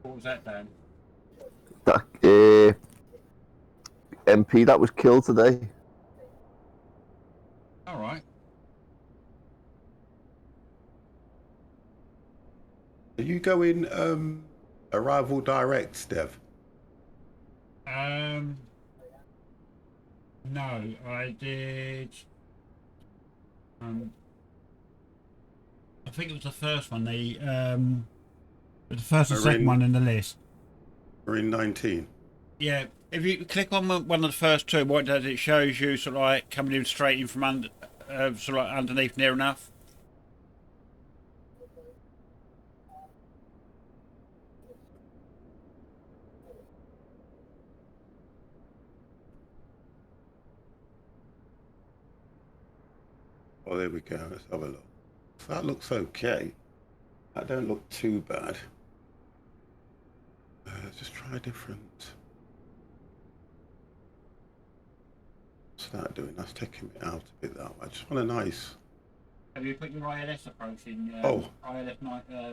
What was that, Dan? That MP that was killed today. All right. Are you going arrival direct, Dev? No, I did. I think it was the first one. The first and second one in the list. We're in 19. Yeah, if you click on one of the first two, what it does, it shows you sort of like coming in straight in from under, sort of like underneath near enough. Oh, there we go. Let's have a look. That looks okay. That don't look too bad. Let's just try different. What's that doing? That's taking me out a bit that way. I just want a nice. Have you put your ILS approach in? Oh. ILS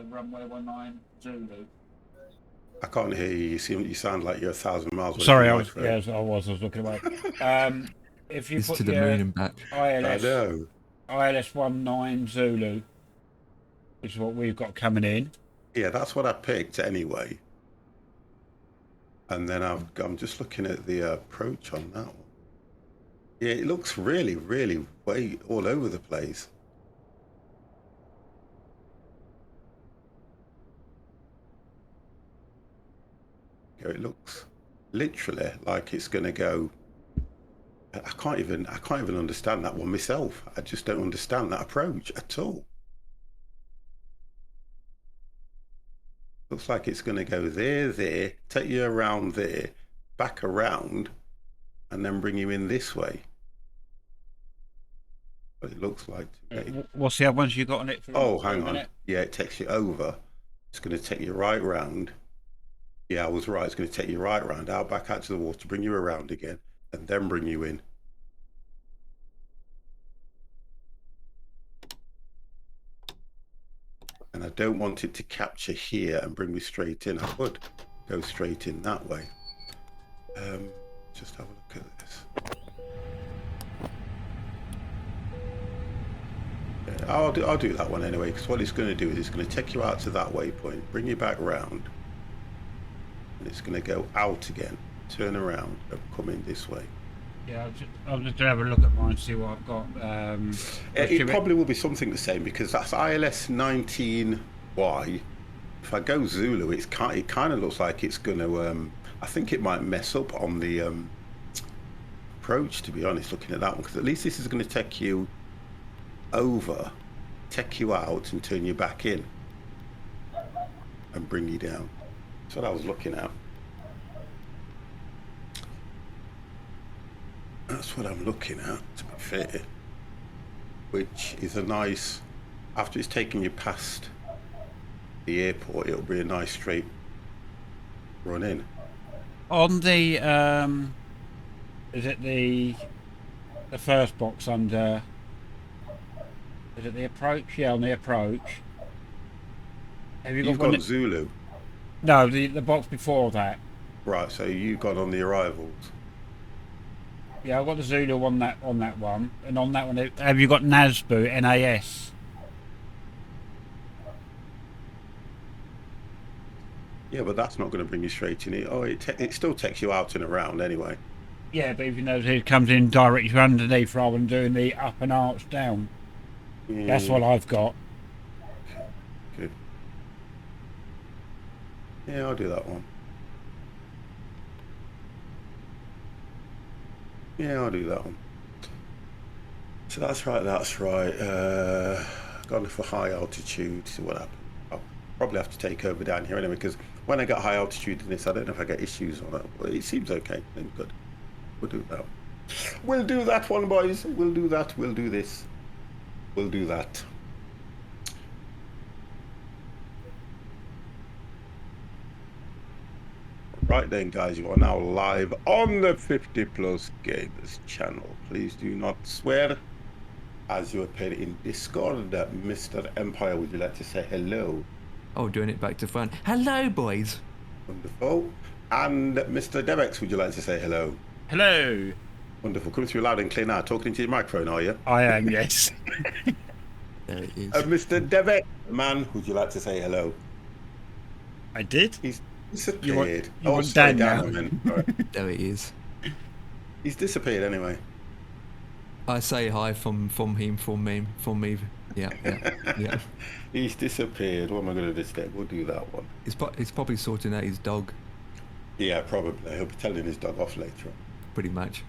runway 19 Zulu. I can't hear you. You sound like you're 1,000 miles away. Sorry, I was looking away. If you put to the moon and back. ILS, I know. ILS 19 Zulu, which is what we've got coming in. Yeah, that's what I picked anyway. And then I'm just looking at the approach on that one. Yeah, it looks really, really way all over the place. It looks literally like it's going to go. I can't even understand that one myself. I just don't understand that approach at all. Looks like it's going to go there, take you around there, back around, and then bring you in this way. But it looks like to me. What's the other ones you got on it? Oh, hang on. Yeah, it takes you over. It's going to take you right round. Yeah, I was right. It's going to take you right round, out back out to the water, bring you around again, and then bring you in. And I don't want it to capture here and bring me straight in. I would go straight in that way. Just have a look at this. Yeah, I'll do that one anyway, because what it's going to do is it's going to take you out to that waypoint, bring you back round, and it's going to go out again, turn around, and come in this way. Yeah, I'll just have a look at mine, see what I've got. It probably will be something the same, because that's ILS 19Y. If I go Zulu, it kind of looks like it's going to. I think it might mess up on the approach, to be honest, looking at that one, because at least this is going to take you over, take you out, and turn you back in, and bring you down. That's what I was looking at. That's what I'm looking at, to be fair. Which is a nice, after it's taken you past the airport, it'll be a nice straight run in. On the, is it the first box under, is it the approach? Yeah, on the approach. Have You've got Zulu? No, the box before that. Right, so you've got on the arrivals. Yeah, I've got the Zulu on that one, and on that one, have you got NASBU, NAS? Yeah, but that's not going to bring you straight in. It still takes you out and around anyway. Yeah, but if you notice, it comes in directly underneath rather than doing the up and arch down. That's what I've got. Good. Yeah, I'll do that one. Yeah, I'll do that one. So that's right. Gone for high altitude. See what happens. I'll probably have to take over down here anyway, because when I get high altitude in this, I don't know if I get issues on it. But it seems okay. Good. We'll do that. We'll do that one, boys. We'll do that. We'll do this. We'll do that. Right then, guys, you are now live on the 50plus Gamers channel. Please do not swear as you appear in Discord. Mr. Empire, would you like to say hello? Oh, doing it back to front. Hello, boys. Wonderful. And Mr. Devex, would you like to say hello? Hello. Wonderful. Coming through loud and clear now. Talking into your microphone, are you? I am, yes. There it is. Mr. Devex, man, would you like to say hello? I did. He's disappeared. You want sorry, Dan I now? meant. Sorry. There it is. He's disappeared anyway. I say hi from him, from me. Yeah. He's disappeared. What am I going to do today? We'll do that one. He's probably sorting out his dog, Yeah, probably. He'll be telling his dog off later on. pretty much.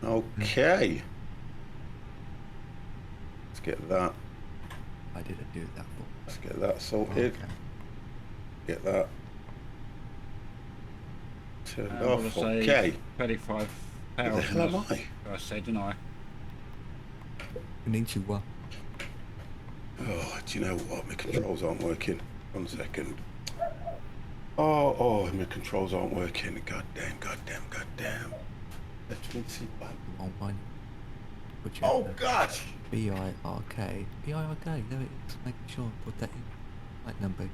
Okay. Let's get that. I didn't do that for. Let's get that sorted. Okay. Get that turned I'm gonna off. say Okay. 35 Where the hell am I? I said, didn't I? Konnichiwa. Oh, do you know what? My controls aren't working. 1 second. Oh, my controls aren't working. God damn. Let me see. Oh, mine. Oh, gosh! B-I-R-K. B-I-R-K. There it is. Make sure I put that in. Right number.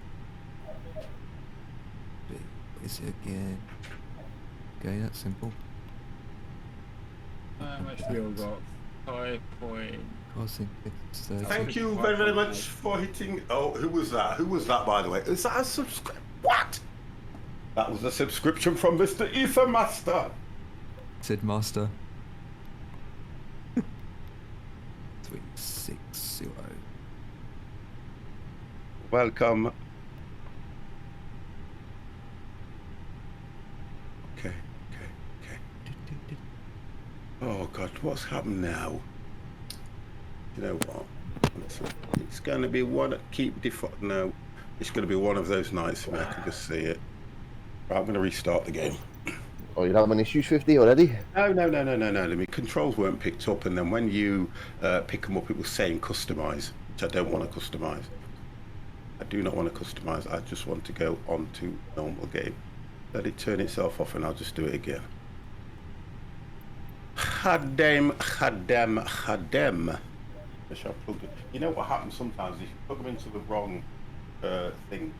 What is it again? Okay, that's simple. How much we all got? 5 point. Crossing 30. Thank you very, very much for hitting. Oh, who was that? Who was that, by the way? Is that a subscription? What? That was a subscription from Mr. Ether Master. Said master. 360. Welcome. Okay. Oh God, what's happened now? You know what? It's going to be one. Keep default. No, it's going to be one of those nights where I can just see it. Right, I'm going to restart the game. Oh, you're having issues 50 already? No. My controls weren't picked up, and then when you pick them up, it was saying customize, which I don't want to customize. I do not want to customize. I just want to go on to normal game. Let it turn itself off, and I'll just do it again. Hadem. I shall plug it. You know what happens sometimes? If you plug them into the wrong thing,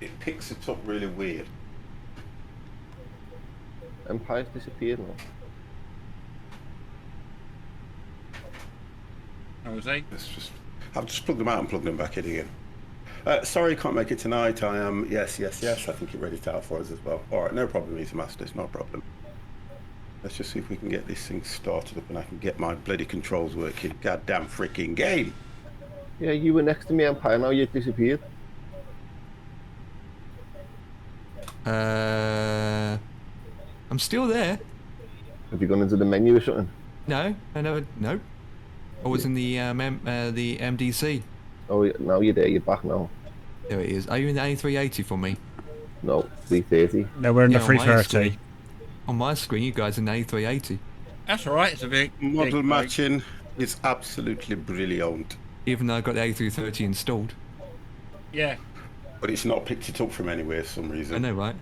it picks it up really weird. Empire's disappeared now. How was he? I've just plugged them out and plugged them back in again. Sorry, can't make it tonight. I am. Yes. I think you're ready to out for us as well. All right, no problem, Ether Master. It's not a problem. Let's just see if we can get this thing started up and I can get my bloody controls working. Goddamn freaking game. Yeah, you were next to me, Empire. Now you've disappeared. I'm still there. Have you gone into the menu or something? No, I never. No. I was in the MDC. Oh, now you're there. You're back now. There it is. Are you in the A380 for me? No, 330. No, we're in the Yeah, on my 330. screen. On my screen, you guys are in the A380. That's alright, it's a big Model big matching is absolutely brilliant. Even though I got the A330 installed. Yeah. But it's not picked it up from anywhere for some reason. I know, right?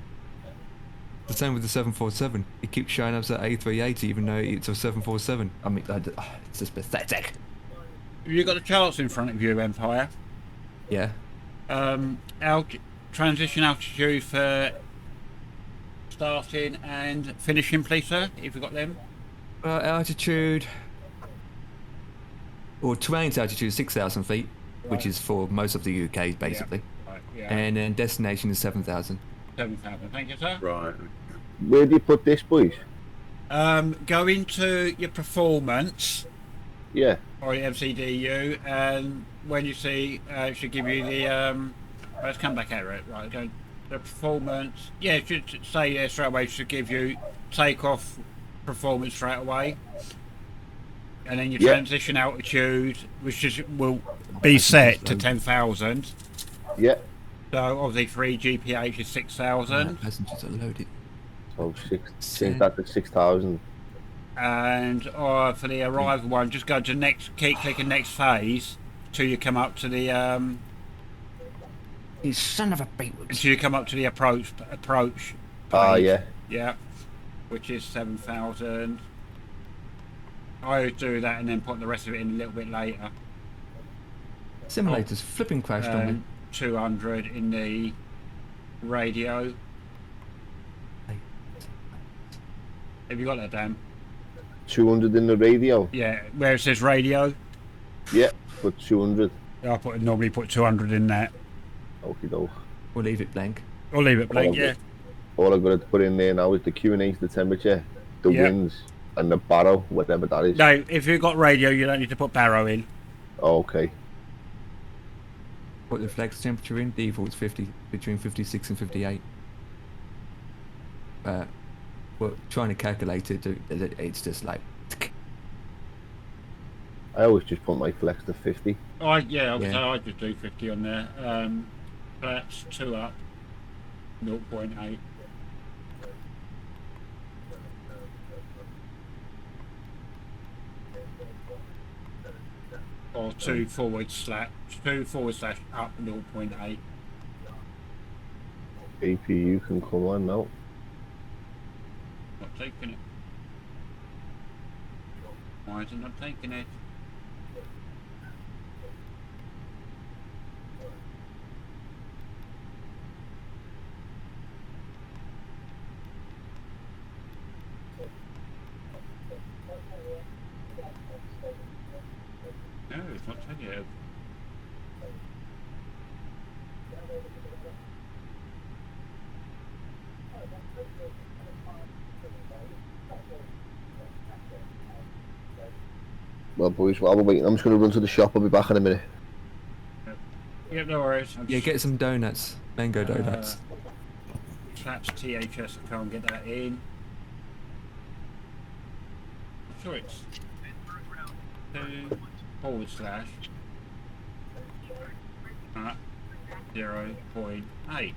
The same with the 747. It keeps showing up as an A380 even though it's a 747. I mean, it's just pathetic. Have you got the charts in front of you, Empire? Yeah. Transition altitude for starting and finishing, please, sir, if you've got them. Altitude. Or terrain's altitude is 6,000 feet, which is for most of the UK, basically. Yeah. Right, yeah. And then destination is 7,000. 7,000, thank you, sir. Right. Where do you put this, boys? Go into your performance, Yeah. or your MCDU, and when you see, it should give you the, let's come back at it, right, go, the performance, yeah, it should say straight away, it should give you takeoff performance straight away, and then your transition altitude, which will be set to 10,000. Yeah. So obviously 3 GPH is 6,000, Passengers are loaded. So change that to 6,000. and for the arrival one, just go to next, keep clicking next phase till you come up to the You son of a beat. until you come up to the approach Ah, page. yeah. Yeah, which is 7,000. I always do that and then put the rest of it in a little bit later. Simulator's flipping crashed on me. 200 in the radio. Have you got that, Dan? 200 in the radio. Yeah, where it says radio. Yeah, put 200. I normally put 200 in that. Okie doke. We'll leave it blank. Or leave it blank, yeah. All I've got to put in there now is the Q&A, the temperature, the winds, and the barrow, whatever that is. No, if you've got radio, you don't need to put barrow in. Oh, okay. Put the flex temperature in. Default's 50, between 56 and 58. Well, trying to calculate it, it's just like. I always just put my flex to 50. I just do 50 on there. That's 2 up, 0.8. Or 2 forward slash up 0.8. APU can come on now. Not taking it. Why is it not taking it? No, it's not taking it. Well, boys, while we're waiting, I'm just going to run to the shop. I'll be back in a minute. Yep, no worries. Yeah, get some donuts. Mango donuts. Traps THS, I can't get that in. I'm sure it's 2 forward slash 0.8.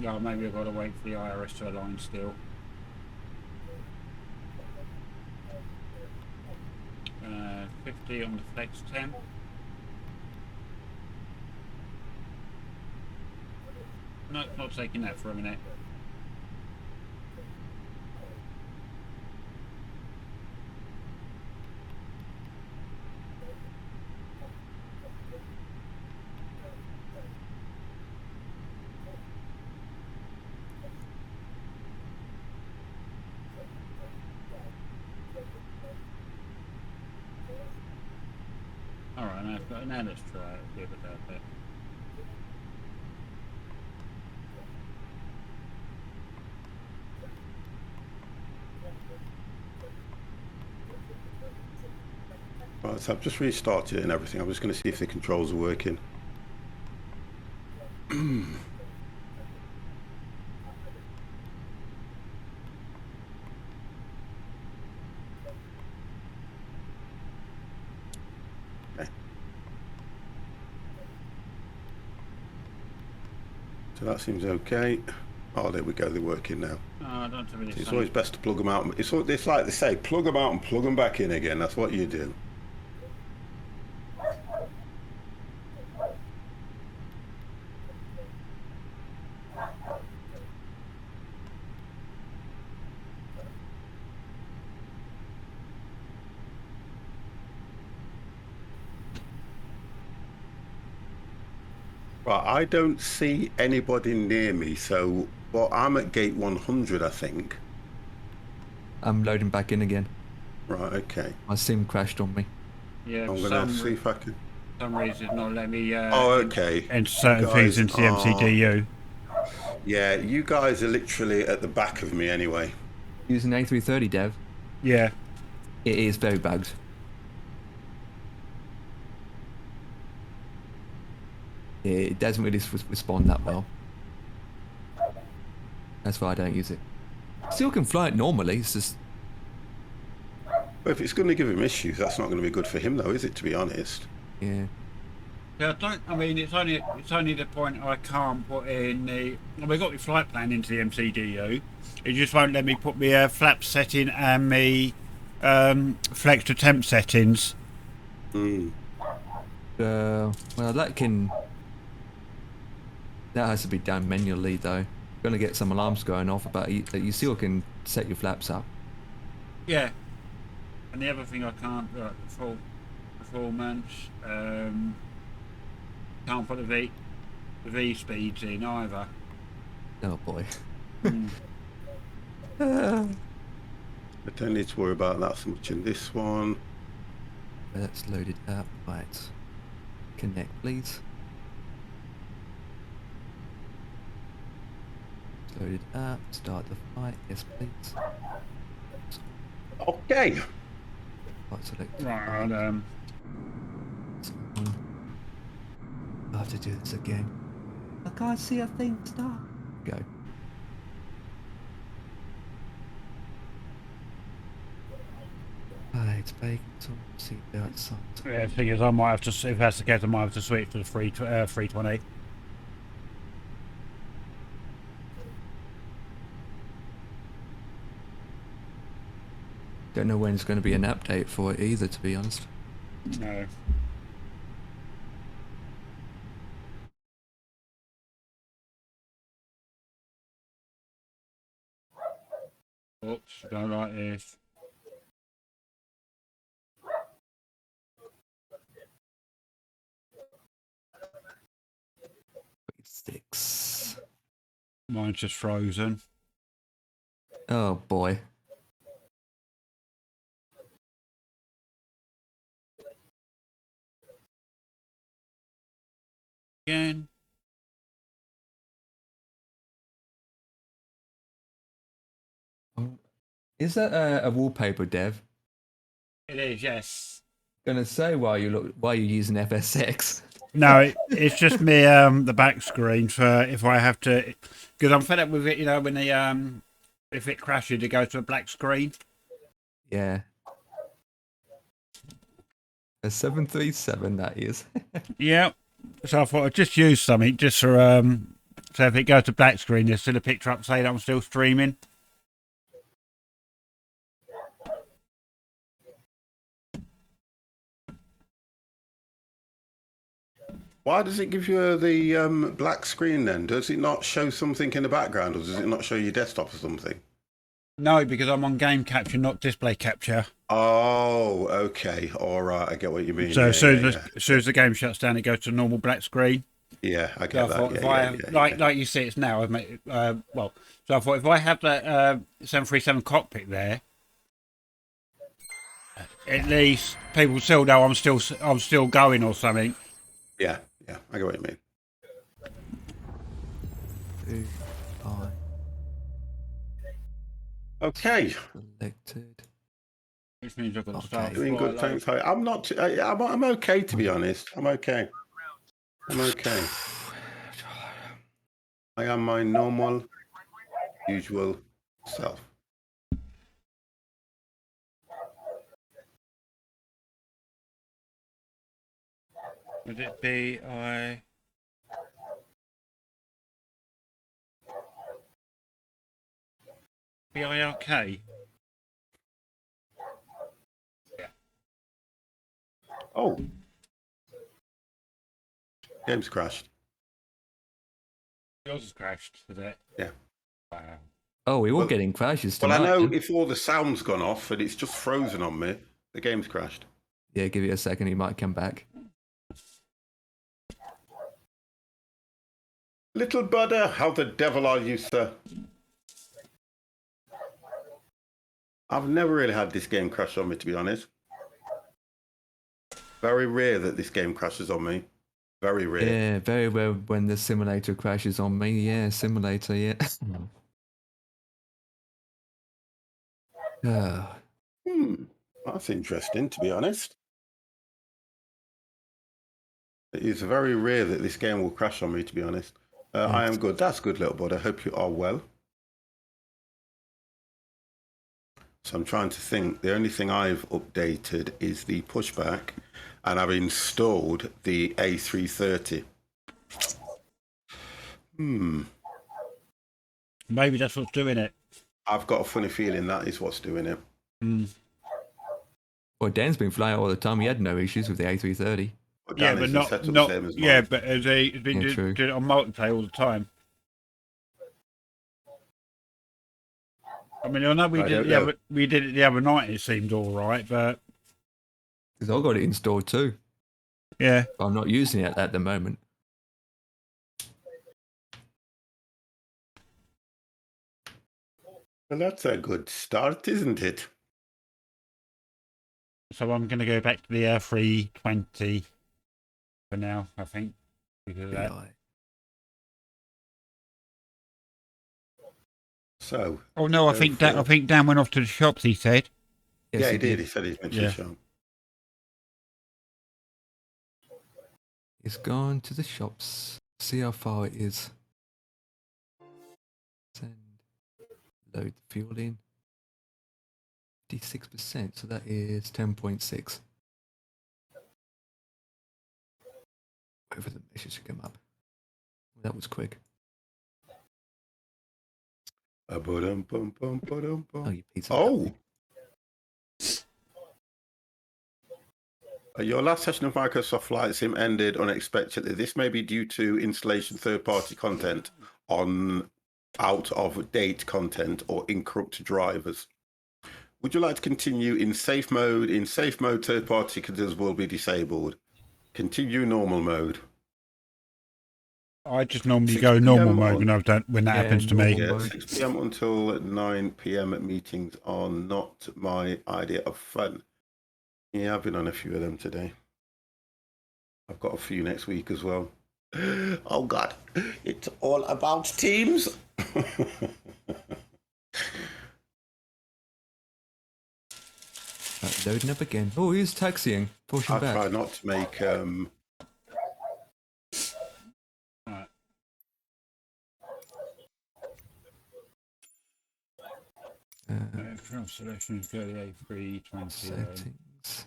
Yeah, maybe I've got to wait for the IRS to align still. Uh, 50 on the flex temp. No, not taking that for a minute. Alright, now let's try it. See if it's out there. Right, so I've just restarted it and everything. I'm just going to see if the controls are working. Okay. So that seems okay. Oh, there we go. They're working now. Oh, I don't have any It's always best to plug them out. It's like they say, plug them out and plug them back in again. That's what you do. Right, I don't see anybody near me, so I'm at gate 100, I think. I'm loading back in again. Right, okay. My sim crashed on me. Yeah, I'm going to see if I can... For some reason it's not letting me okay. enter certain things into the MCDU. Yeah, you guys are literally at the back of me anyway. Using A330 dev. Yeah. It is very bugged. It doesn't really respond that well. That's why I don't use it. Still can fly it normally, it's just... But if it's going to give him issues, that's not going to be good for him though, is it, to be honest? Yeah. Yeah, I mean, it's only the point I can't put in the... Well, we got the flight plan into the MCDU. It just won't let me put my flap setting and my flex to temp settings. Mm. Well, that has to be done manually though. going to get some alarms going off, but you still can set your flaps up. Yeah. And the other thing I can't, the full performance, can't put the V speeds in either. Oh boy. I don't need to worry about that so much in this one. Let's load it up. Right. Connect, please. Load it up. Start the fight. Yes, please. Okay. Right, select. Right, I have to do this again. I can't see a thing. Start. Go. Right, bacon, seatbelt, signs. yeah, the thing is, I might have to, if that's the case, I might have to switch to the 320. Don't know when it's going to be an update for it either, to be honest. No. Oops, don't like this. Six. Mine's just frozen. Oh boy. Again. Is that a wallpaper, Dev? It is, yes. Gonna say why you're using FSX. No, it's just me, the back screen for if I have to, because I'm fed up with it, you know, when the, if it crashes, it goes to a black screen. Yeah. A 737, that is. Yeah. So I thought I'd just use something just for, so if it goes to black screen, there's still a picture up saying I'm still streaming. Why does it give you the black screen then? Does it not show something in the background, or does it not show your desktop or something? No, because I'm on game capture, not display capture. Oh, okay. All right. I get what you mean. So Yeah, as soon yeah, as the game shuts down, it goes to a normal black screen. yeah, I So get I that. thought Yeah, if yeah, I yeah, like yeah. like you see it's now, I've made well. So I thought if I have that 737 cockpit there, at least people still know I'm still going or something. Yeah, yeah, I get what you mean. 2, 5, Okay. selected. Which means I've got to Okay. start. Doing good, thanks. I'm not. I'm okay, to be honest. I'm okay. I'm okay. I am my normal, usual self. Would it be BIRK? Oh, game's crashed. Yours has crashed, is it? Yeah. Wow. Oh, we're all Well- getting crashes Well, tonight. I know then. if all the sound's gone off and it's just frozen on me, the game's crashed. Yeah, give it a second, he might come back. Little brother, how the devil are you, sir? I've never really had this game crash on me, to be honest. Very rare that this game crashes on me. Very rare. Yeah, very well when the simulator crashes on me. Yeah, simulator, yeah. Oh, That's interesting, to be honest. It is very rare that this game will crash on me, to be honest. I am good. That's good, little bud. I hope you are well. So I'm trying to think. The only thing I've updated is the pushback, and I've installed the A330. Maybe that's what's doing it. I've got a funny feeling that is what's doing it. Well, Dan's been flying all the time. He had no issues with the A330. But Yeah, Dan but is not set up the not same as yeah, mine. but he's been Yeah, true. doing it on multiplayer all the time. I mean, I know we did it the other night. It seemed all right, but Because I got it installed too. yeah, But I'm not using it at the moment. Well, that's a good start, isn't it? so I'm going to go back to the 320 for now. I think because of that. Yeah. So. Oh no, I think Dan went off to the shops. He said. Yes, Yeah, he did. He said he's been to the shop. He's gone to the shops. See how far it is. Send. Load the fuel in. 56%, so that is 10.6. Whatever the measure should come up. That was quick. Oh, you pizza. Oh! Your last session of Microsoft Flight Sim ended unexpectedly. This may be due to installation third-party content on out-of-date content or incorrupt drivers. Would you like to continue in safe mode? In safe mode, third-party controls will be disabled. Continue normal mode. I just normally go normal mode when that happens to me. Yeah, 6 p.m. until 9 p.m. meetings are not my idea of fun. Yeah, I've been on a few of them today. I've got a few next week as well. Oh, God. It's all about Teams. Loading up again. Oh, he's taxiing. Pushing back. I try not to make... From selection, go to the A320. Settings.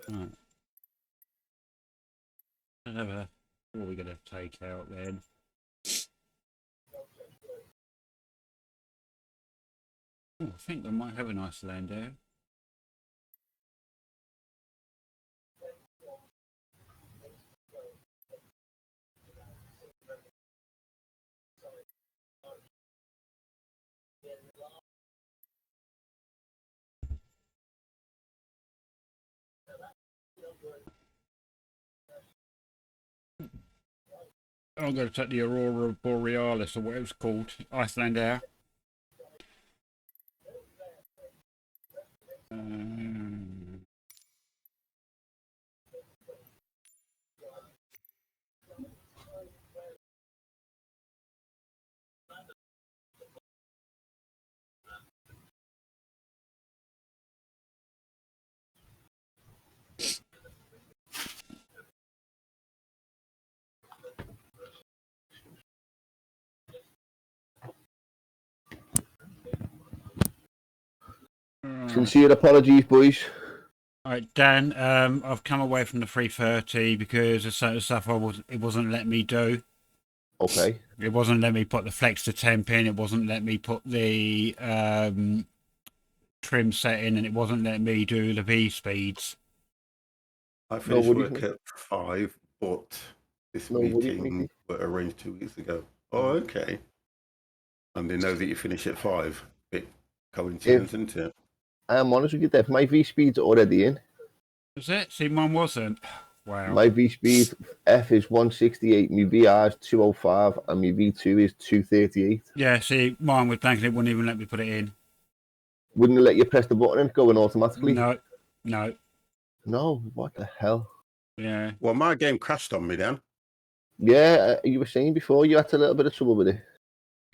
Right. What are we going to take out then? Oh, I think I might have a nice land there. I'm going to take the Aurora Borealis or whatever it's called, Iceland Air. Sincere apologies, boys. All right, Dan. I've come away from the 330 because of certain stuff it wasn't letting me do. Okay. It wasn't letting me put the flex to temp in. It wasn't letting me put the trim set in, and it wasn't letting me do the V speeds. I finished work at 5, but this meeting was arranged 2 weeks ago. Oh, okay. And they know that you finish at 5. Bit coincidence, isn't it? I am honest with you, Dave. My V speed's already in. Was it? See, mine wasn't. Wow. My V speed F is 168, my VR is 205, and my V2 is 238. Yeah, see, mine was blank and it wouldn't even let me put it in. Wouldn't it let you press the button and go in automatically? No. No, what the hell? Yeah. Well, my game crashed on me then. Yeah, you were saying before you had a little bit of trouble with it.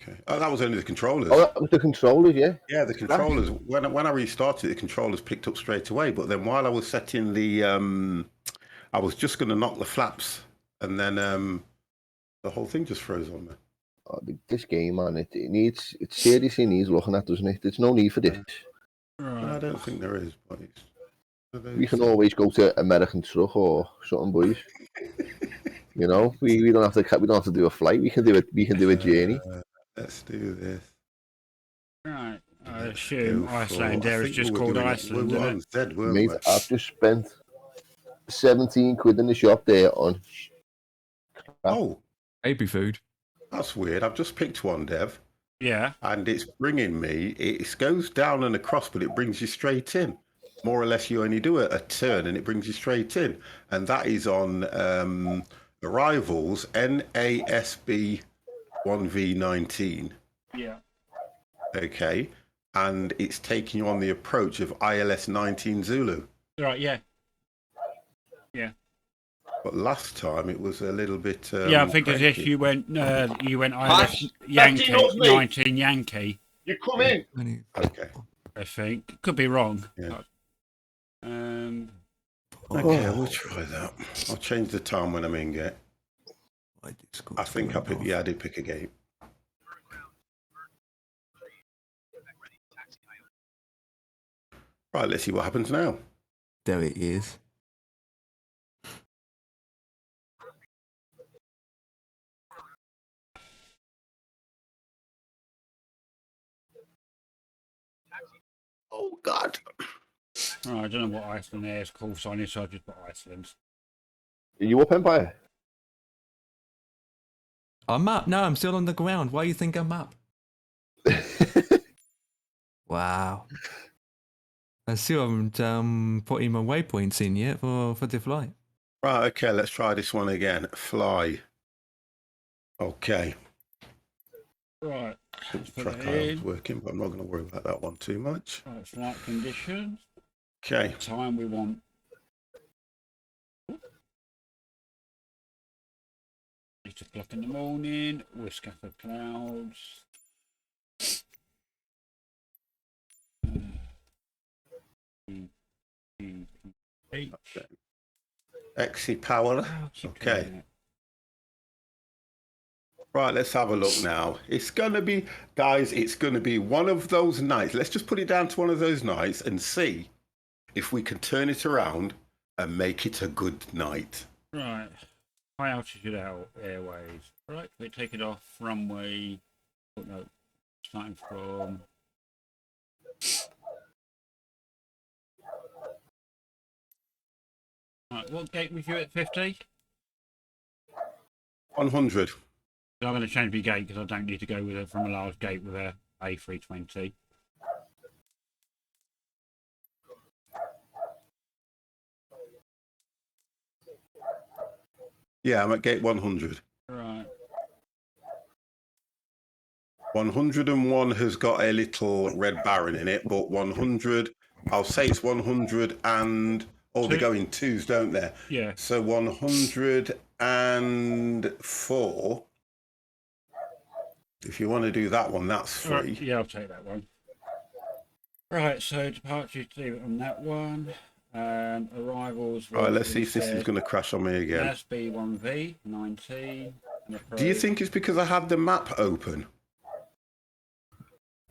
Okay. Oh, that was only the controllers. Oh, that was the controllers, yeah? Yeah, the controllers. When I restarted, the controllers picked up straight away. But then while I was setting the... I was just going to knock the flaps, and then the whole thing just froze on me. Oh, this game, man, it seriously needs looking at, doesn't it? There's no need for this. Right. I don't think there is, but it's... We can always go to American Truck or something, boys. You know, we don't have to do a flight. We can do a journey. Let's do this. Right. I assume Iceland Air is just called Iceland, isn't it? Z, Mate, I've just spent £17 in the shop there on. Oh, Baby food. that's weird. I've just picked one, Dev. Yeah. And it's bringing me, it goes down and across, but it brings you straight in. More or less, you only do a turn and it brings you straight in. And that is on Arrivals NASB 1V19. Yeah. Okay. And it's taking you on the approach of ILS 19 Zulu. Right, yeah. Yeah. But last time it was a little bit. Yeah, I think as if cranky. you went ILS Yankee, 19 Yankee. You come in. Okay. I think. Could be wrong. Yeah. Okay, We'll try that. I'll change the time when I'm in game. I think I picked. Yeah, I did pick a game. Right, let's see what happens now. There it is. Oh God. Oh, I don't know what Iceland Air's call sign is, so I just put Iceland. Are you up, Empire? I'm up. No, I'm still on the ground. Why do you think I'm up? Wow. I still haven't putting my waypoints in yet for the flight. Right, okay, let's try this one again. Fly. Okay. Right. Let's put Track it IO's in. working, but I'm not going to worry about that one too much. Right, flight conditions. Okay. Time we want. 8 o'clock in the morning. With scattered clouds. H. XC power. Okay. Right, let's have a look now. It's going to be, guys, it's going to be one of those nights. Let's just put it down to one of those nights and see if we can turn it around and make it a good night. Right. High altitude airways. Right, we take it off runway. Oh, no, starting from. Right, what gate was you at 50? 100. I'm going to change my gate because I don't need to go with it from a large gate with a A320. Yeah, I'm at gate 100. Right. 101 has got a little red baron in it, but 100, I'll say it's 100 and, oh, they go in twos, don't they? Yeah. So 104, if you want to do that one, that's free. Right, yeah, I'll take that one. Right, so departure on that one. Arrivals. All right, let's see if this is going to crash on me again. That's B1V 19. Do you think it's because I had the map open?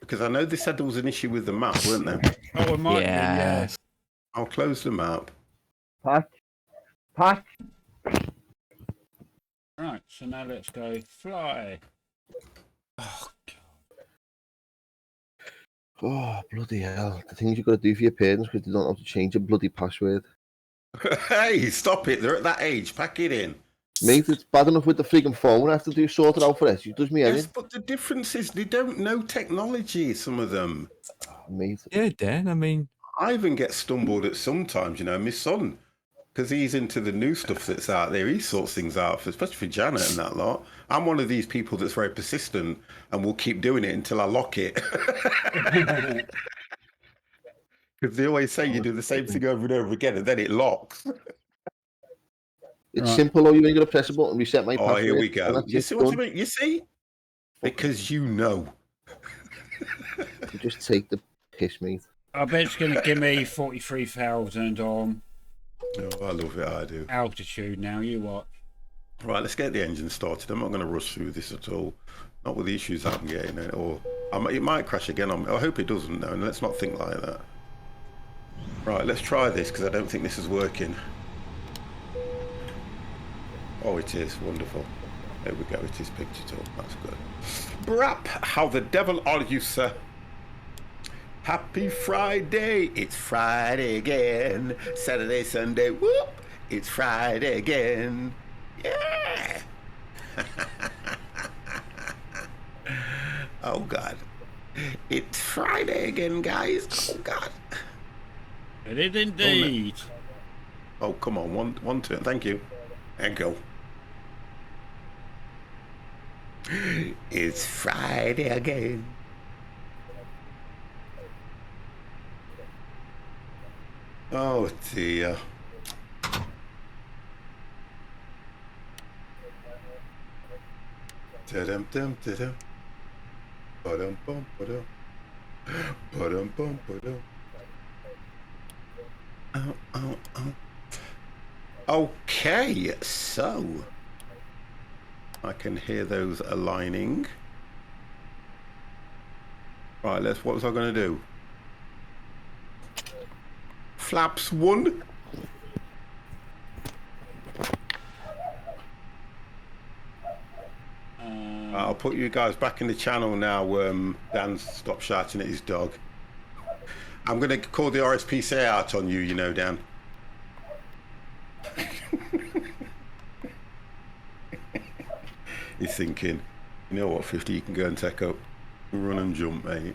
Because I know they said there was an issue with the map, weren't there? Oh, it might be, yeah. I'll close the map. Pat. Right, so now let's go fly. Oh, God. Oh, bloody hell. The things you've got to do for your parents because they don't have to change a bloody password. Hey, stop it. They're at that age. Pack it in. Mate, it's bad enough with the freaking phone I have to sort it out for it. It does me Yes, in. but the difference is they don't know technology, some of them. Oh, mate. Yeah, Dan. I mean, I even get stumbled at sometimes, you know, my son, because he's into the new stuff that's out there. He sorts things out, especially for Janet and that lot. I'm one of these people that's very persistent and will keep doing it until I lock it. Because they always say you do the same thing over and over again and then it locks. It's simple, though. You've only got to press a button, reset my password. Oh, here we go. You see what I done. mean? You see? Because you know. You just take the piss, mate. I bet it's going to give me 43,000 on Oh, I love it. I do. altitude now. You watch. Right, let's get the engine started. I'm not going to rush through this at all. Not with the issues I'm getting. Or it might crash again on me. I hope it doesn't, though. And let's not think like that. Right, let's try this because I don't think this is working. Oh, it is. Wonderful. There we go. It is picked it up. That's good. Brap! How the devil are you, sir? Happy Friday. It's Friday again. Saturday, Sunday. Whoop! It's Friday again. Yeah. Oh God. It's Friday again, guys. Oh God. It is indeed. Oh, come on. One turn. Thank you. And go. It's Friday again. Oh dear. Da-dum dum da-dum. Ba-dum bum ba-dum. Ba-dum bum ba-dum. Oh. Okay, so I can hear those aligning. Right, what was I going to do? Flaps 1. I'll put you guys back in the channel now. Dan, stop shouting at his dog. I'm going to call the RSPCA out on you, you know, Dan. He's thinking, you know what, 50, you can go and take up, run and jump, mate.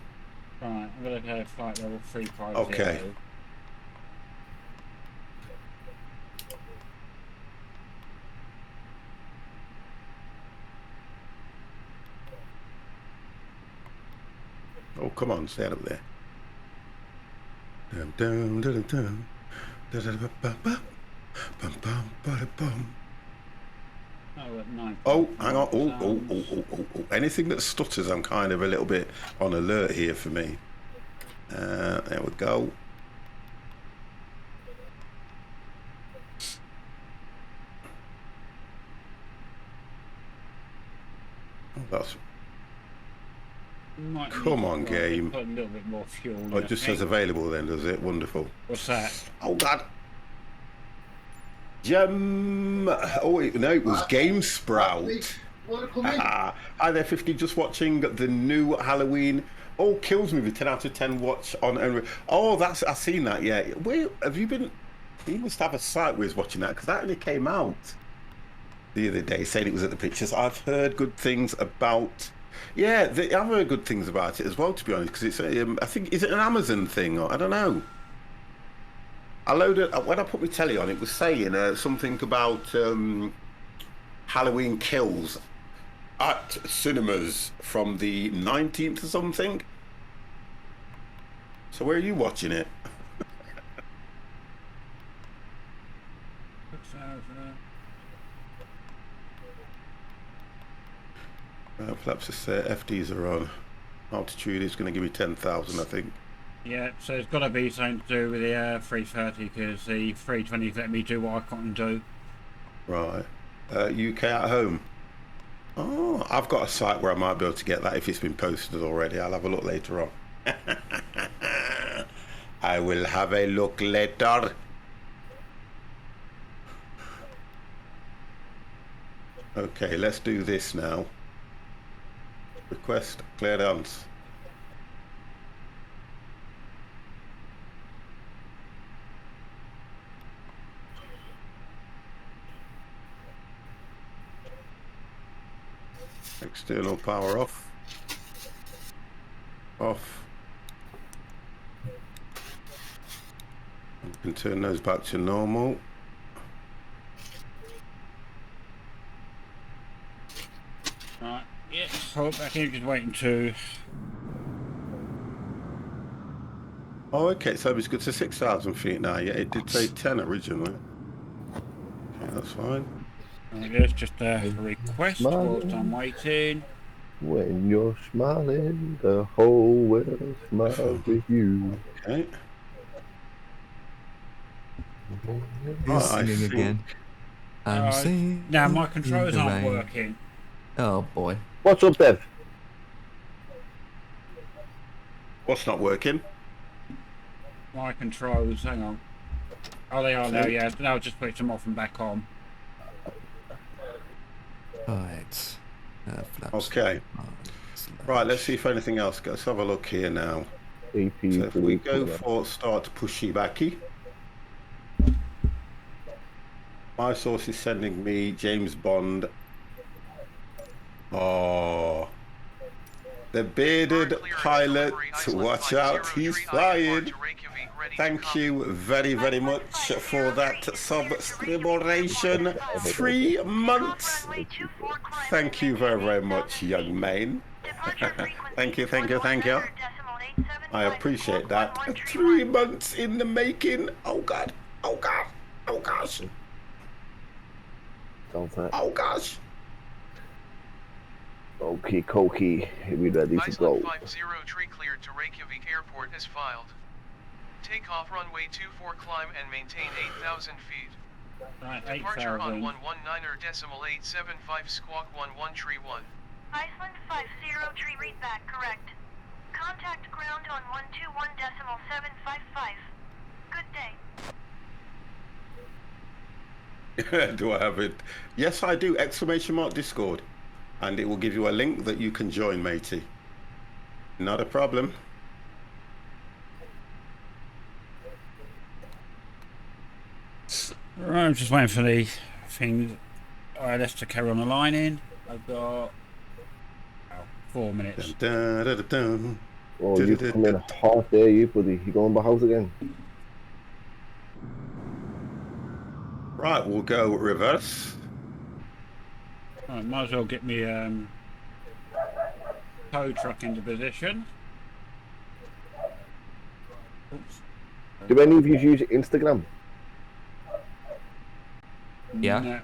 Right, I'm going to go flight level 350. Okay. Oh, come on, stand up there. Oh, hang on. Oh. Anything that stutters, I'm kind of a little bit on alert here for me. There we go. Oh, that's... Come on, game. Put a little bit more fuel. Oh, it just says available then, does it? Wonderful. What's that? Oh, God. Oh, no, it was Game Sprout. Hi there, 50. Just watching the new Halloween. Oh, Kills Movie 10 out of 10 watch on. Oh, I've seen that. Yeah. Where have you been? You must have a site where he's watching that, because that only came out the other day, saying it was at the pictures. I've heard good things about. Yeah, I've heard good things about it as well, to be honest, because it's. I think, is it an Amazon thing, or I don't know. When I put my telly on, it was saying something about Halloween Kills at cinemas from the 19th or something. So where are you watching it? Perhaps FDs are on. Altitude is going to give me 10,000, I think. Yeah, so it's got to be something to do with the 330, because the 320's let me do what I can't do. Right. UK at home. Oh, I've got a site where I might be able to get that if it's been posted already. I'll have a look later on. I will have a look later. Okay, let's do this now. Request clearance. External power off. Off. You can turn those back to normal. Right, yeah, hold back here, just waiting to... Oh, okay, so it's good to 6,000 feet now. Yeah, it did say 10 originally. Okay, that's fine. It's just a request whilst I'm waiting. When you're smiling, the whole world smiles with you. Okay. He's singing again. I'm singing. Now my controls aren't working. Oh boy. What's up, Dev? What's not working? My controls, hang on. Oh, they are now, yeah. Now just switch them off and back on. Right. Okay. Right, let's see if anything else. Let's have a look here now. So if we go for start pushy backy. My source is sending me James Bond. Oh, the bearded pilot. Watch out, he's flying. Thank you very, very much for that subscription. 3 months. Thank you very, very much, young man. Thank you, thank you, thank you. I appreciate that. 3 months in the making. Oh God. Oh God. Oh gosh. Oh gosh. Okay, Koki, we ready to go? Iceland 50 tree cleared to Reykjavik Airport is filed. Take off runway 24, climb and maintain 8,000 feet. Right, Departure 8,000. on 119.875 squawk 11 tree 1. Iceland 50 tree read back correct. Contact ground on 121.755. Good day. Do I have it? Yes, I do. Exclamation mark Discord. And it will give you a link that you can join, matey. Not a problem. Right, I'm just waiting for the thing. Alright, let's to carry on the line in. I've got 4 minutes. Dun, dun, dun, dun. Oh, you come in hot there, you buddy. You going back house again? Right, we'll go reverse. Right, might as well get me tow truck into position. Oops. Do any of you use Instagram? Yeah. No.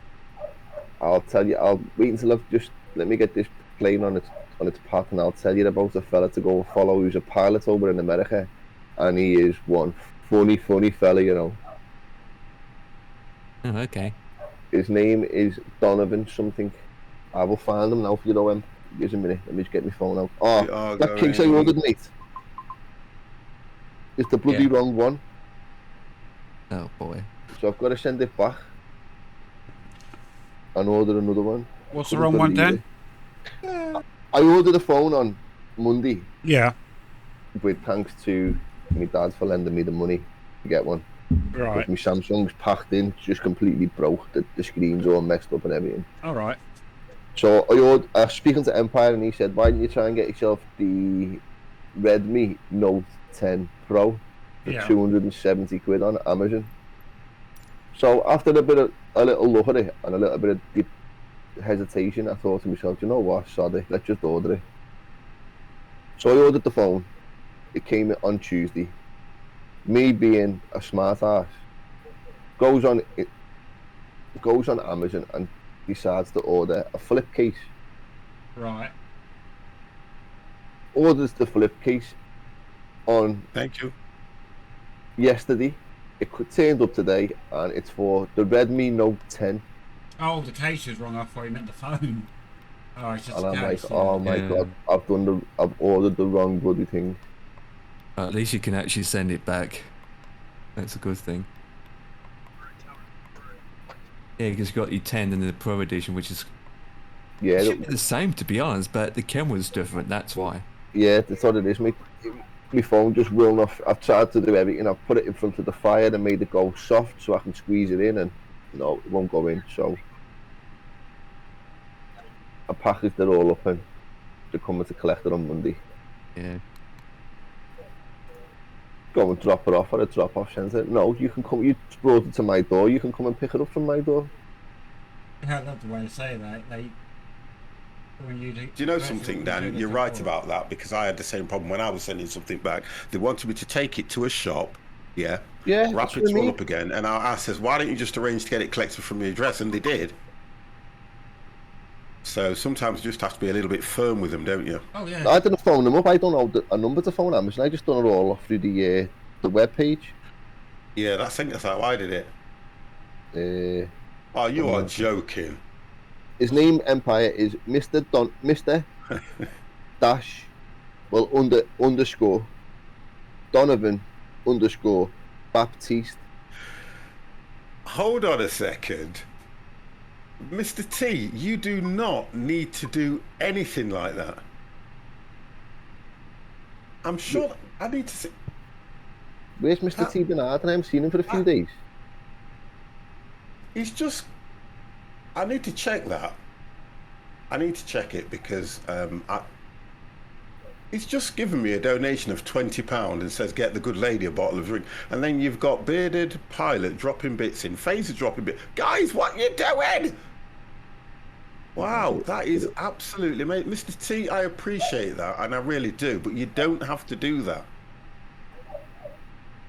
I'll tell you. I'll wait until I've just let me get this plane on its path, and I'll tell you about a fella to go follow who's a pilot over in America, and he is one funny fella, you know. Oh, okay. His name is Donovan something. I will find him now for you, though. Give us a minute. Let me just get my phone out. Oh, that case I ordered, mate. It's the bloody wrong one. Oh boy. So I've got to send it back and order another one. What's the wrong one, Dan? I ordered a phone on Monday. Yeah. With thanks to my dad for lending me the money to get one. Right. My Samsung's packed in, just completely broke. The screen's all messed up and everything. All right. So I was speaking to Empire, and he said, why don't you try and get yourself the Redmi Note 10 Pro for 270 quid on Amazon. So after a little look at it and a little bit of deep hesitation, I thought to myself, you know what, sod it, let's just order it. So I ordered the phone. It came on Tuesday. Me being a smart ass goes on Amazon and decides to order a flip case. Right. Orders the flip case on Thank you. yesterday. It turned up today, and it's for the Redmi Note 10. Oh, the case is wrong. I thought you meant the phone. Oh, it's just And a I'm case. like, oh my god, I've ordered the wrong bloody thing. At least you can actually send it back. That's a good thing. Yeah, because you got your 10 and the Pro Edition, which is Yeah, should be the same to be honest, but the camera's different. That's why. yeah, that's what it is. My phone just will not. I've tried to do everything. I've put it in front of the fire and made it go soft so I can squeeze it in, and no, it won't go in. So I packaged it all up and they're coming to collect it on Monday. Yeah. Go and drop it off at a drop-off centre. No, you can come. You brought it to my door. You can come and pick it up from my door. I love the way to say that. When you do you know something, Dan? You're right about that, because I had the same problem when I was sending something back. They wanted me to take it to a shop, wrap it all up again, and I says, why don't you just arrange to get it collected from the address? And they did. So sometimes you just have to be a little bit firm with them, don't you? Oh yeah. I didn't phone them up. I don't know a number to phone Amazon. I just done it all off through the web page. Yeah, that's how I did it. Oh, you are joking. His name, Empire, is Mr. Dash, well, underscore Donovan underscore Baptiste. Hold on a second. Mr. T, you do not need to do anything like that. I'm sure I need to see. Where's Mr. T Bernard? I haven't seen him for a few days. He's just. I need to check that. I need to check it because he's just given me a donation of £20 and says get the good lady a bottle of drink. And then you've got Bearded Pilot dropping bits in, Phaser dropping bits. Guys, what you doing? Wow, that is absolutely amazing. Mr. T, I appreciate that, and I really do, but you don't have to do that.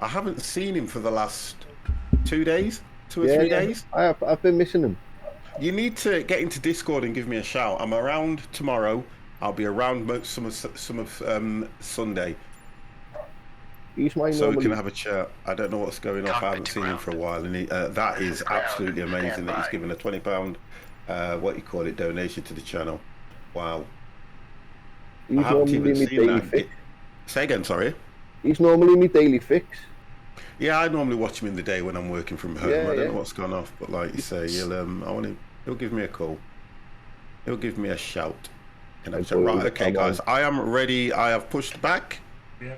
I haven't seen him for the last 2 days, 2 or 3 days. I've been missing him. You need to get into Discord and give me a shout. I'm around tomorrow. I'll be around some of Sunday. So we can have a chat. I don't know what's going on. I haven't seen him for a while, and that is absolutely amazing that he's given a £20 donation to the channel. Wow. He's normally my daily fix. Say again, sorry. He's normally my daily fix. Yeah, I normally watch him in the day when I'm working from home. I don't know what's gone off, but like you say, he'll give me a call. He'll give me a shout. And I'm saying, right, okay, guys, I am ready. I have pushed back. Yeah,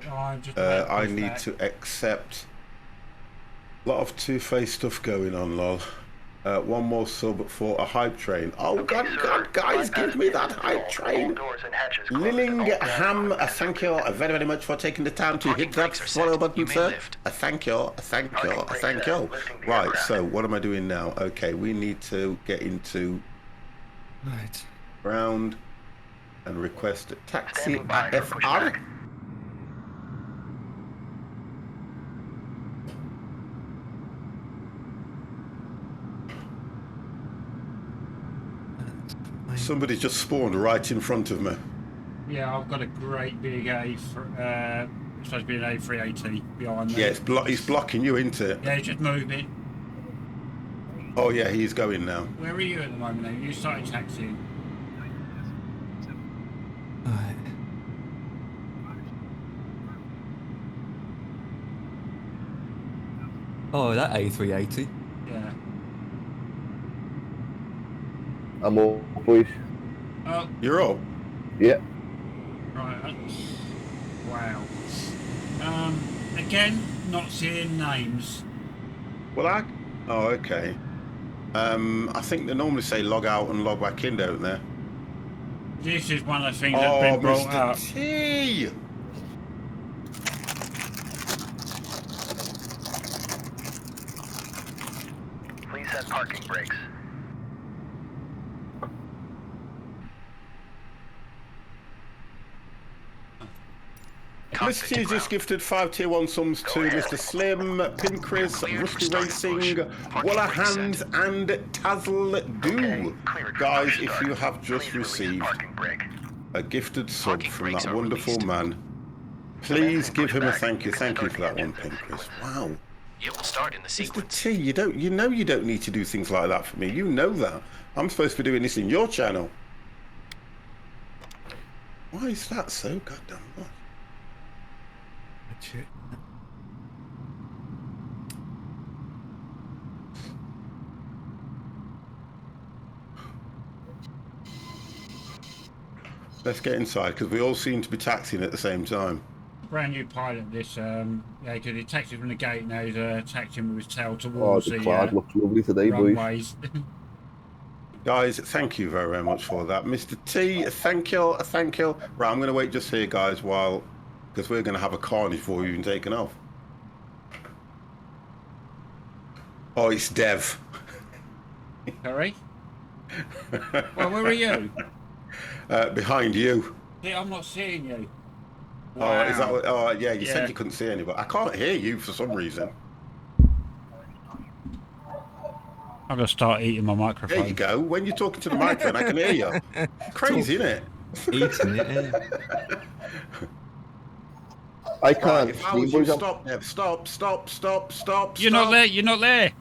I need to accept a lot of two-faced stuff going on, lol. One more sub for a hype train. Oh, God, guys, give me that hype train. Lillingham, thank you very, very much for taking the time to hit that follow button, sir. Thank you. Right, so what am I doing now? Okay, we need to get into ground and request a taxi FR. Somebody just spawned right in front of me. Yeah, I've got a great big it's supposed to be an A380 behind me. Yeah, he's blocking you, isn't it? Yeah, he's just moving. Oh yeah, he's going now. Where are you at the moment then? You started taxiing. Alright. Oh, that A380. Yeah. I'm up, boys. Oh. You're up? Yeah. Right. Wow. Again, not seeing names. Well, oh, okay. I think they normally say log out and log back in, don't they? This is one of the things that's been brought Mr. up. T! Please set parking brakes. Mr. T just gifted 5 tier 1 sums to Mr. Slim, Pincris, Rusty Racing, Waller Hands, and Tazzle Do. Guys, if you have just received a gifted sub from that wonderful man, please give him a thank you. Thank you for that one, Pincris. Wow. It will start in the sequence. Mr. T, you don't need to do things like that for me. You know that. I'm supposed to be doing this in your channel. Why is that so goddamn much? Shit. Let's get inside because we all seem to be taxiing at the same time. Brand new pilot, this. Yeah, because he taxied from the gate now. He's taxiing with his tail towards the cloud looks lovely today, runways. boys. Guys, thank you very, very much for that. Mr. T, thank you. Right, I'm going to wait just here, guys, because we're going to have a carnage before we've even taken off. Oh, it's Dev. Sorry? Well, where are you? Behind you. Yeah, I'm not seeing you. Wow. Oh, is that what, oh, yeah, you said you couldn't see anybody. I can't hear you for some reason. I'm going to start eating my microphone. There you go. When you're talking to the microphone, I can hear you. Crazy, isn't it? Eating it, yeah. I can't. If I was you, stop, Dev. Stop. You're not there. You're not there.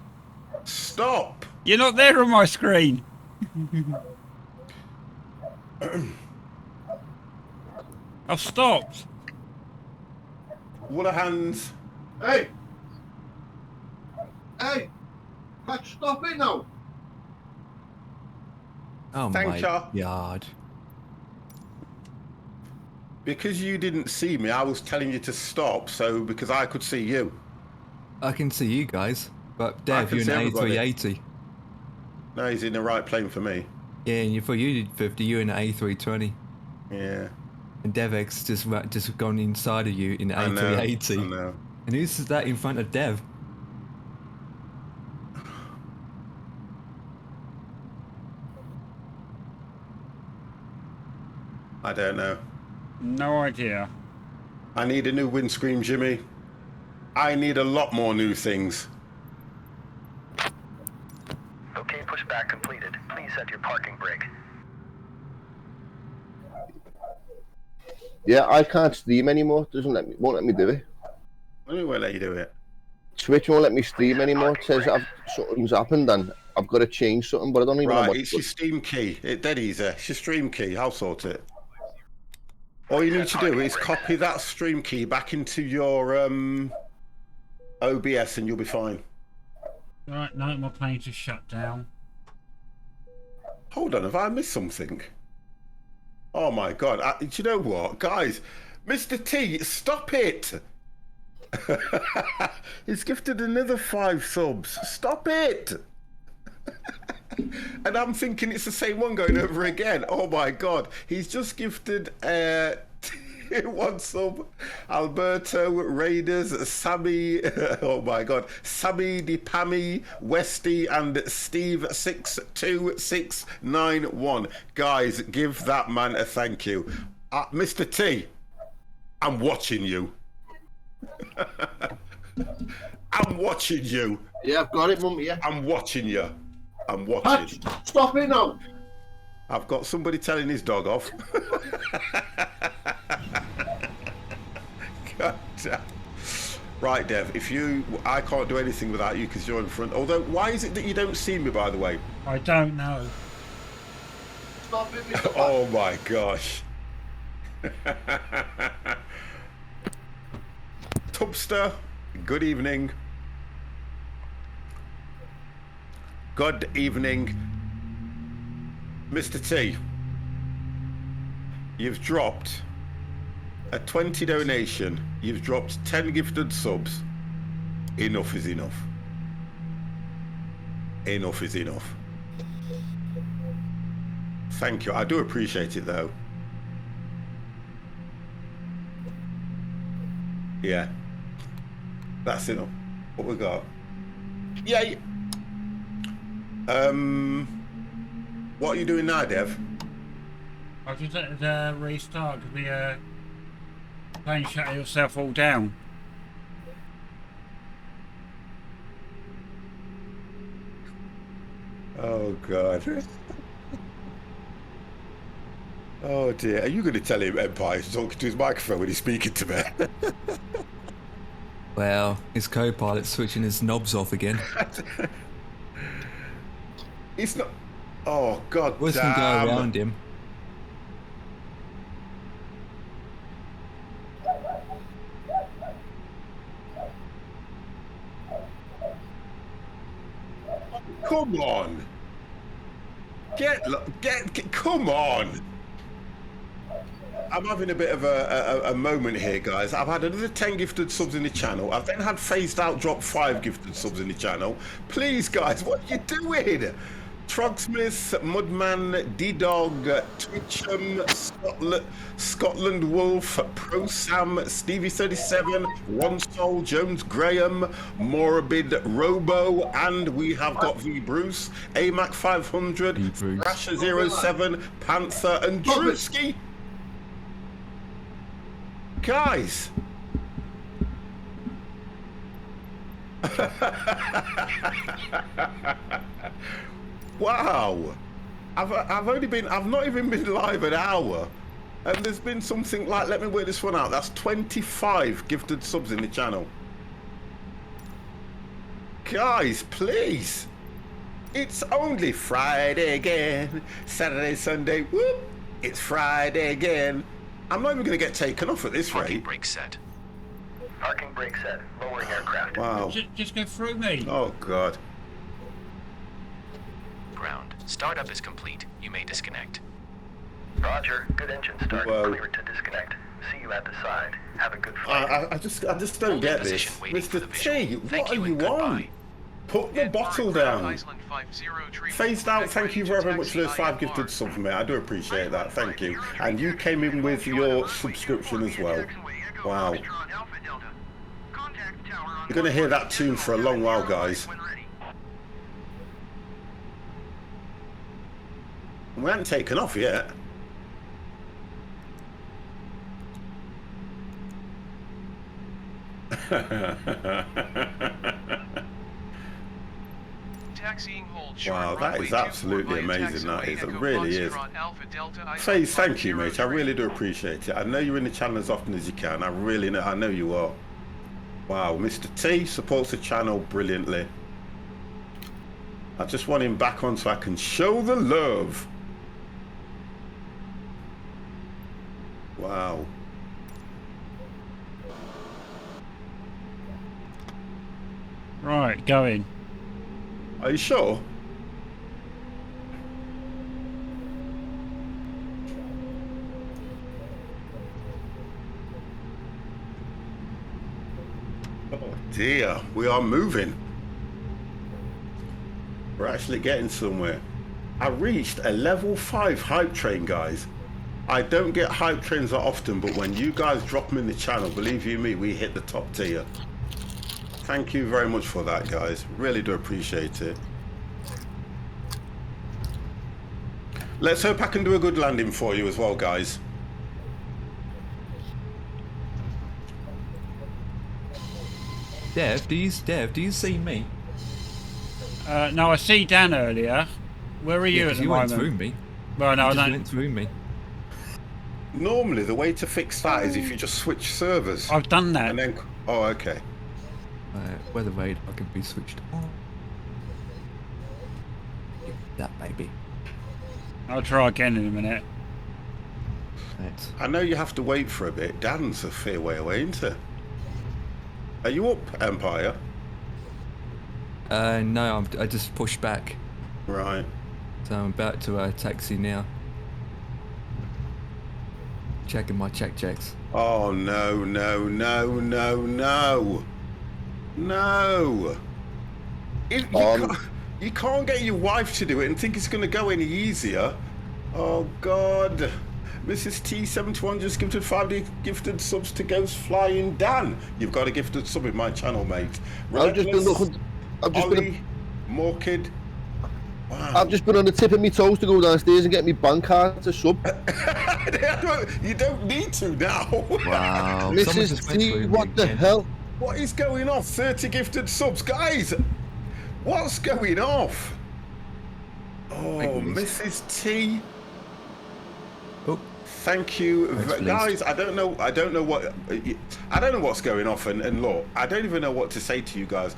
Stop. You're not there on my screen. I've stopped. Waller Hands. Hey, stop it now. Oh Thank my you. God. Because you didn't see me, I was telling you to stop, so because I could see you. I can see you guys, but Dev, you're an A380. No, he's in the right plane for me. Yeah, and for you, 50, you're in the A320. Yeah. And DevX just gone inside of you in the I know. A380. I know. And who's that in front of Dev? I don't know. No idea. I need a new windscreen, Jimmy. I need a lot more new things. Okay, pushback completed. Please set your parking brake. Yeah, I can't stream anymore. Won't let me do it. I don't know let you do it. Twitch won't let me stream anymore. It says something's happened and I've got to change something, but I don't even know Right, what. it's your Steam key. It's dead easy. It's your stream key. I'll sort it. All you need to do is copy that stream key back into your OBS and you'll be fine. Right, no, my plane's just shut down. Hold on, have I missed something? Oh my god, do you know what? Guys, Mr. T, stop it! He's gifted another 5 subs. Stop it! And I'm thinking it's the same one going over again. Oh my god, he's just gifted 1 sub. Alberto, Raiders, Sammy, oh my god, Sammy, Dipami, Westy, and Steve 62691. Guys, give that man a thank you. Mr. T, I'm watching you. I'm watching you. Yeah, I've got it, Mum. Yeah. I'm watching you. I'm watching. Stop it now. I've got somebody telling his dog off. God damn. Right, Dev, I can't do anything without you because you're in front. Although, why is it that you don't see me, by the way? I don't know. Stop it, Oh my gosh. Tubster, good evening. Good evening. Mr. T, you've dropped a 20 donation. You've dropped 10 gifted subs. Enough is enough. Enough is enough. Thank you. I do appreciate it though. Yeah. That's enough. What we got? Yeah. What are you doing now, Dev? I just let it restart because the plane shut yourself all down. Oh God. Oh dear. Are you going to tell him Empire is talking to his microphone when he's speaking to me? Well, his co-pilot's switching his knobs off again. It's not. Oh God. What's going to go around him? Come on. Get. Come on. I'm having a bit of a moment here, guys. I've had another 10 gifted subs in the channel. I've then had Phased Out drop 5 gifted subs in the channel. Please, guys, what are you doing? Trogsmith, Mudman, D-Dog, Twitchum, Scotland Wolf, Pro Sam, Stevie37, One Soul, Jones Graham, Morbid Robo, and we have got V Bruce, AMAC 500, Thrasher07, Panther, and Drewski. Guys. Wow. I've not even been live an hour, and there's been something like, let me work this one out, that's 25 gifted subs in the channel. Guys, please. It's only Friday again. Saturday, Sunday, whoop. It's Friday again. I'm not even going to get taken off at this rate. Parking brake set. Parking brake set. Lowering aircraft. Wow. Just go through me. Oh, God. Ground. Startup is complete. You may disconnect. Roger. Good engine start. Whoa. Clear to disconnect. See you at the side. Have a good flight. I just don't Hold in get this. position, waiting for Mr. the visual. T, Thank what you are and you on? goodbye. Put the bottle down. Phased out, thank you very much for those 5 gifted subs, mate. I do appreciate that, thank you. And you came in with your subscription as well. Wow. You're going to hear that tune for a long while, guys. We haven't taken off yet. Wow, that is absolutely amazing, that is. It really is. FaZe, thank you, mate. I really do appreciate it. I know you're in the channel as often as you can. I really know. I know you are. Wow, Mr. T supports the channel brilliantly. I just want him back on so I can show the love. Wow. Right, going. Are you sure? Oh dear, we are moving. We're actually getting somewhere. I reached a level 5 hype train, guys. I don't get hype trains that often, but when you guys drop them in the channel, believe you me, we hit the top tier. Thank you very much for that, guys. Really do appreciate it. Let's hope I can do a good landing for you as well, guys. Dev, do you see me? No, I see Dan earlier. Where are you at the moment? You went through me. Well, no, you I just don't. went through me. Normally, the way to fix that is if you just switch servers. I've done that. And then, oh, okay. Weather raid, I can be switched on. That baby. I'll try again in a minute. Right. I know you have to wait for a bit. Dan's a fair way away, isn't it? Are you up, Empire? No, I just pushed back. Right. So I'm about to taxi now. Checking my checks. Oh, no, no, no, no, no. No. You can't get your wife to do it and think it's going to go any easier. Oh, God. Mrs. T71 just gifted 5 gifted subs to Ghost Flying Dan. You've got a gifted sub in my channel, mate. I've just been looking. More kid. Wow. I've just been on the tip of my toes to go downstairs and get my bank card to sub. You don't need to now. Wow. Mrs. T, what the hell? What is going off? 30 gifted subs, guys. What's going off? Oh, Mrs. T. Oh. Thank you, guys. I don't know what's going off, and look, I don't even know what to say to you guys.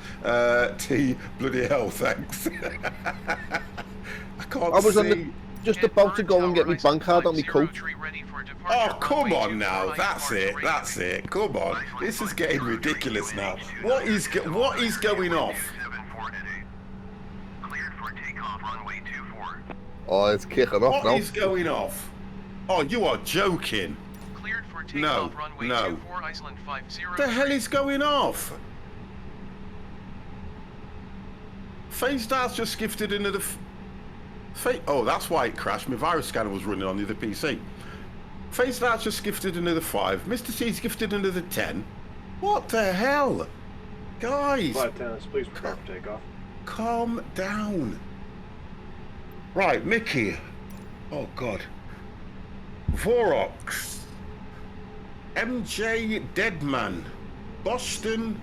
T, bloody hell, thanks. I can't I was see. Just about to go and get my bank card on my coat. Oh, come on now. That's it. Come on. This is getting ridiculous now. What is going off? Oh, it's kicking off now. What is going off? Oh, you are joking. No. What the hell is going off? FaZe Dart's just gifted another... Oh, that's why it crashed. My virus scanner was running on the other PC. FaZe Dart's just gifted another 5. Mr. T's gifted another 10. What the hell? Guys. Flight attendants, please prepare for takeoff. Calm down. Right, Mickey. Oh, God. Vorox. MJ Deadman. Boston.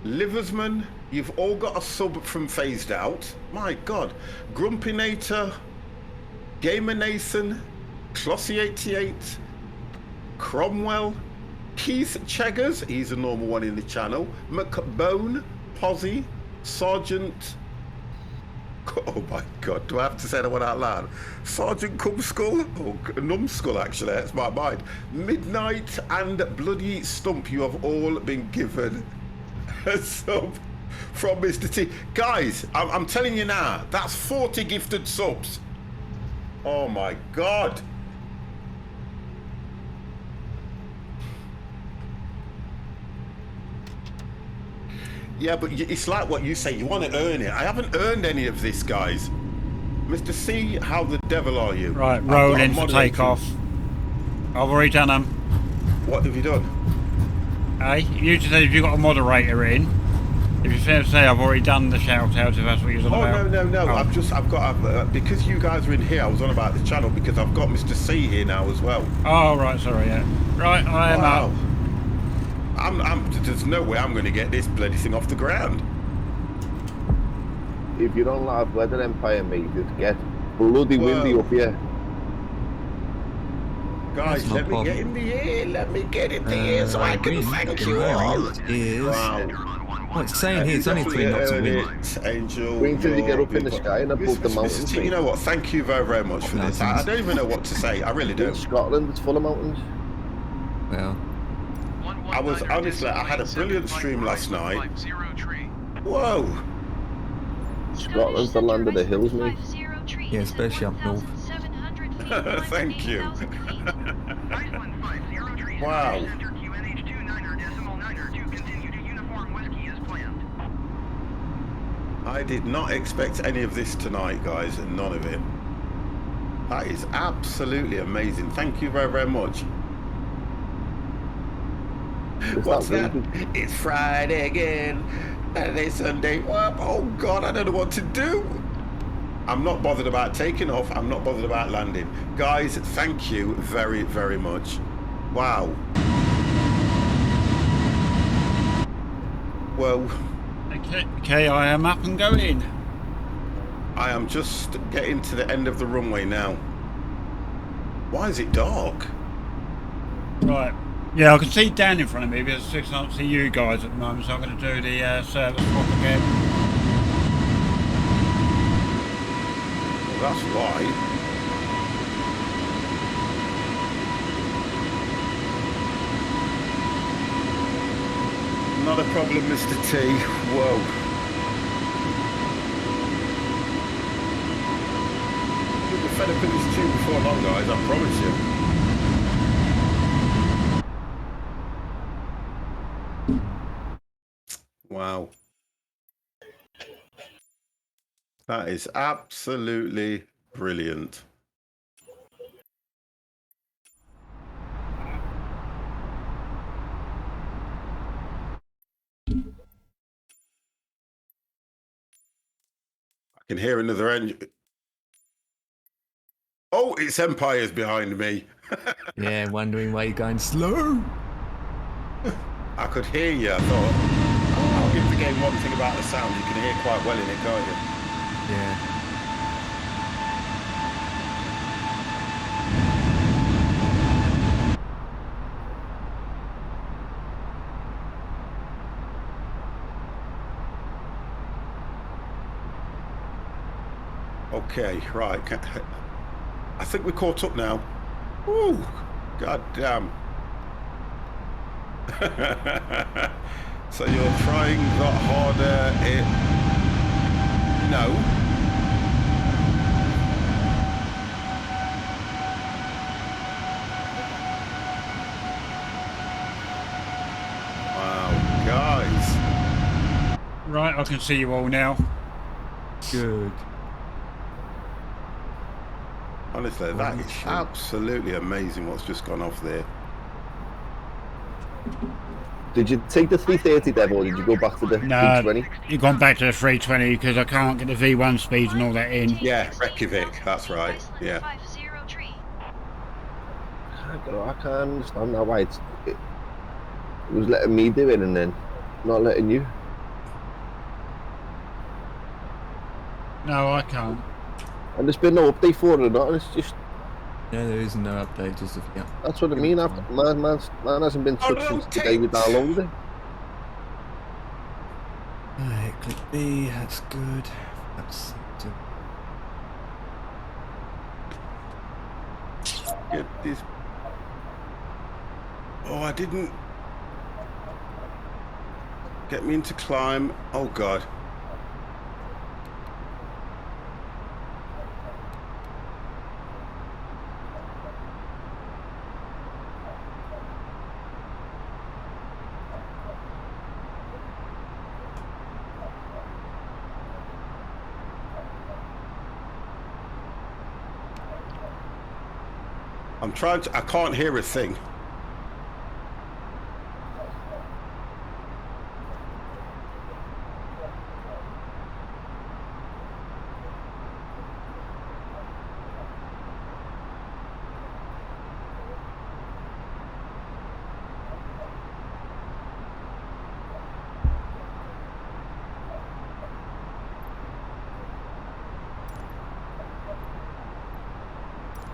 Liversman. You've all got a sub from Phased Out. My God. Grumpinator. Gamer Nathan. Clossy88. Cromwell. Keith Cheggers. He's a normal one in the channel. McBone. Posy. Sergeant. Oh my God, do I have to say that one out loud? Sergeant Cumskull? Oh, Numbskull, actually, that's my mind. Midnight and Bloody Stump, you have all been given a sub from Mr. T. Guys, I'm telling you now, that's 40 gifted subs. Oh my God. Yeah, but it's like what you say. You want to earn it. I haven't earned any of this, guys. Mr. C, how the devil are you? Right, I've got roll a in for moderator. takeoff. I've already done them. What have you done? Hey, you just said if you've got a moderator in. If you say I've already done the shout out, if that's what you're on about. No. Oh. I've got because you guys are in here. I was on about the channel because I've got Mr. C here now as well. Oh right, sorry, yeah. Right, I am up. There's no way I'm going to get this bloody thing off the ground. If you're on live weather, Empire, mate, it gets bloody windy up here. Guys, let me get in the air. Let me get in the air so I can thank you all. Wow. It's saying here it's only 3 knots of wind. Angel, wait until you get up in the sky and above the mountains. You know what? Thank you very, very much for this. I don't even know what to say. I really don't. In Scotland, it's full of mountains. Well, I was honestly, I had a brilliant stream last night. Whoa! Scotland's the land of the hills, mate. yeah, especially up north. Thank you. Wow. I did not expect any of this tonight, guys, and none of it. That is absolutely amazing. Thank you very, very much. What's that? It's Friday again. Saturday, Sunday. Oh, God, I don't know what to do. I'm not bothered about taking off. I'm not bothered about landing. Guys, thank you very, very much. Wow. Well... Okay, I am up and going. I am just getting to the end of the runway now. Why is it dark? Right. Yeah, I can see Dan in front of me, but I can't see you guys at the moment, so I'm going to do the service swap again. Well, that's why. Not a problem, Mr. T. Whoa. You'll be fed up in this tube before long, guys, I promise you. Wow. That is absolutely brilliant. I can hear another engine. Oh, it's Empire's behind me. Yeah, wondering why you're going slow. I could hear you. I thought, I'll give the game one thing about the sound. You can hear quite well in it, can't you? Yeah. Okay, right. I think we're caught up now. Ooh, god damn. So you're trying that harder. No. Wow, guys. Right, I can see you all now. Good. Honestly, that is absolutely amazing what's just gone off there. Did you take the 330 Dev, or did you go back to the 320? You've gone back to the 320 because I can't get the V1 speeds and all that in. Yeah, Reykjavik, that's right. Yeah. I can't understand that why it was letting me do it and then not letting you. No, I can't. And there's been no update for it or not, and it's just... Yeah, there is no update just of yet. That's what I mean, man hasn't been touched since the day we downloaded it. Alright, click B, that's good. That's Get this. Oh, I didn't get me into climb. Oh god. I'm trying to... I can't hear a thing.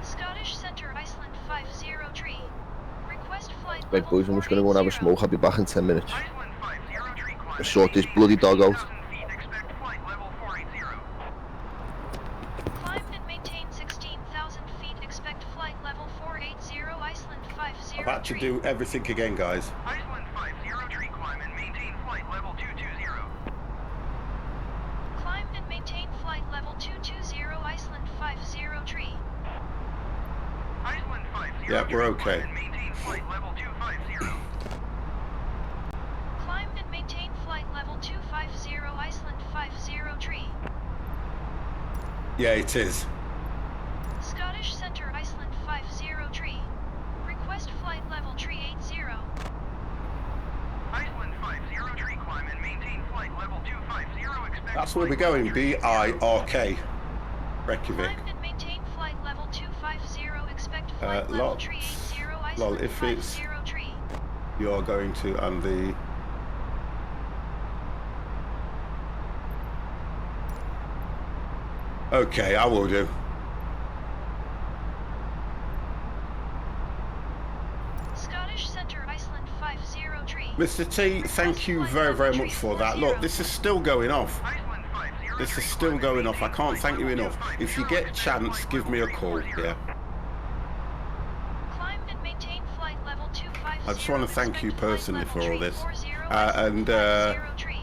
Scottish Centre, Iceland 503. Request flight Right, level boys, I'm just going to go and have a 480. smoke. I'll be back in 10 minutes. Iceland 503, climb Sort this bloody dog out. 6,000 feet, expect flight level 480. Climb and maintain 16,000 feet. Expect flight level 480. Iceland 503. I've had to do everything again, guys. Iceland 503, climb and maintain flight level 220. Climb and maintain flight level 220. Iceland 503. Iceland 503, Yeah, we're okay. climb and maintain flight level 250. Climb and maintain flight level 250. Iceland 503. Yeah, it is. Scottish Centre, Iceland 503. Request flight level 380. Iceland 503, climb and maintain flight level 250. Expect That's where we're flight level going. B-I-R-K. Reykjavik. Climb and maintain flight level 250. Expect flight level Lol. 380. Lol, Iceland if it's... 503. You are going to, and the... Okay, I will do. Scottish Centre, Iceland 503. Mr. T, thank you very, very much for that. Look, this is still going off. Iceland 503, This is still going off. I can't thank you enough. If you get a chance, give me a call. Yeah. Climb and maintain flight level 250. I just want to thank you Expect flight personally level for all this. 340. And Iceland 503.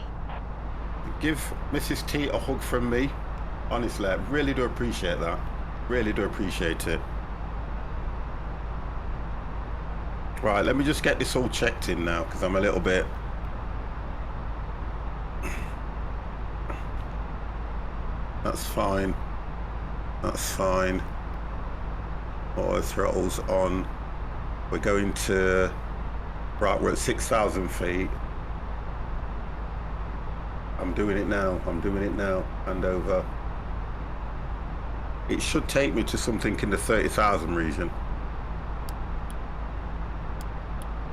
give Mrs. T a hug from me. Honestly, I really do appreciate that. Really do appreciate it. Right, let me just get this all checked in now, because I'm a little bit... That's fine. That's fine. Auto throttles on. We're going to... Right, we're at 6,000 feet. I'm doing it now. I'm doing it now. Hand over. It should take me to something in the 30,000 region.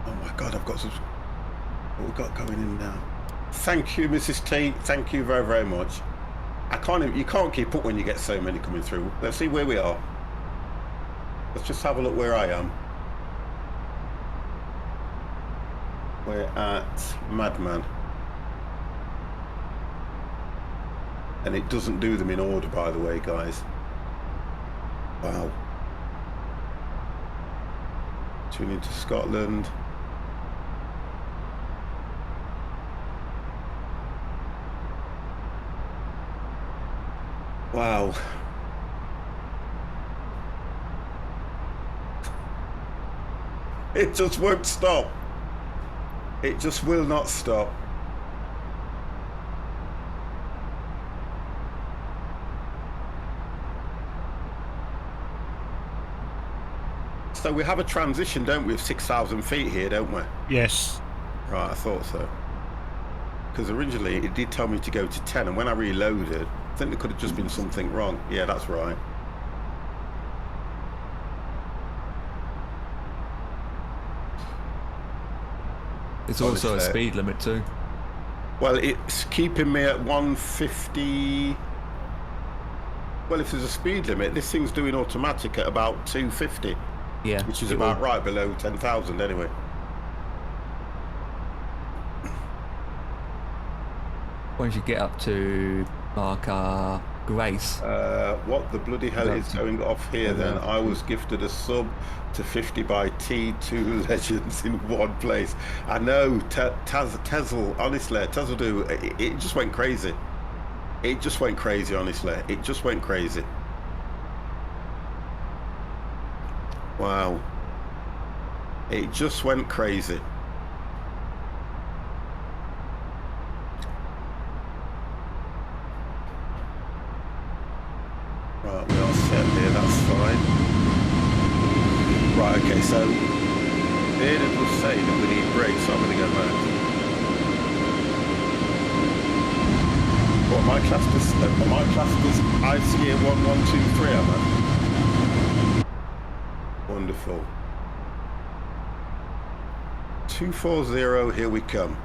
Oh my God, I've got some... What we've got going in now. Thank you, Mrs. T. Thank you very, very much. I can't even, you can't keep up when you get so many coming through. Let's see where we are. Let's just have a look where I am. We're at Madman. And it doesn't do them in order, by the way, guys. Wow. Tune into Scotland. Wow. It just won't stop. It just will not stop. So we have a transition, don't we, of 6,000 feet here, don't we? Yes. Right, I thought so. Because originally it did tell me to go to 10, and when I reloaded, I think there could have just been something wrong. Yeah, that's right. It's also a speed limit too. Well, it's keeping me at 150. Well, if there's a speed limit, this thing's doing automatic at about 250. Yeah. Which is about right below 10,000 anyway. Once you get up to mark Grace. What the bloody hell is going off here then? I was gifted a sub to 50 by T2 Legends in one place. I know, Tezel, honestly, Tezel do, it just went crazy. It just went crazy, honestly. It just went crazy. Wow. It just went crazy. Right, we are set here, that's fine. Right, okay, so Bearded was saying that we need brakes, so I'm going to go back. What, am I classed as ICA 1123, am I? Wonderful. 240, here we come.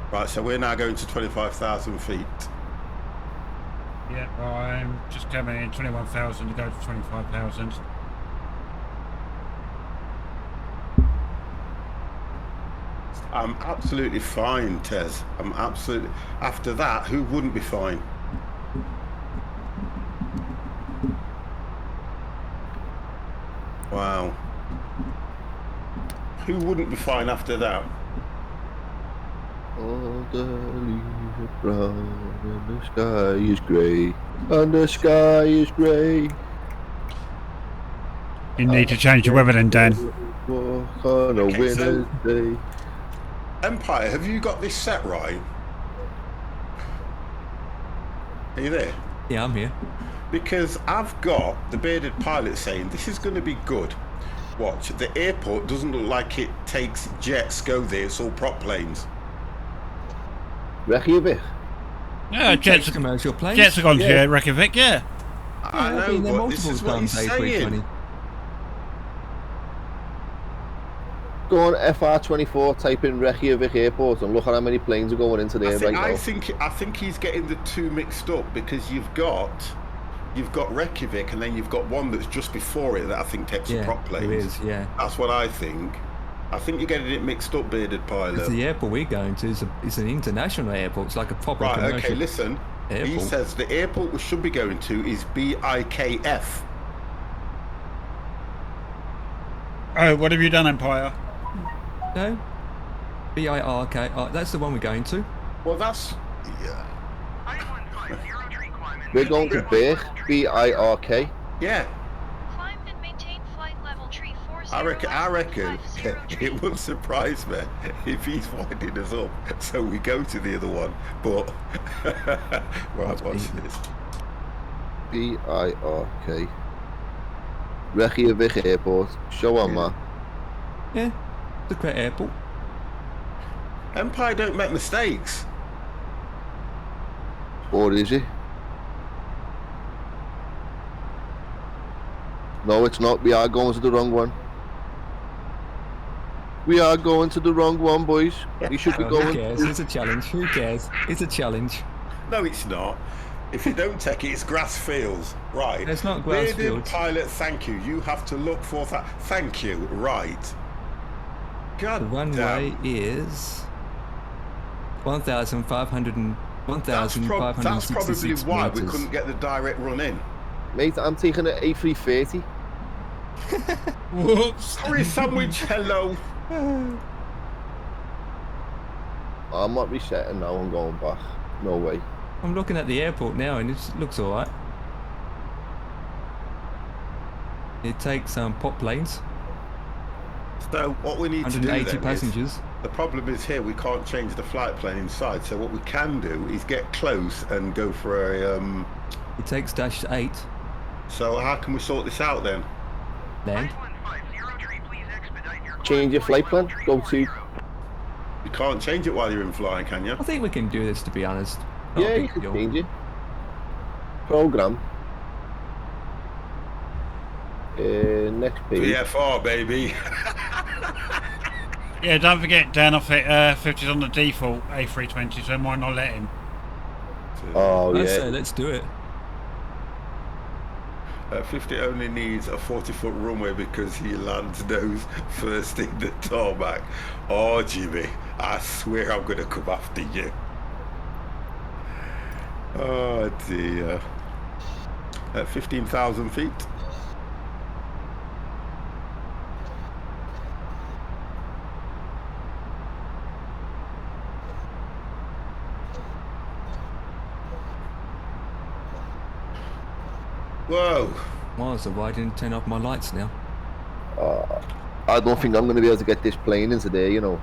Right, so we're now going to 25,000 feet. Yeah, I'm just coming in 21,000 to go to 25,000. I'm absolutely fine, Tez. I'm absolutely... After that, who wouldn't be fine? Wow. Who wouldn't be fine after that? All the leaves are brown and the sky is grey. And the sky is grey. You need to change your weather then, Dan. Walk on a Okay, winter's day. Empire, have you got this set right? Are you there? Yeah, I'm here. Because I've got the Bearded Pilot saying this is going to be good. Watch, the airport doesn't look like it takes jets go there, it's all prop planes. Reykjavik. Yeah, jets commercial planes. Jets are gone to Reykjavik, yeah. I know, but this is what he's saying. Go on FR24, type in Reykjavik Airport and look at how many planes are going into there right now. I think he's getting the two mixed up because you've got Reykjavik and then you've got one that's just before it that I think takes the prop planes. It is, yeah. That's what I think. I think you're getting it mixed up, Bearded Pilot. It's the airport we're going to is an international airport. It's like a proper commercial okay, listen. airport. He says the airport we should be going to is BIKF. Oh, what have you done, Empire? No? BIRK. That's the one we're going to. Well, that's... Yeah. We're going to Birk, BIRK. Yeah. Climb and maintain flight level tree 40. I reckon it wouldn't surprise me if he's winding us up, so we go to the other one. But right, watch this. BIRK. Reykjavik Airport. Show on map. Yeah, it's a great airport. Empire don't make mistakes. Or is it? No, it's not. We are going to the wrong one. We are going to the wrong one, boys. We should be going. Who cares? It's a challenge. Who cares? It's a challenge. No, it's not. If you don't take it, it's grass fields. Right. It's not grass Bearded fields. Pilot, thank you. You have to look for that. Thank you. Right. God The runway is 1,566 That's probably why we meters. couldn't get the direct run in. Mate, I'm taking an A330. Whoops. Curry sandwich, hello. I'm not resetting now. I'm going back. No way. I'm looking at the airport now and it looks alright. It takes pop planes. So what we need to do 180 then passengers. is, the problem is here we can't change the flight plane inside, so what we can do is get close and go for a It takes -8. so how can we sort this out then? Land. Change your flight plan. Go to. You can't change it while you're in flying, can you? I think we can do this, to be honest. Not a Yeah, big you can deal. change it. Program. Next page. VFR, baby. Yeah, don't forget, Dan, off it, 50's on the default A320, so might not let him. Oh I'd yeah. say let's do it. 50 only needs a 40-foot runway because he lands nose first in the tarmac. Oh, Jimmy, I swear I'm going to come after you. Oh, dear. At 15,000 feet. Whoa. Well, so why didn't turn off my lights now? I don't think I'm going to be able to get this plane into there, you know.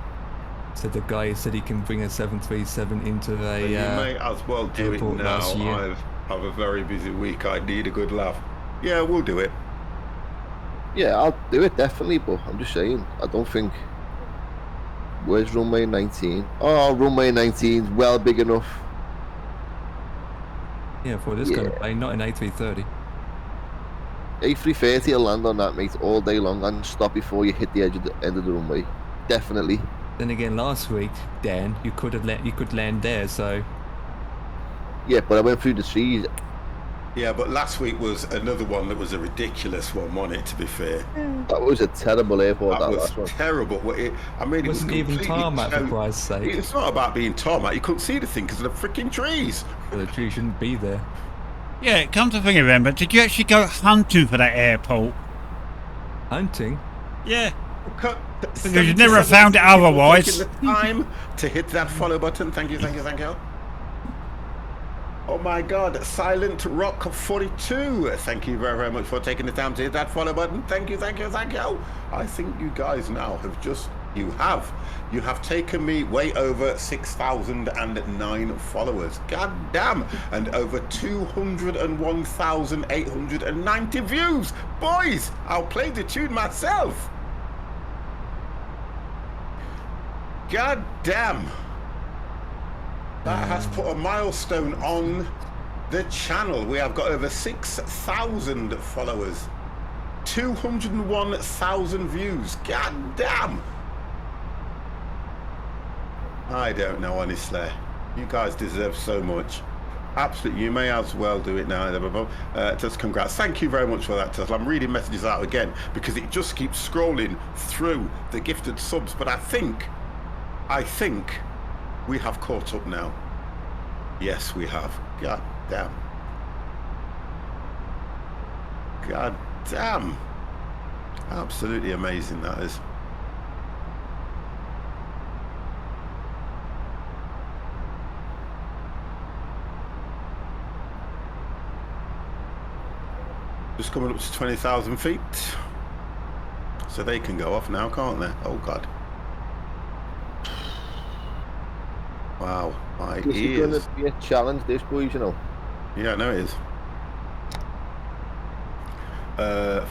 Said the guy who said he can bring a 737 into a You may as well do it airport now. last year. I have a very busy week. I need a good laugh. Yeah, we'll do it. Yeah, I'll do it definitely, but I'm just saying, I don't think. Where's runway 19? Oh, runway 19's well big enough. Yeah, for this kind of plane, not an A330. A330 will land on that, mate, all day long and stop before you hit the edge of the end of the runway. Definitely. Then again, last week, Dan, you could land there, so. Yeah, but I went through the trees. Yeah, but last week was another one that was a ridiculous one, wasn't it, to be fair? That was a terrible airport, that was last one. terrible. It wasn't even tarmac, for Christ's sake. It's not about being tarmac. You couldn't see the thing because of the freaking trees. Well, the trees shouldn't be there. Yeah, come to think of it, but did you actually go hunting for that airport? Hunting? Yeah. Because you'd never have found it otherwise. Taking the time to hit that follow button. Thank you, thank you, thank you. Oh my God, Silent Rock 42. Thank you very, very much for taking the time to hit that follow button. Thank you, thank you, thank you. I think you guys now have you have taken me way over 6,009 followers. God damn. And over 201,890 views. Boys, I'll play the tune myself. God damn. That has put a milestone on the channel. We have got over 6,000 followers. 201,000 views. God damn. I don't know, honestly. You guys deserve so much. Absolutely. You may as well do it now. Just congrats. Thank you very much for that, Tesla. I'm reading messages out again because it just keeps scrolling through the gifted subs. But I think we have caught up now. Yes, we have. God damn. God damn. Absolutely amazing, that is. Just coming up to 20,000 feet. So they can go off now, can't they? Oh, God. Wow, my This is going to be a challenge, this, boys, you know. Yeah, no, it is.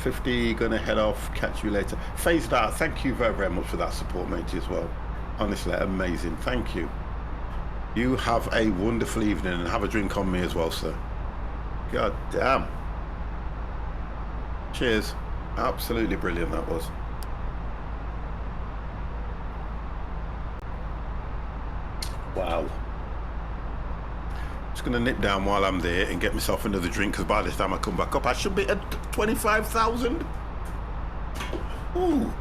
50, gonna head off, catch you later. Phased out, thank you very, very much for that support, matey, as well. Honestly, amazing, thank you. You have a wonderful evening and have a drink on me as well, sir. God damn. Cheers. Absolutely brilliant, that was. Wow. Just gonna nip down while I'm there and get myself another drink because by this time I come back up I should be at 25,000. Ooh.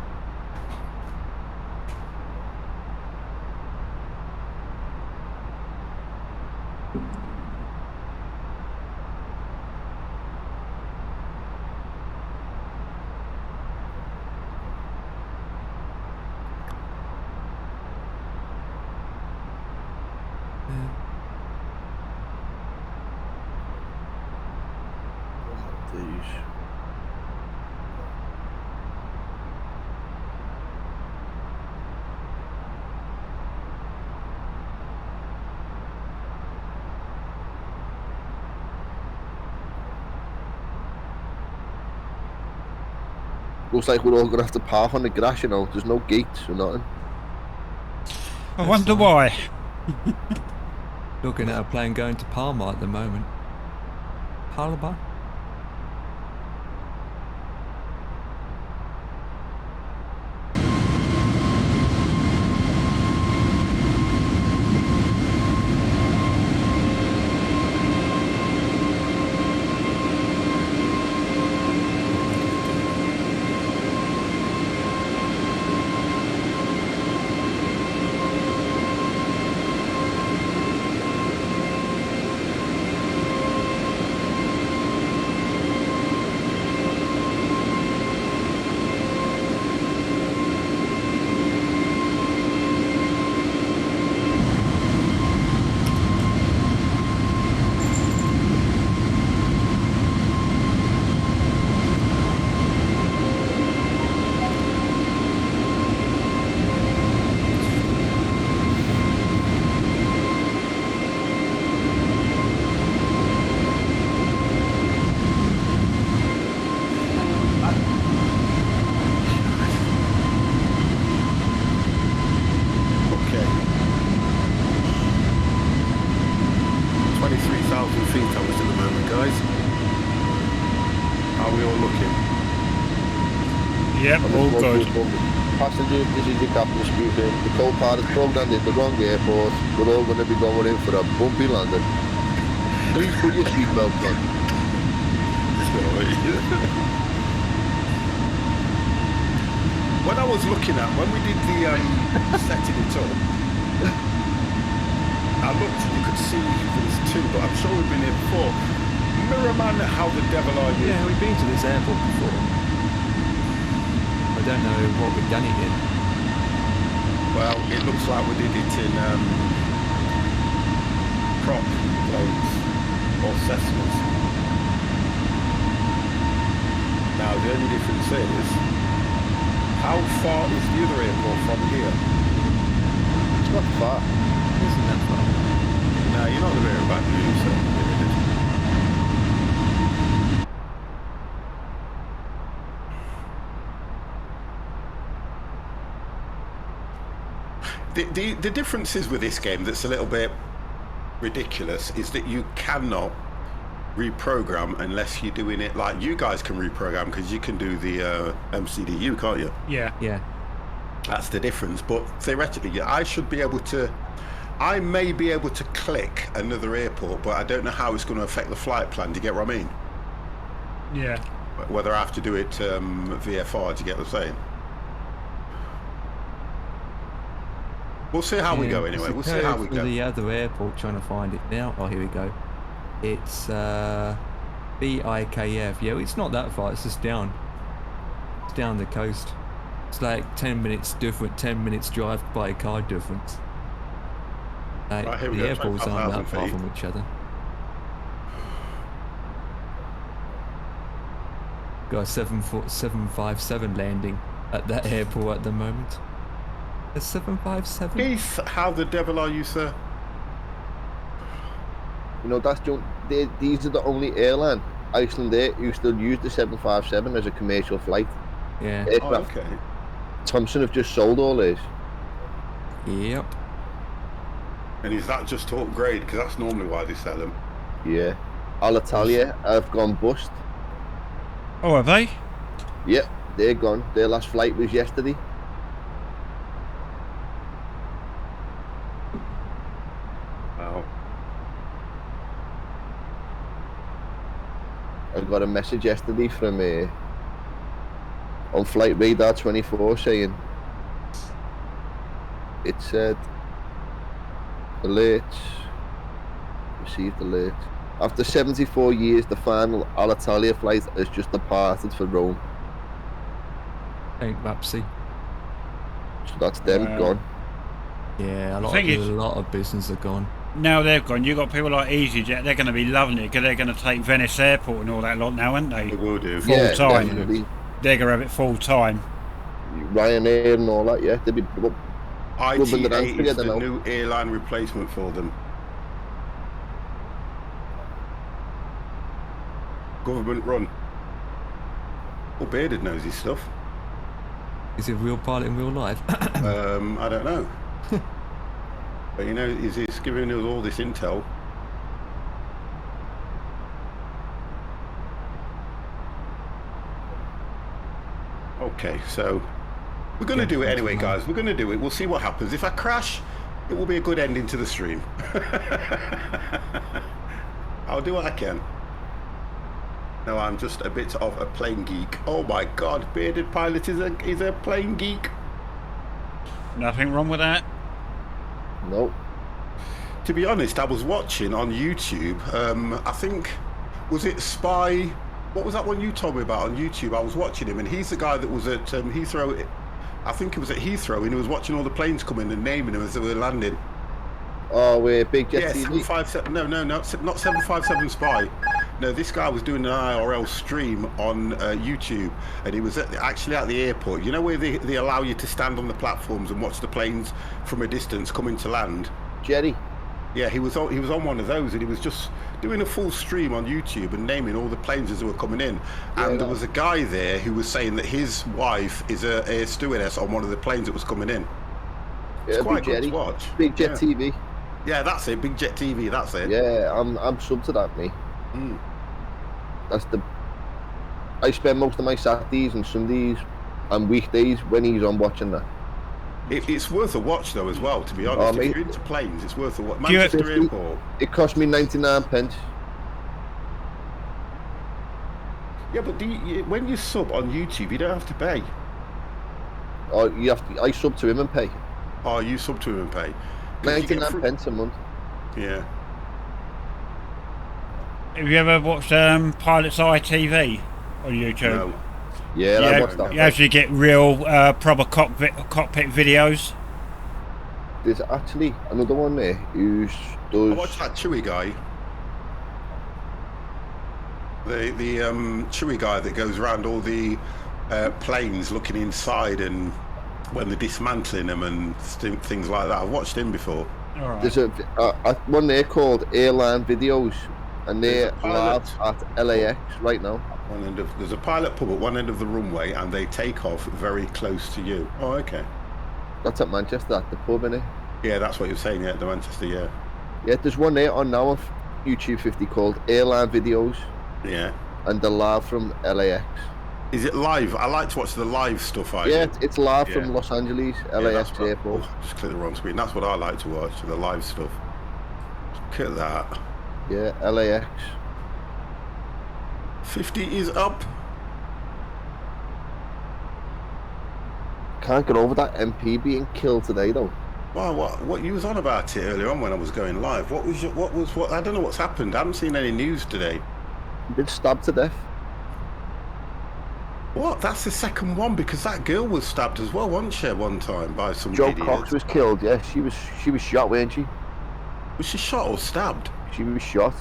Looks like we're all going to have to park on the grass, you know. There's no gates or nothing. I wonder why. Looking at a plane going to Palma at the moment. Palma? 23,000 feet I was at the moment, guys. How are we all looking? Yep, all good. Passengers, this is your captain speaking. The co-pilot's programmed in the wrong airport. We're all going to be going in for a bumpy landing. Please put your seatbelt on. When I was looking at, when we did the setting it up, I looked and you could see there was two, but I'm sure we've been here before. Mirrorman, how the devil are you? Yeah, we've been to this airport before. I don't know what we've done it in. Well, it looks like we did it in prop planes or Cessnas. Now, the only difference is, how far is the other airport from here? It's not far. Isn't that far? No, you're not the very back view, so The differences with this game that's a little bit ridiculous is that you cannot reprogram unless you're doing it like you guys can reprogram, because you can do the MCDU, can't you? Yeah. Yeah. That's the difference. But theoretically, yeah, I may be able to click another airport, but I don't know how it's going to affect the flight plan. Do you get what I mean? Yeah. Whether I have to do it VFR, do you get what I'm saying? We'll see how we go anyway. We'll see how we go. The other airport, trying to find it now. Oh, here we go. It's BIKF. Yeah, it's not that far. It's just down. It's down the coast. It's like 10 minutes different. 10 minutes drive by car difference. Like, Right, here we the go, airports aren't that 25,000 far feet. from each other. Got a 757 landing at that airport at the moment. A 757. Keith, how the devil are you, sir? You know, these are the only airline, Iceland Air, who still use the 757 as a commercial flight. Yeah. Oh, okay. Thompson have just sold all these. Yep. And is that just to upgrade? Because that's normally why they sell them. Yeah. Alitalia have gone bust. Oh, have they? Yep, they're gone. Their last flight was yesterday. Wow. I got a message yesterday from on Flight Radar 24 saying it said alerts, received alert. After 74 years, the final Alitalia flight has just departed for Rome. Thank Mapsy. So that's them gone. Yeah, a it's- lot of business are gone. Now they've gone. You've got people like EasyJet. They're going to be loving it because they're going to take Venice Airport and all that lot now, aren't they? They will do. Full Yeah, time. definitely. They're going to have it full time. Ryanair and all that, yeah. They'll be rubbing their hands IT8 is together the now. new airline replacement for them. Government run. Well, Bearded knows his stuff. Is it real pilot in real life? I don't know. But you know, he's giving us all this intel. Okay, so we're going to do it anyway, guys. We're going to do it. We'll see what happens. If I crash, it will be a good ending to the stream. I'll do what I can. No, I'm just a bit of a plane geek. Oh my God, Bearded Pilot is a plane geek. Nothing wrong with that. Nope. To be honest, I was watching on YouTube, I think, was it Spy? What was that one you told me about on YouTube? I was watching him, and he's the guy that was at Heathrow. I think it was at Heathrow, and he was watching all the planes come in and naming them as they were landing. Oh, we're Big Jet Yeah, TV. 757. No, not 757 Spy. No, this guy was doing an IRL stream on YouTube, and he was actually at the airport. You know where they allow you to stand on the platforms and watch the planes from a distance coming to land? Jerry. Yeah, he was on one of those, and he was just doing a full stream on YouTube and naming all the planes as they were coming in. And there was a guy there who was saying that his wife is a stewardess on one of the planes that was coming in. It's Yeah, quite Big good Jerry. to watch. Big Jet TV. Yeah, that's it. Big Jet TV. That's it. Yeah, I'm sub to that, mate. Mm. That's the. I spend most of my Saturdays and Sundays and weekdays when he's on watching that. It's worth a watch though, as well. To be honest, if you're into planes, it's worth a watch. you- Manchester Airport. It cost me 99p. Yeah, but when you sub on YouTube, you don't have to pay. Or you have to. I sub to him and pay. Oh, you sub to him and pay. 99p a month. Yeah. Have you ever watched Pilots ITV on YouTube? No. Yeah, I watched that. You actually get real proper cockpit videos. There's actually another one there who does. I watched that Chewy guy. The Chewy guy that goes around all the planes looking inside and when they're dismantling them and things like that. I've watched him before. All right. There's a one there called Airline Videos, and they're live at LAX right now. There's a pilot pub at one end of the runway, and they take off very close to you. Oh, okay. That's at Manchester, at the pub, innit? Yeah, that's what you're saying. Yeah, the Manchester. Yeah. Yeah, there's one there on now on YouTube 50 called Airline Videos. Yeah. And they're live from LAX. Is it live? I like to watch the live stuff. It's live from Los Angeles, LAX airport. Just click the wrong screen. That's what I like to watch, the live stuff. Look at that. Yeah, LAX. 50 is up. Can't get over that MP being killed today, though. Wow, what you was on about it earlier on when I was going live? What I don't know what's happened. I haven't seen any news today. He's been stabbed to death. What? That's the second one, because that girl was stabbed as well, wasn't she, one time by some Joe idiot? Cox was killed. Yeah, she was shot, weren't she? Was she shot or stabbed? She was shot.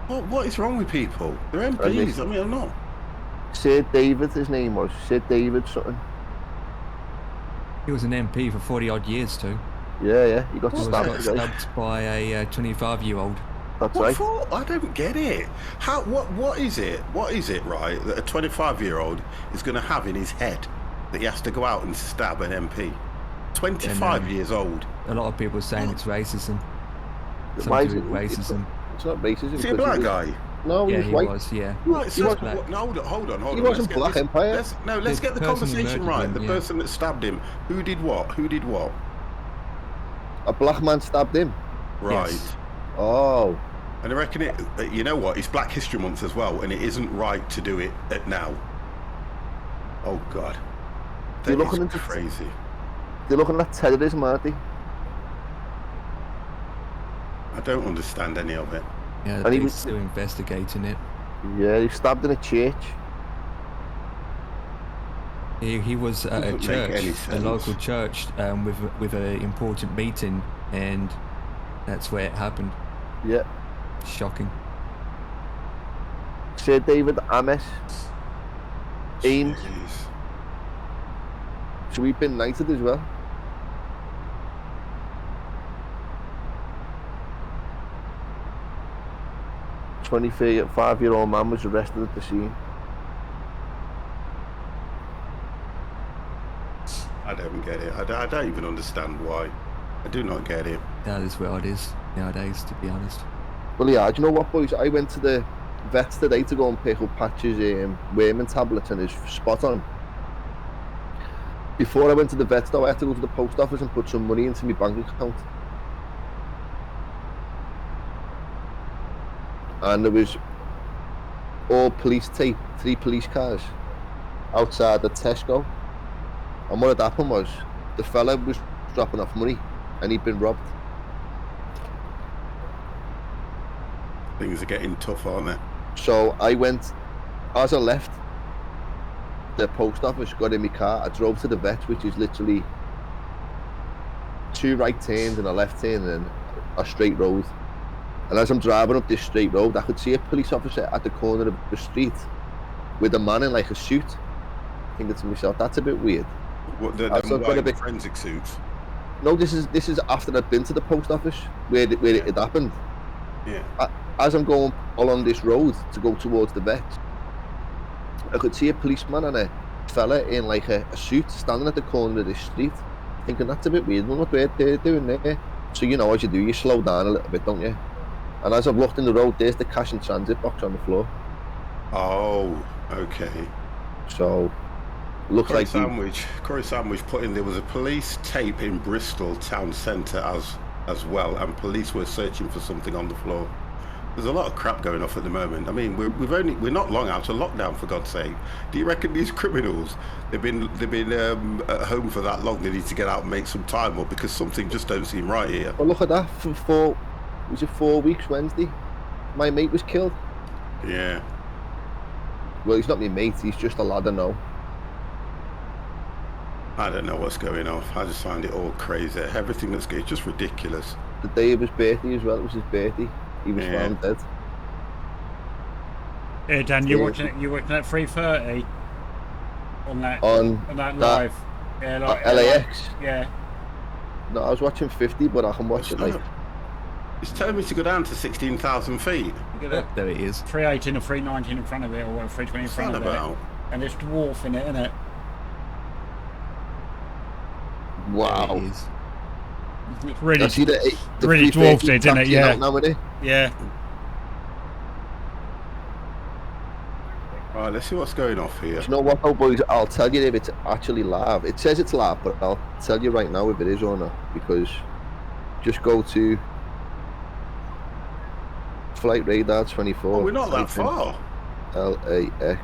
What is wrong with people? They're MPs. I mean, I'm not. Sir David, his name was Sir David something. He was an MP for 40 odd years too. Yeah, he got He stabbed. got stabbed by a 25-year-old. That's What right. for? I don't get it. How? What is it? What is it, right, that a 25-year-old is going to have in his head that he has to go out and stab an MP? 25 years old. A lot of people are saying it's racism. Why is Something to do with it? racism. It's not racism. Is he a black guy? No, he Yeah, was he white. was, yeah. Right, He wasn't- no, hold on. He wasn't Black Empire. Let's The get the person who conversation murdered right. him, The yeah. person that stabbed him. Who did what? A black man stabbed him. Right. Yes. Oh. And I reckon you know what? It's Black History Month as well, and it isn't right to do it at now. Oh God. They're That looking is into crazy. They're looking at terrorism, aren't they? I don't understand any of it. Yeah, And he they're was- still investigating it. Yeah, he stabbed in a church. He was at a Doesn't make any church, a sense. local church, with an important meeting, and that's where it happened. Yeah. Shocking. Sir David Ames. Ames. Jeez. So we've been knighted as well. A 25-year-old man was arrested at the scene. I don't get it. I don't even understand why. I do not get it. That is where it is nowadays, to be honest. Well, yeah, do you know what, boys? I went to the vets today to go and pick up Patch's worming tablets and his spot on. Before I went to the vets, though, I had to go to the post office and put some money into my bank account. And there was all police tape, 3 police cars outside the Tesco. And what had happened was the fella was dropping off money and he'd been robbed. Things are getting tough, aren't they? So I went, as I left the post office, got in my car, I drove to the vet, which is literally 2 right turns and a left turn and a straight road. And as I'm driving up this straight road, I could see a police officer at the corner of the street with a man in like a suit. Thinking to myself, that's a bit weird. What, the I've got a bit- forensic suits? No, this is after I'd been to the post office where it had happened. Yeah. As I'm going along this road to go towards the vet, I could see a policeman and a fella in like a suit standing at the corner of this street, thinking that's a bit weird. What they're doing there? So you know, as you do, you slow down a little bit, don't you? And as I've looked in the road, there's the cash and transit box on the floor. Oh, okay. So looks Corey like Sandwich put in there was a police tape in Bristol town centre as well, and police were searching for something on the floor. There's a lot of crap going off at the moment. I mean, we're not long out of lockdown, for God's sake. Do you reckon these criminals, they've been at home for that long, they need to get out and make some time up, because something just don't seem right here. Well, look at that. For 4 weeks Wednesday, my mate was killed. Yeah. Well, he's not my mate. He's just a lad I know. I don't know what's going on. I just find it all crazy. Everything that's going, just ridiculous. The day of his birthday as well. It was his birthday. He was found dead. Yeah, Dan, you watching at 3:30 on that live? Yeah, like LAX. Yeah. No, I was watching 50, but I can watch it like. It's telling me to go down to 16,000 feet. There it is. 318 or 319 in front of it, or 320 in front of it. And there's dwarf in it, isn't it? Wow. It is. It's really, the really dwarfed it, didn't it? Yeah. Yeah. Alright, let's see what's going off here. Do you know what though, boys? I'll tell you if it's actually live. It says it's live, but I'll tell you right now if it is or not, because just go to Flight Radar 24. Oh, we're not that far. LAX.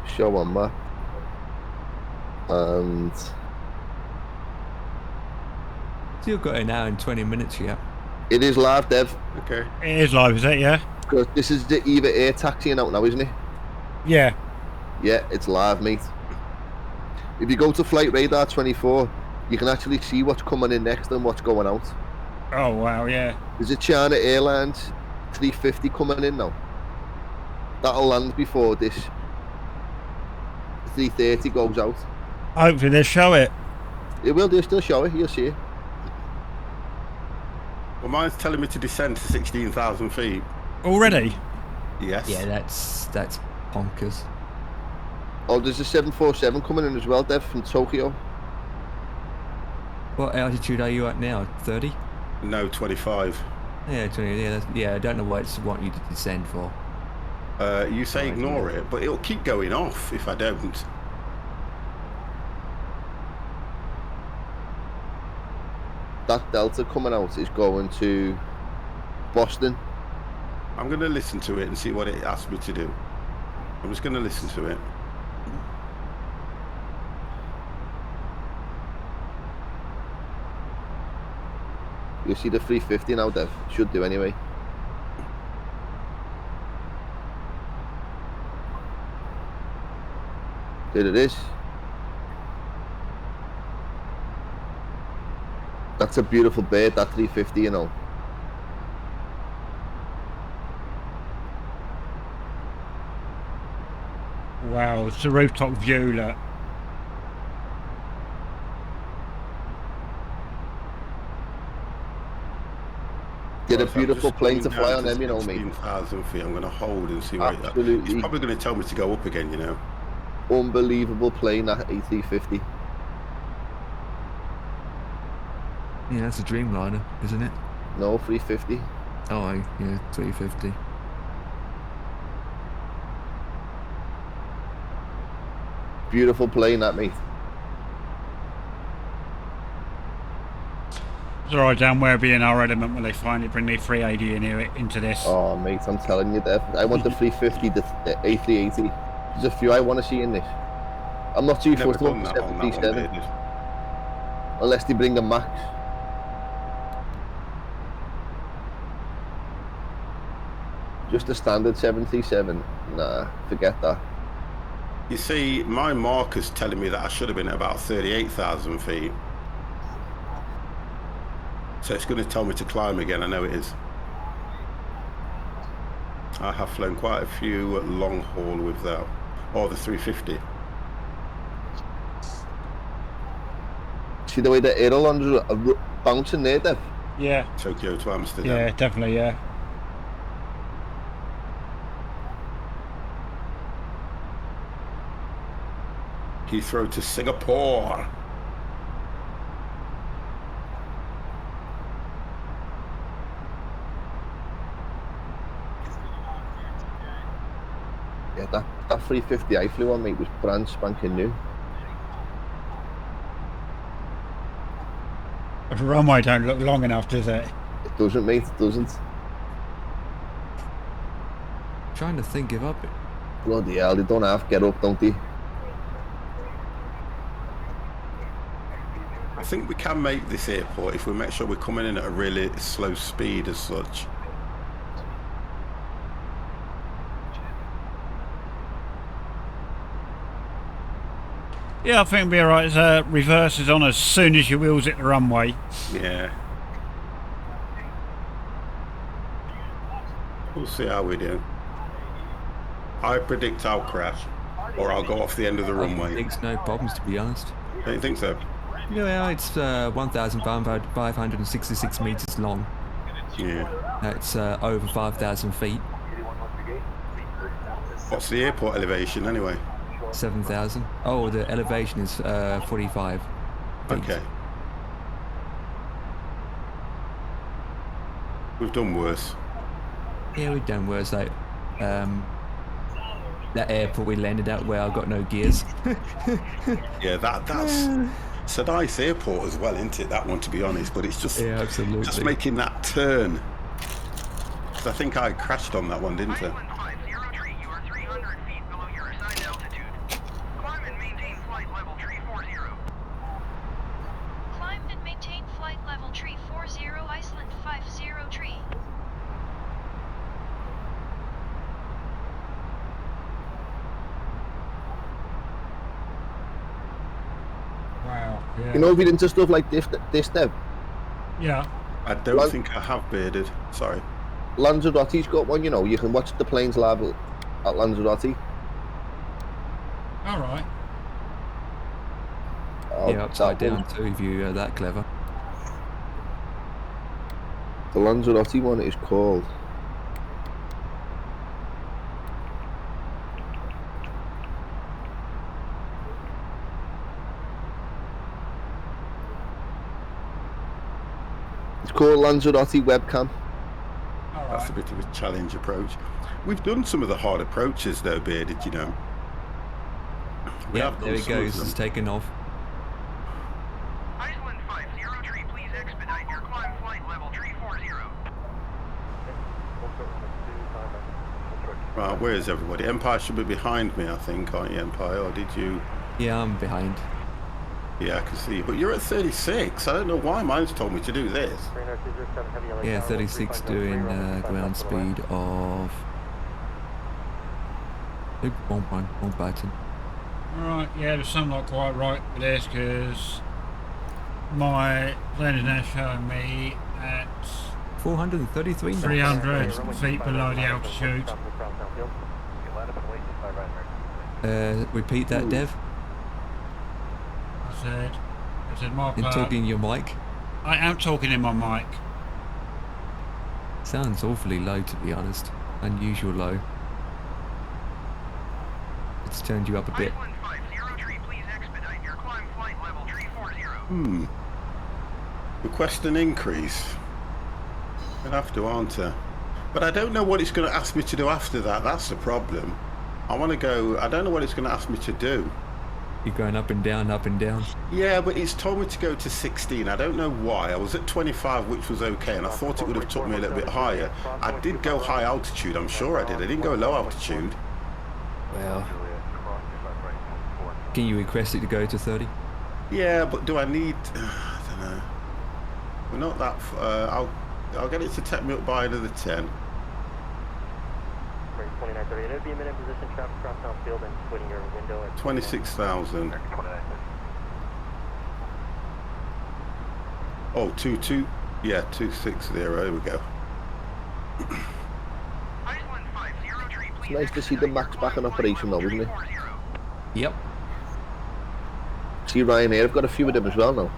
Show on map. And You've got an hour and 20 minutes yet. it is live, Dev. Okay. It is live, is it? Yeah. Because this is the Eva Air taxiing out now, isn't it? Yeah. Yeah, it's live, mate. If you go to Flight Radar 24, you can actually see what's coming in next and what's going out. Oh wow, yeah. There's a China Airlines 350 coming in now. That'll land before this 330 goes out. Hopefully they'll show it. It will, they'll still show it, you'll see it. Well, mine's telling me to descend to 16,000 feet. Already? Yes. Yeah, that's bonkers. Oh, there's a 747 coming in as well, Dev, from Tokyo. What altitude are you at now? 30? No, 25. Yeah, 20. Yeah, I don't know what it's wanting you to descend for. You say ignore it, but it'll keep going off if I don't. That Delta coming out is going to Boston. I'm going to listen to it and see what it asks me to do. I'm just going to listen to it. You'll see the 350 now, Dev. Should do anyway. There it is. That's a beautiful bird, that 350, you know. Wow, it's a rooftop view, look. Get a beautiful plane to fly on them, you know, mate. 16,000 feet. I'm going to hold and see where Absolutely. He's probably going to tell me to go up again, you know. Unbelievable plane, that A350. Yeah, that's a Dreamliner, isn't it? No, 350. Oh, yeah, 350. Beautiful plane, that, mate. It's alright, Dan, we'll be in our element when they finally bring the 380 in here into this. Oh, mate, I'm telling you, Dev. I want the 350, the A380. There's a few I want to see in this. I'm not too fussed about the 737. Unless they bring the MAX. Just a standard 737. Nah, forget that. You see, my marker's telling me that I should have been at about 38,000 feet. So it's going to tell me to climb again, I know it is. I have flown quite a few long haul with that. Or the 350. See the way the ailerons are bouncing there, Dev? Yeah. Tokyo to Amsterdam. Yeah, definitely, yeah. Heathrow to Singapore. Yeah, that 350 I flew on, mate, was brand spanking new. The runway don't look long enough, does it? It doesn't, mate, it doesn't. Trying to think of up. Bloody hell, they don't have get up, don't they? I think we can make this airport if we make sure we're coming in at a really slow speed as such. Yeah, I think it'll be alright. Reverse is on as soon as your wheels hit the runway. Yeah. We'll see how we do. I predict I'll crash, or I'll go off the end of the runway. I think no problems, to be honest. Don't you think so? Yeah, it's 1,566 meters long. Yeah. That's over 5,000 feet. What's the airport elevation anyway? 7,000. Oh, the elevation is 45 feet. Okay. We've done worse. Yeah, we've done worse. Like that airport we landed at where I got no gears. Yeah, that's it's a nice airport as well, isn't it? That one, to be honest, but it's just absolutely. Just making that turn. Because I think I crashed on that one, didn't I? Iceland 503, you are 300 feet below your assigned altitude. Climb and maintain flight level 340. Climb and maintain flight level 340, Iceland 503. Wow. Yeah. You know, if you're into stuff like this Dev, Yeah. I don't think I have bearded. Sorry. Lanzarotte's got one, you know, you can watch the planes lab at Lanzarote. Alright. Yeah, upside down too, if you're that clever. The Lanzarote one is called... It's called Lanzarote Webcam. That's a bit of a challenge approach. We've done some of the hard approaches though, bearded, you know. Yeah, there it goes. It's taken off. Iceland 503, please expedite your climb flight level 340. Right, where is everybody? Empire should be behind me, I think, aren't you, Empire? Or did you? Yeah, I'm behind. Yeah, I can see you. But you're at 36. I don't know why mine's told me to do this. Yeah, 36 doing ground speed of... Oop, wrong button. Alright, yeah, there's something not quite right with this because my landing now showing me at 433 300 feet below the altitude. Repeat that, Dev. I said my You're talking in your mic. I am talking in my mic. Sounds awfully low, to be honest. Unusual low. It's turned you up a bit. Iceland 503, please expedite your climb flight level 340. Request an increase. I'll have to answer. But I don't know what it's going to ask me to do after that. That's the problem. I want to go... I don't know what it's going to ask me to do. You're going up and down, up and down. Yeah, but it's told me to go to 16. I don't know why. I was at 25, which was okay, and I thought it would have took me a little bit higher. I did go high altitude, I'm sure I did. I didn't go low altitude. Well, can you request it to go to 30? Yeah, but do I need... I don't know. We're not that... I'll get it to take me up by another 10. 26,000. Oh, 22. Yeah, 260. There we go. It's nice to see the Max back in operation though, isn't it? Yep. See Ryanair have got a few of them as well now.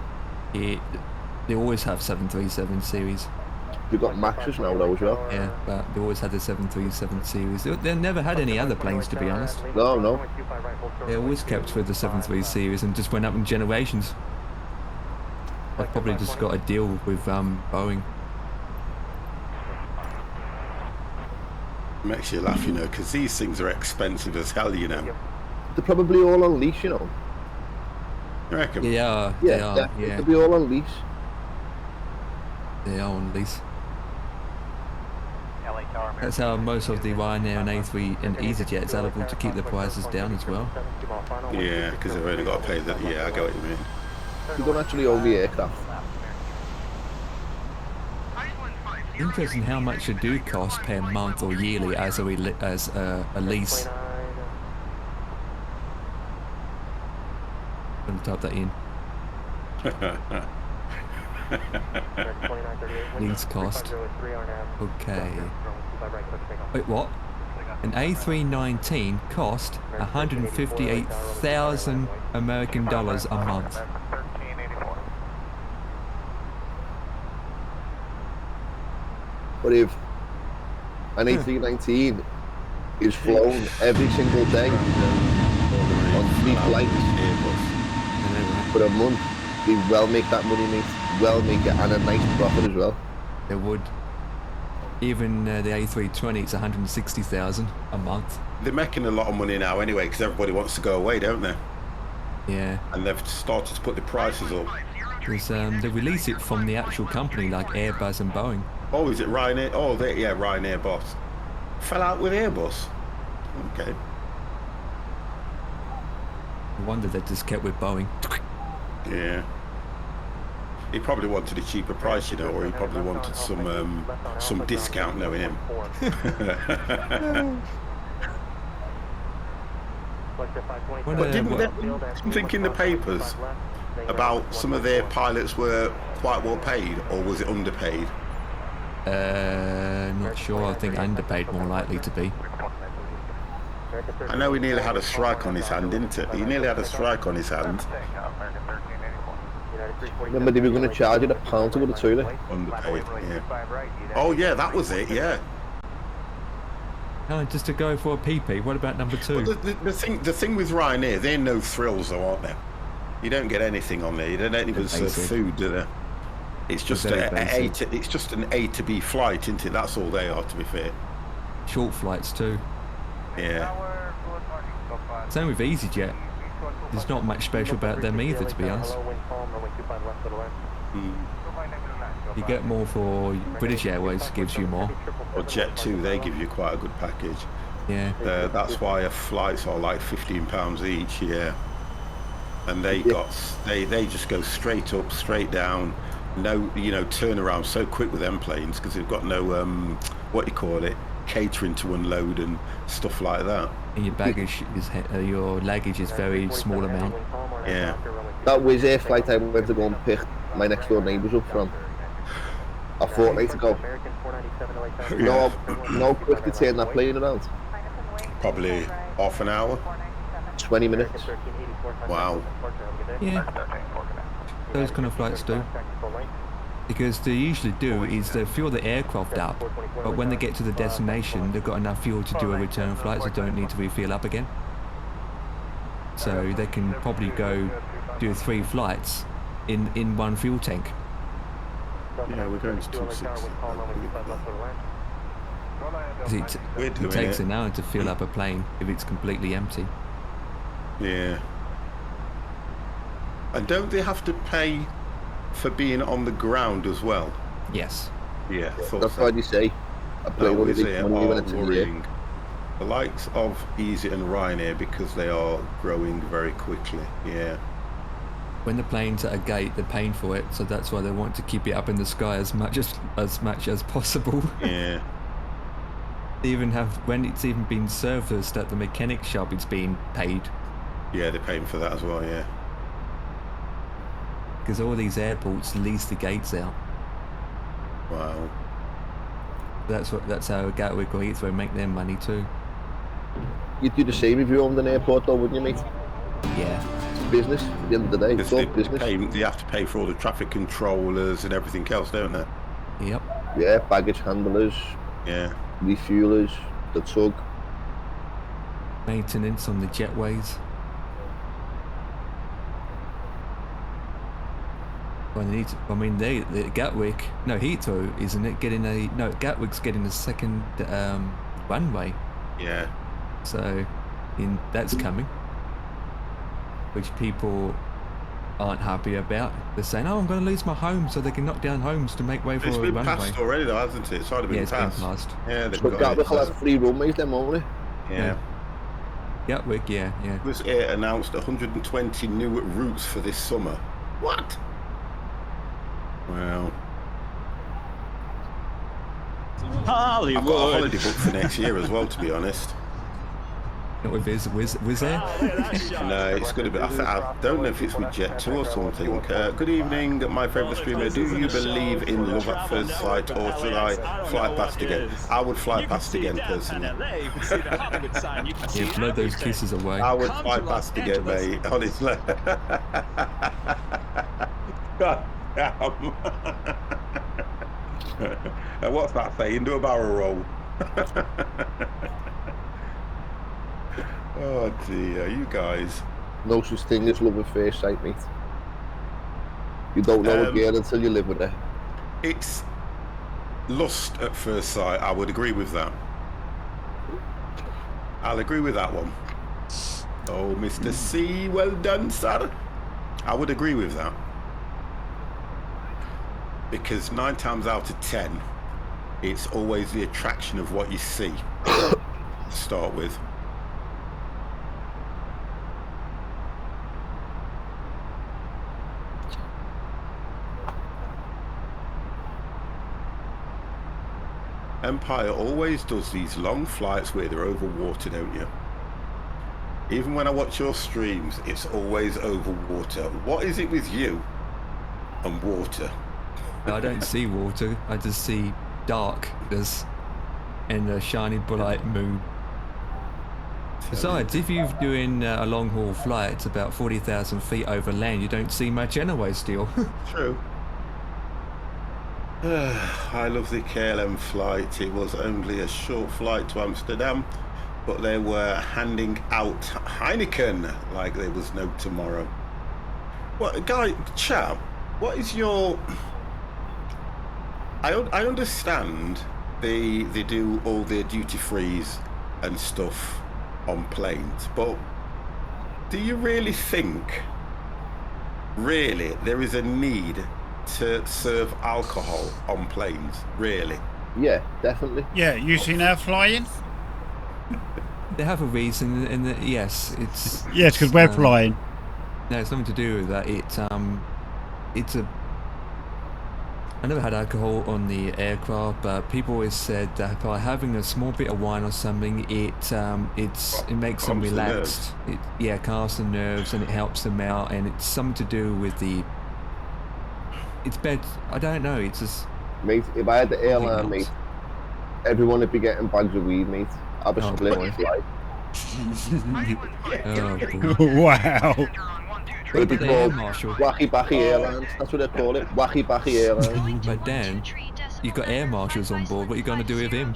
Yeah, they always have 737 series. They've got Maxes now though as well. Yeah, but they always had the 737 series. They never had any other planes, to be honest. No. They always kept with the 73 series and just went up in generations. I've probably just got a deal with Boeing. Makes you laugh, you know, because these things are expensive as hell, you know. They're probably all on lease, you know. You reckon? They are. Yeah, Yeah. they'll be all on lease. They are on lease. That's how most of the Ryanair and A3 and EasyJets are able to keep the prices down as well. Yeah, because they've only got to pay that. Yeah, I get what you mean. You don't actually own the aircraft. Interesting how much it do cost per month or yearly as a lease. I'm gonna type that in. Lease cost. Okay. Wait, what? An A319 cost 158,000 American dollars a month. But if an A319 is flown every single day on 3 flights for a month, they well make that money, mate. Well make it, and a nice profit as well. They would. Even the A320, it's 160,000 a month. They're making a lot of money now anyway, because everybody wants to go away, don't they? Yeah. And they've started to put the prices up. Because they release it from the actual company, like Airbus and Boeing. Oh, is it Ryanair? Oh, yeah, Ryanair boss. Fell out with Airbus. Okay. No wonder they just kept with Boeing. Yeah. He probably wanted a cheaper price, you know, or he probably wanted some discount, knowing him. But didn't they think in the papers about some of their pilots were quite well paid, or was it underpaid? Not sure. I think underpaid more likely to be. I know he nearly had a strike on his hand, didn't it? He nearly had a strike on his hand. Remember, they were going to charge you £1 to go to the toilet. Underpaid, yeah. Oh yeah, that was it, yeah. No, just to go for a PP. What about number 2? Well, the thing with Ryanair, they're no thrills, though, aren't they? You don't get anything on there. You don't even serve food, do they? It's just it's just an A to B flight, isn't it? That's all they are, to be fair. Short flights too. Yeah. Same with EasyJet. There's not much special about them either, to be honest. You get more for British Airways, gives you more. Or Jet2, they give you quite a good package. Yeah. That's why flights are like £15 each, yeah. And they just go straight up, straight down. No, you know, turn around so quick with them planes because they've got no what you call it, catering to unload and stuff like that. And your baggage is your luggage is very small amount. Yeah. That Wizz Air flight I went to go and pick my next door neighbours up from a fortnight ago. No quick to turn that plane around. Probably half an hour. 20 minutes. Wow. Yeah. Those kind of flights do. Because they usually do is they fuel the aircraft up, but when they get to the destination, they've got enough fuel to do a return flight, so they don't need to refuel up again. So they can probably go do 3 flights in one fuel tank. Yeah, we're going to 260. It takes an hour to fill up a plane if it's completely empty. Yeah. And don't they have to pay for being on the ground as well? Yes. Yeah, that's why they say a plane will make money when it's in the air. The likes of Easy and Ryanair, because they are growing very quickly. Yeah. When the plane's at a gate, they're paying for it, so that's why they want to keep it up in the sky as much as possible. Yeah. They even have, when it's even been serviced at the mechanic shop, it's being paid. Yeah, they're paying for that as well. Yeah. Because all these airports lease the gates out. Wow. That's how Gatwick or Heathrow make their money too. You'd do the same if you owned an airport though, wouldn't you, mate? Yeah. It's business at the end of the day. It's all business. They have to pay for all the traffic controllers and everything else, don't they? Yep. Yeah, baggage handlers. Yeah. Refuelers, the tug. Maintenance on the jetways. Well, they need to, I mean, Gatwick, no, Heathrow isn't it getting Gatwick's getting a second runway. Yeah. So, that's coming, which people aren't happy about. They're saying, "Oh, I'm going to lose my home," so they can knock down homes to make way for It's a been runway. passed already, though, hasn't it? It's already been passed. Been passed. Yeah, they've So got Gatwick it. will have 3 runways then, won't it? Yeah. Gatwick, yeah. Was it announced 120 new routes for this summer? What? Well, Hollywood. I've got a holiday booked for next year as well, to be honest. Not with Wizz Air? No, it's going to be. I don't know if it's with Jet2 or something. Good evening, my favourite streamer. Do you believe in love at first sight, or should I fly past again? I would fly past again, personally. Yeah, blow those kisses away. I would fly past again, mate. Honestly. God damn. What's that saying? Do a barrel roll. Oh dear, you guys. No such thing as love at first sight, mate. You don't know a girl until you live with her. It's lust at first sight. I would agree with that. I'll agree with that one. Oh, Mr. C, well done, sir. I would agree with that. Because 9 times out of 10, it's always the attraction of what you see to start with. Empire always does these long flights where they're over water, don't you? Even when I watch your streams, it's always over water. What is it with you and water? I don't see water, I just see darkness and a shiny bright moon. Besides, if you're doing a long haul flight, it's about 40,000 feet over land, you don't see much anyway still. True. I love the KLM flight. It was only a short flight to Amsterdam, but they were handing out Heineken like there was no tomorrow. What, chap, what is your... I understand they do all their duty frees and stuff on planes, but do you really think there is a need to serve alcohol on planes? Really? Yeah, definitely. Yeah, you seen her flying? They have a reason, and yes, it's... Yes, because we're flying. No, it's nothing to do with that. It's a... I never had alcohol on the aircraft, but people always said that by having a small bit of wine or something, it makes them relaxed. It calms the nerves and it helps them out, and it's something to do with the... It's bad. I don't know. It's just... Mate, if I had the airline, mate, everyone would be getting bags of weed, mate. I'd be splitting flight. Wow. It'd be called Wacky Backy Airlines. That's what they call it. Wacky Backy Airlines. But Dan, you've got air marshals on board. What are you going to do with him?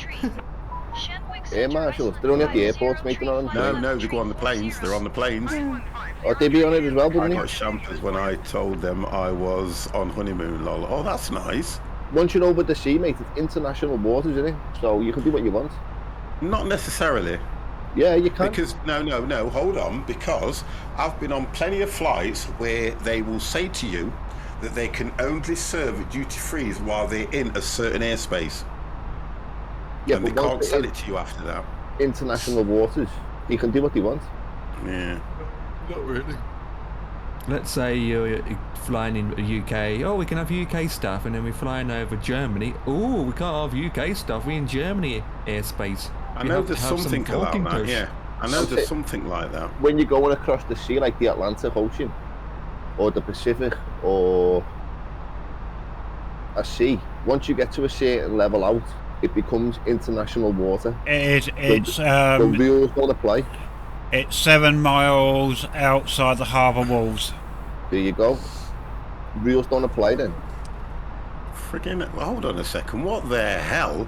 Air marshals? They're only at the airports, mate. They're not on the No, they go on the planes. They're on the planes. Oh, they'd be on it as well, wouldn't I they? got champers when I told them I was on honeymoon, lol. Oh, that's nice. Once you're over the sea, mate, it's international waters, isn't it? So you can do what you want. Not necessarily. Yeah, you can. Because, no, hold on. Because I've been on plenty of flights where they will say to you that they can only serve duty-frees while they're in a certain airspace. Yeah, and they can't sell it to you after that. International waters, you can do what you want. Yeah. Not really. Let's say you're flying in the UK. Oh, we can have UK stuff, and then we're flying over Germany. Oh, we can't have UK stuff. We're in Germany airspace. I know there's something like that, yeah. I know there's something like that. When you're going across the sea, like the Atlantic Ocean, or the Pacific, or a sea, once you get to a certain level out, it becomes international water. The rules don't apply. It's 7 miles outside the harbour walls. There you go. Rules don't apply then. Friggin', hold on a second. What the hell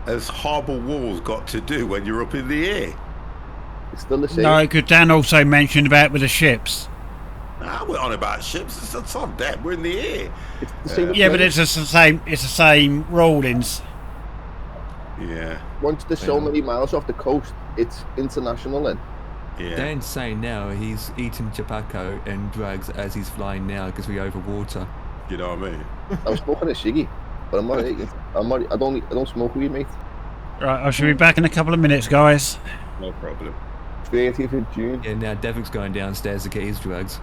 has harbour walls got to do when you're up in the air? It's still the same. No, because Dan also mentioned about with the ships. I went on about ships. It's on deck. We're in the air. It's the same yeah, but it's the same. It's the same rulings. Yeah. Once there's so many miles off the coast, it's international then. Yeah. Dan's saying now he's eating tobacco and drugs as he's flying now because we're over water. You know what I mean? I'm smoking a ciggy, but I don't smoke weed, mate. Right, I should be back in a couple of minutes, guys. No problem. 30th of June. Yeah, now Devik's going downstairs to get his drugs.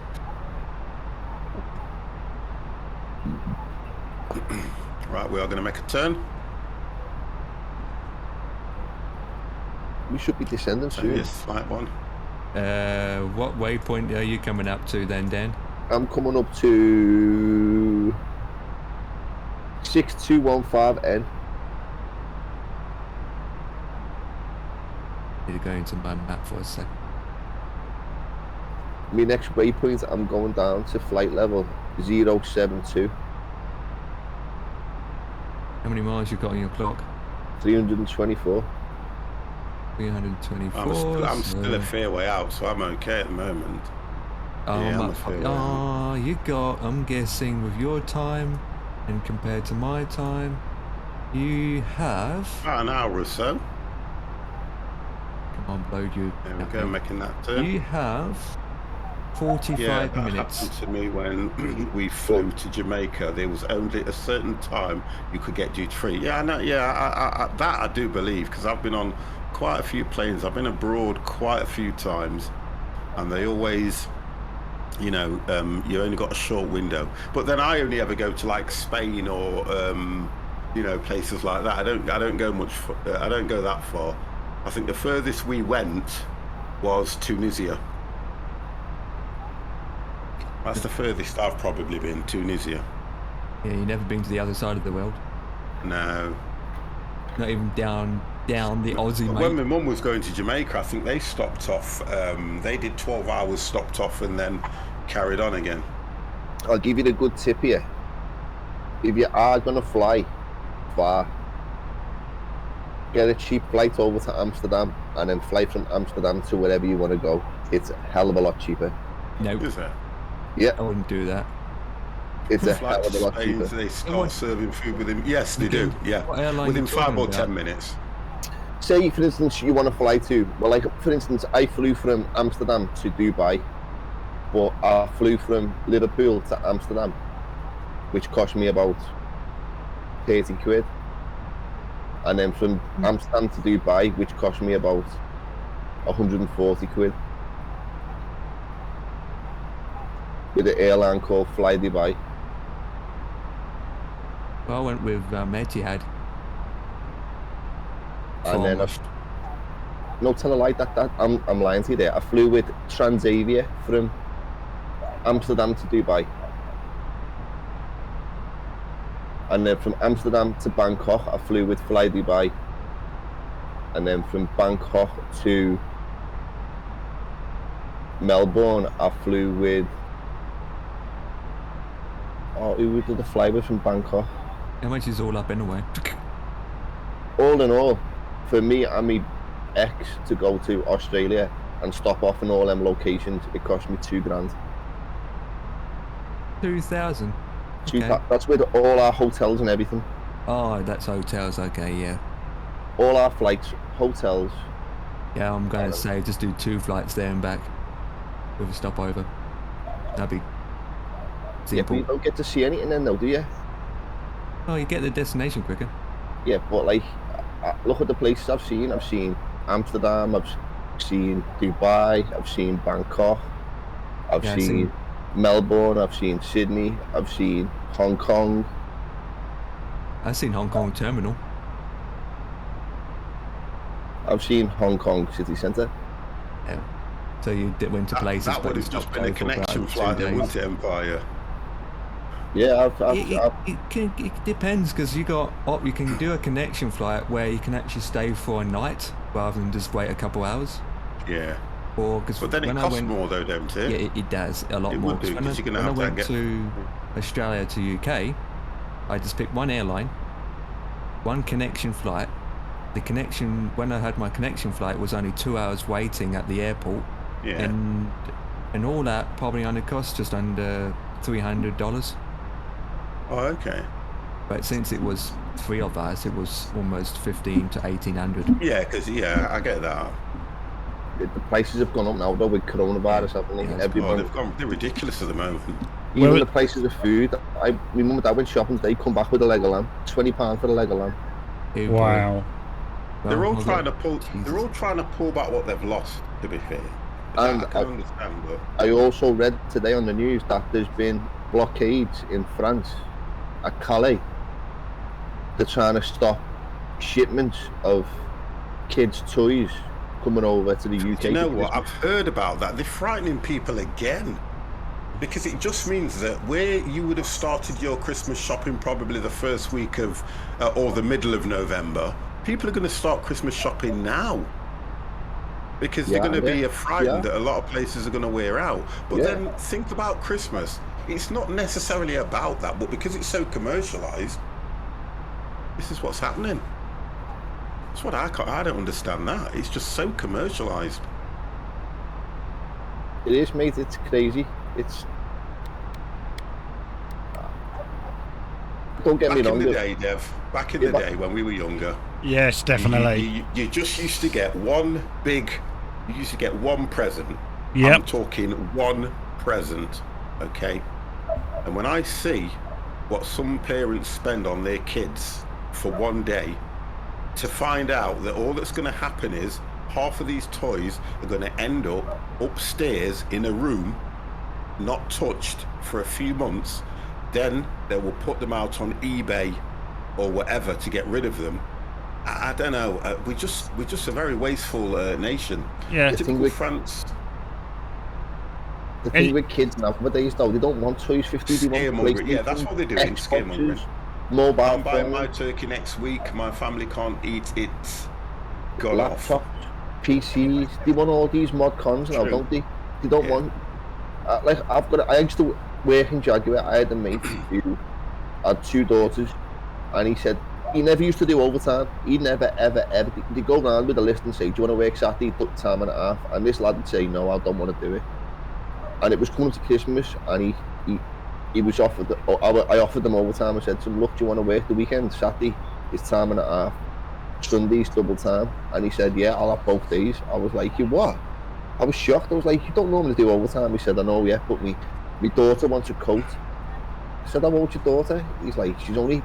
Right, we are going to make a turn. We should be descending soon. Yes, slight one. What waypoint are you coming up to then, Dan? I'm coming up to 6215N. Need to go into my map for a second. My next waypoint, I'm going down to flight level 072. How many miles you got on your clock? 324. 324. I'm still a fair way out, so I'm okay at the moment. You got, I'm guessing with your time and compared to my time, you have... About an hour or so. Come on, load you. There we go, making that turn. You have 45 that minutes. happened to me when we flew to Jamaica. There was only a certain time you could get duty free. Yeah, I know. Yeah, that I do believe, because I've been on quite a few planes. I've been abroad quite a few times, and they always, you know, you only got a short window. But then I only ever go to like Spain or you know, places like that. I don't go much. I don't go that far. I think the furthest we went was Tunisia. That's the furthest I've probably been, Tunisia. Yeah, you've never been to the other side of the world? No. Not even down the Aussie, mate? When my mum was going to Jamaica, I think they stopped off. They did 12 hours, stopped off, and then carried on again. I'll give you the good tip here. If you are going to fly far, get a cheap flight over to Amsterdam and then fly from Amsterdam to wherever you want to go. It's a hell of a lot cheaper. No. Is it? Yeah. I wouldn't do that. It's a hell of a lot cheaper. They start serving food within... Yes, they do. Yeah. Within 5 or 10 minutes. Say, for instance, you want to fly to... Well, like, for instance, I flew from Amsterdam to Dubai, but I flew from Liverpool to Amsterdam, which cost me about 30 quid. And then from Amsterdam to Dubai, which cost me about 140 quid. With an airline called Fly Dubai. Well, I went with Etihad. And then no, tell a lie, that I'm lying to you there. I flew with Transavia from Amsterdam to Dubai. And then from Amsterdam to Bangkok, I flew with Fly Dubai. And then from Bangkok to Melbourne, I flew with... Oh, who did the fly with from Bangkok? How much is all up anyway? All in all, for me and my ex to go to Australia and stop off in all them locations, it cost me $2,000. 2,000? Okay. That's with all our hotels and everything. Oh, that's hotels, okay, yeah. All our flights, hotels. Yeah, I'm going to say just do 2 flights there and back with a stopover. That'd be simple. Yeah, but you don't get to see anything then though, do you? Oh, you get the destination quicker. Yeah, but like, look at the places I've seen. I've seen Amsterdam, I've seen Dubai, I've seen Bangkok, I've seen Melbourne, I've seen Sydney, I've seen Hong Kong. I've seen Hong Kong Terminal. I've seen Hong Kong City Centre. Yeah. So you went to places, that would have just been a connection flight, wouldn't it, Empire? Yeah, it depends, because you can do a connection flight where you can actually stay for a night rather than just wait a couple hours. Yeah. But then it costs more though, don't it? Yeah, it does a lot more. Would do, When I went to Australia to UK, I just picked one airline, one connection flight. When I had my connection flight, was only 2 hours waiting at the airport. Yeah. And all that probably only cost just under $300. Oh, okay. But since it was 3 of us, it was almost 15 to 1800. Yeah, because I get that. The prices have gone up now though with coronavirus, haven't they? They're ridiculous at the moment. Even the prices of food. My mum and dad went shopping. They come back with a leg of lamb. £20 for a leg of lamb. Wow. They're all trying to pull. They're all trying to pull back what they've lost. To be fair, and I can understand. But I also read today on the news that there's been blockades in France, at Calais. They're trying to stop shipments of kids' toys coming over to the UK. You know what? I've heard about that. They're frightening people again. Because it just means that where you would have started your Christmas shopping probably the first week of, or the middle of November, people are going to start Christmas shopping now. Because they're going to be frightened that a lot of places are going to wear out. But then think about Christmas. It's not necessarily about that, but because it's so commercialised, this is what's happening. That's what I don't understand that. It's just so commercialised. It is, mate. It's crazy. It's don't get me wrong. Back in the day, Dev. Back in the day when we were younger. Yes, definitely. You just used to get one big. You used to get one present. Yep. I'm talking one present. Okay. And when I see what some parents spend on their kids for one day, to find out that all that's going to happen is half of these toys are going to end up upstairs in a room, not touched for a few months, then they will put them out on eBay or whatever to get rid of them. I don't know. We're just a very wasteful nation. Yeah. Typical France. The thing with kids nowadays, though, they don't want toys 50. They want PlayStation. Yeah, that's what they're doing. Xboxes, mobile I'm buying phones, my turkey next week. My family can't eat it. Gone laptops, off. PCs. They want all these mod cons now, don't they? They don't want. I used to work in Jaguar. I had a mate who had 2 daughters, and he said he never used to do overtime. He never, ever. They'd go around with a list and say, "Do you want to work Saturday? Time and a half." And this lad would say, "No, I don't want to do it." And it was coming to Christmas, and he was offered. I offered them overtime. I said to him, "Look, do you want to work the weekend? Saturday is time and a half. Sunday's double time." And he said, "Yeah, I'll have both days." I was like, "You what?" I was shocked. I was like, "You don't normally do overtime." He said, "I know, yeah, but my daughter wants a coat." I said, "How old's your daughter?" He's like, "She's only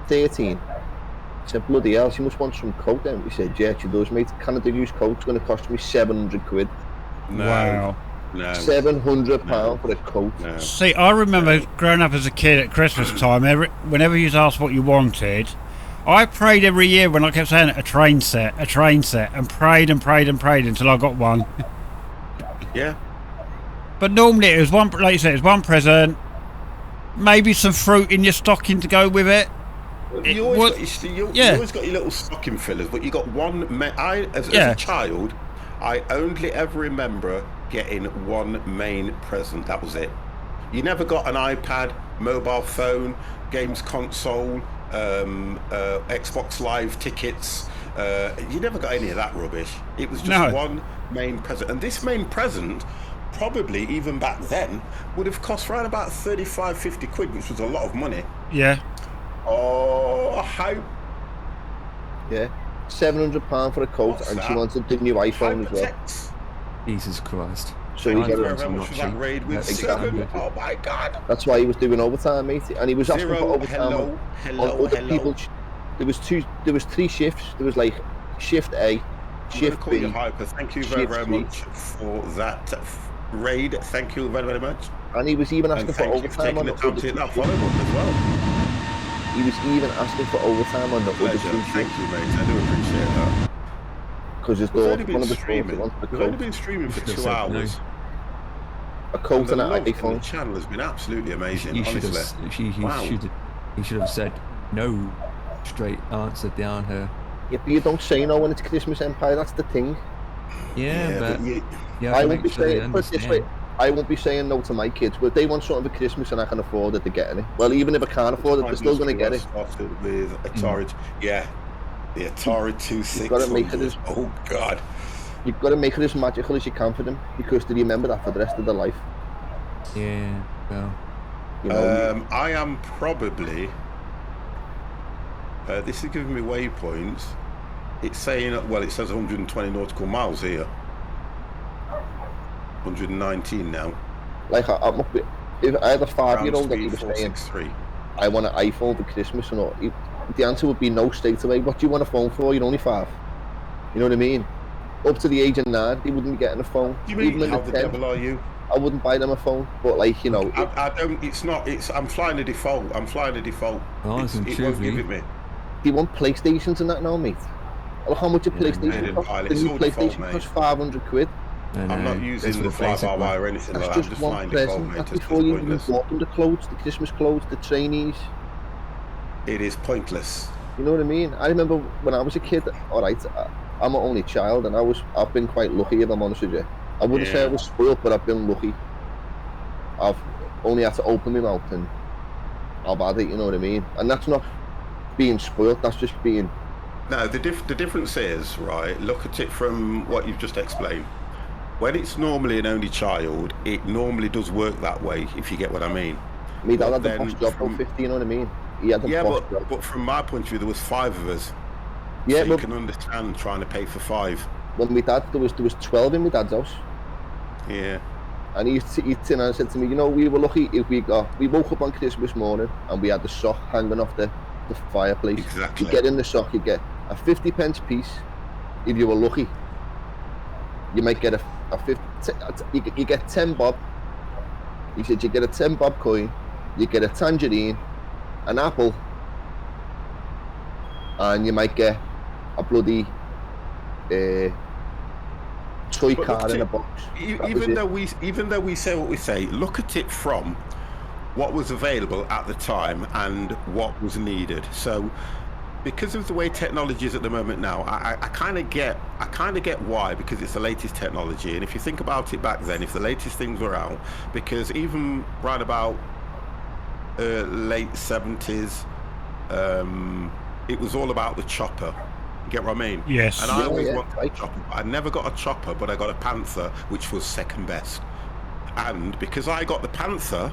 13. I said, "Bloody hell, she must want some coat then." He said, "Yeah, she does, mate. Canada-Goose coat's going to cost me 700 quid. No. Wow. No. £700 for a coat. No. See, I remember growing up as a kid at Christmas time, whenever you asked what you wanted, I prayed every year when I kept saying a train set, and prayed until I got one. Yeah. But normally it was one, like you said, it was one present, maybe some fruit in your stocking to go with it. You always got your little stocking fillers, but you got one. As a child, I only ever remember getting one main present. That was it. You never got an iPad, mobile phone, games console, Xbox Live tickets. You never got any of that rubbish. It was just one main present. And this main present, probably even back then, would have cost around about 35, 50 quid, which was a lot of money. Yeah. Oh, how? Yeah. £700 for a coat. And she wanted the new iPhone as well. Jesus Christ. So he got how much was that raid with? 7? Oh my God. That's why he was doing overtime, mate. And he was asking for overtime. Hello. People. There was 3 shifts. There was like shift A, shift B. Hyper. Thank you very, very much for that raid. Thank you very, very much. And he was even asking for overtime on the other 2 that follow up as well. He was even asking for overtime on the other 2 shifts. Thank you, mate. I do appreciate that. Because his daughter, one of the streaming. We've only been streaming for 2 hours. A coat and an iPhone. The channel has been absolutely amazing. He honestly, he should have said no. Straight answer down her. Yeah, but you don't say no when it's Christmas Empire. that's the thing. Yeah, but I won't be saying. Put it this way, I won't be saying no to my kids. But if they want something for Christmas and I can afford it, they're getting it. Well, even if I can't afford it, they're still going to get it. Started with Atari, the Atari 26. You've got to make it oh God. You've got to make it as magical as you can for them, because they remember that for the rest of their life. Yeah, well. You know, I am probably This is giving me waypoints. It's saying, well, it says 120 nautical miles here. 119 now. Like, if I had a 5-year-old and he was saying, 463. I want an iPhone for Christmas, and all, the answer would be no straight away. What do you want a phone for? You're only 5. You know what I mean? Up to the age of 9, they wouldn't be getting a phone. You mean, how the devil are you? I wouldn't buy them a phone, but like, you know... I don't, it's not, I'm flying a default. I'm flying a default. Oh, it won't give it me. Do you want PlayStations and that now, mate? Look how much a PlayStation costs. The new PlayStation costs 500 quid. I'm not using the fly-by-wire or anything like that. I'm just flying default, mate. That's before you even bought them the clothes, the Christmas clothes, the trainees. It is pointless. You know what I mean? I remember when I was a kid, alright, I'm an only child, and I've been quite lucky, if I'm honest with you. I wouldn't say I was spoiled, but I've been lucky. I've only had to open my mouth and I've had it, you know what I mean? And that's not being spoiled, that's just being... No, the difference is, right, look at it from what you've just explained. When it's normally an only child, it normally does work that way, if you get what I mean. Me dad had the boss job for 50, you know what I mean? He had the boss job. But from my point of view, there was 5 of us. Yeah, so you can understand trying to pay for 5. When my dad, there was 12 in my dad's house. Yeah. And he turned and said to me, you know, we were lucky if we woke up on Christmas morning and we had the sock hanging off the fireplace. Exactly. You get in the sock, you get a 50p piece. If you were lucky, you might get a 50. You get 10 bob. He said you get a 10 bob coin, you get a tangerine, an apple, and you might get a bloody toy car in a box. Even though we say what we say, look at it from what was available at the time and what was needed. So because of the way technology is at the moment now, I kind of get why, because it's the latest technology. And if you think about it back then, if the latest things were out, because even right about late 70s, it was all about the chopper. You get what I mean? Yes. And I always wanted a chopper. I never got a chopper, but I got a Panther, which was second best. And because I got the Panther,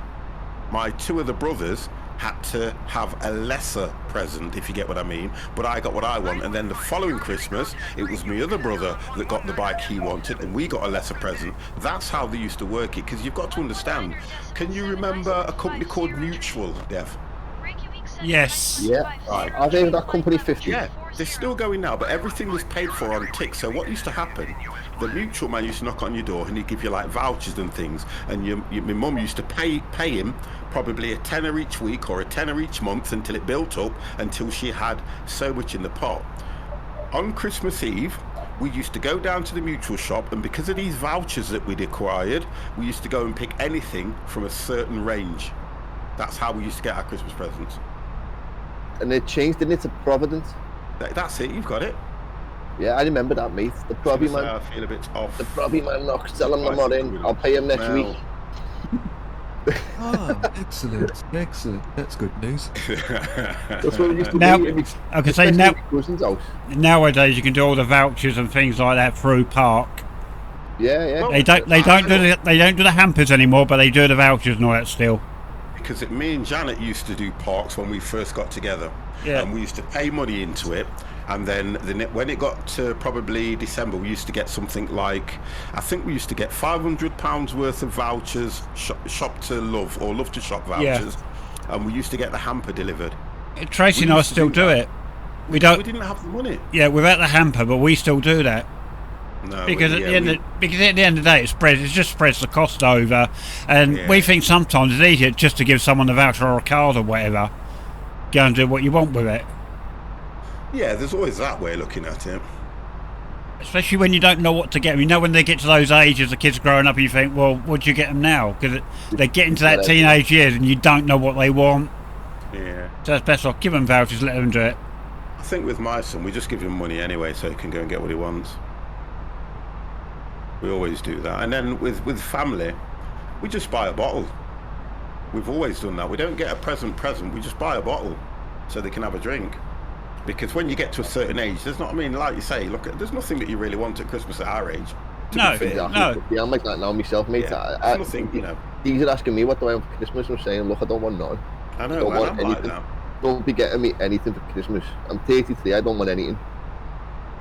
my 2 other brothers had to have a lesser present, if you get what I mean, but I got what I want. And then the following Christmas, it was my other brother that got the bike he wanted, and we got a lesser present. That's how they used to work it, because you've got to understand. Can you remember a company called Mutual, Dev? Yes. Yeah. Right. I gave that company 50. Yeah, they're still going now, but everything was paid for on tick. So what used to happen, the mutual man used to knock on your door and he'd give you like vouchers and things, and my mum used to pay him probably a tenner each week or a tenner each month until it built up, until she had so much in the pot. On Christmas Eve, we used to go down to the mutual shop, and because of these vouchers that we'd acquired, we used to go and pick anything from a certain range. That's how we used to get our Christmas presents. And it changed, didn't it, to Providence? That's it, you've got it. Yeah, I remember that, mate. The Provi man. I feel a bit off. The Provi man knocks, tell him I'm not in. I'll pay him next week. Oh, excellent. That's good news. That's what it used to now, be. I can say nowadays you can do all the vouchers and things like that through Park. Yeah. They don't do the hampers anymore, but they do the vouchers and all that still. Because me and Janet used to do Parks when we first got together, and we used to pay money into it, and then when it got to probably December, we used to get something like, I think we used to get £500 worth of vouchers, shop to love or love to shop vouchers, and we used to get the hamper delivered. Tracy and I still do it. We didn't have the money. Yeah, without the hamper, but we still do that. No, because at the end of the day, it just spreads the cost over, and we think sometimes it's easier just to give someone a voucher or a card or whatever. Go and do what you want with it. Yeah, there's always that way of looking at it. Especially when you don't know what to get them. You know, when they get to those ages, the kids are growing up, and you think, well, what do you get them now? Because they get into that teenage years, and you don't know what they want. Yeah. So it's best off give them vouchers, let them do it. I think with my son, we just give him money anyway, so he can go and get what he wants. We always do that. And then with family, we just buy a bottle. We've always done that. We don't get a present, we just buy a bottle so they can have a drink. Because when you get to a certain age, there's not, I mean, like you say, look, there's nothing that you really want at Christmas at our age. No. Yeah, I'm like that now myself, mate. Yeah, nothing, you know. These are asking me what do I want for Christmas, I'm saying, look, I don't want nothing. I know, I'm like that. Don't be getting me anything for Christmas. I'm 33, I don't want anything.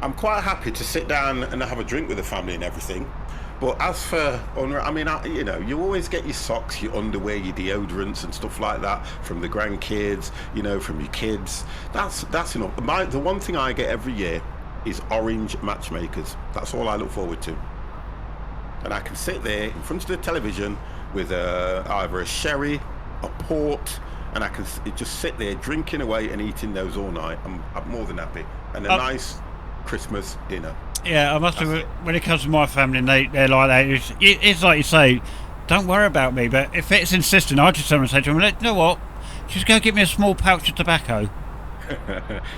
I'm quite happy to sit down and have a drink with the family and everything. But as for, I mean, you know, you always get your socks, your underwear, your deodorants and stuff like that from the grandkids, you know, from your kids. That's enough. The one thing I get every year is orange matchmakers. That's all I look forward to. And I can sit there in front of the television with either a sherry, a port, and I can just sit there drinking away and eating those all night. I'm more than happy. And a nice Christmas dinner. Yeah, I must have. When it comes to my family, and they're like that. It's like you say, don't worry about me. But if it's insistent, I just say to them, you know what? Just go get me a small pouch of tobacco.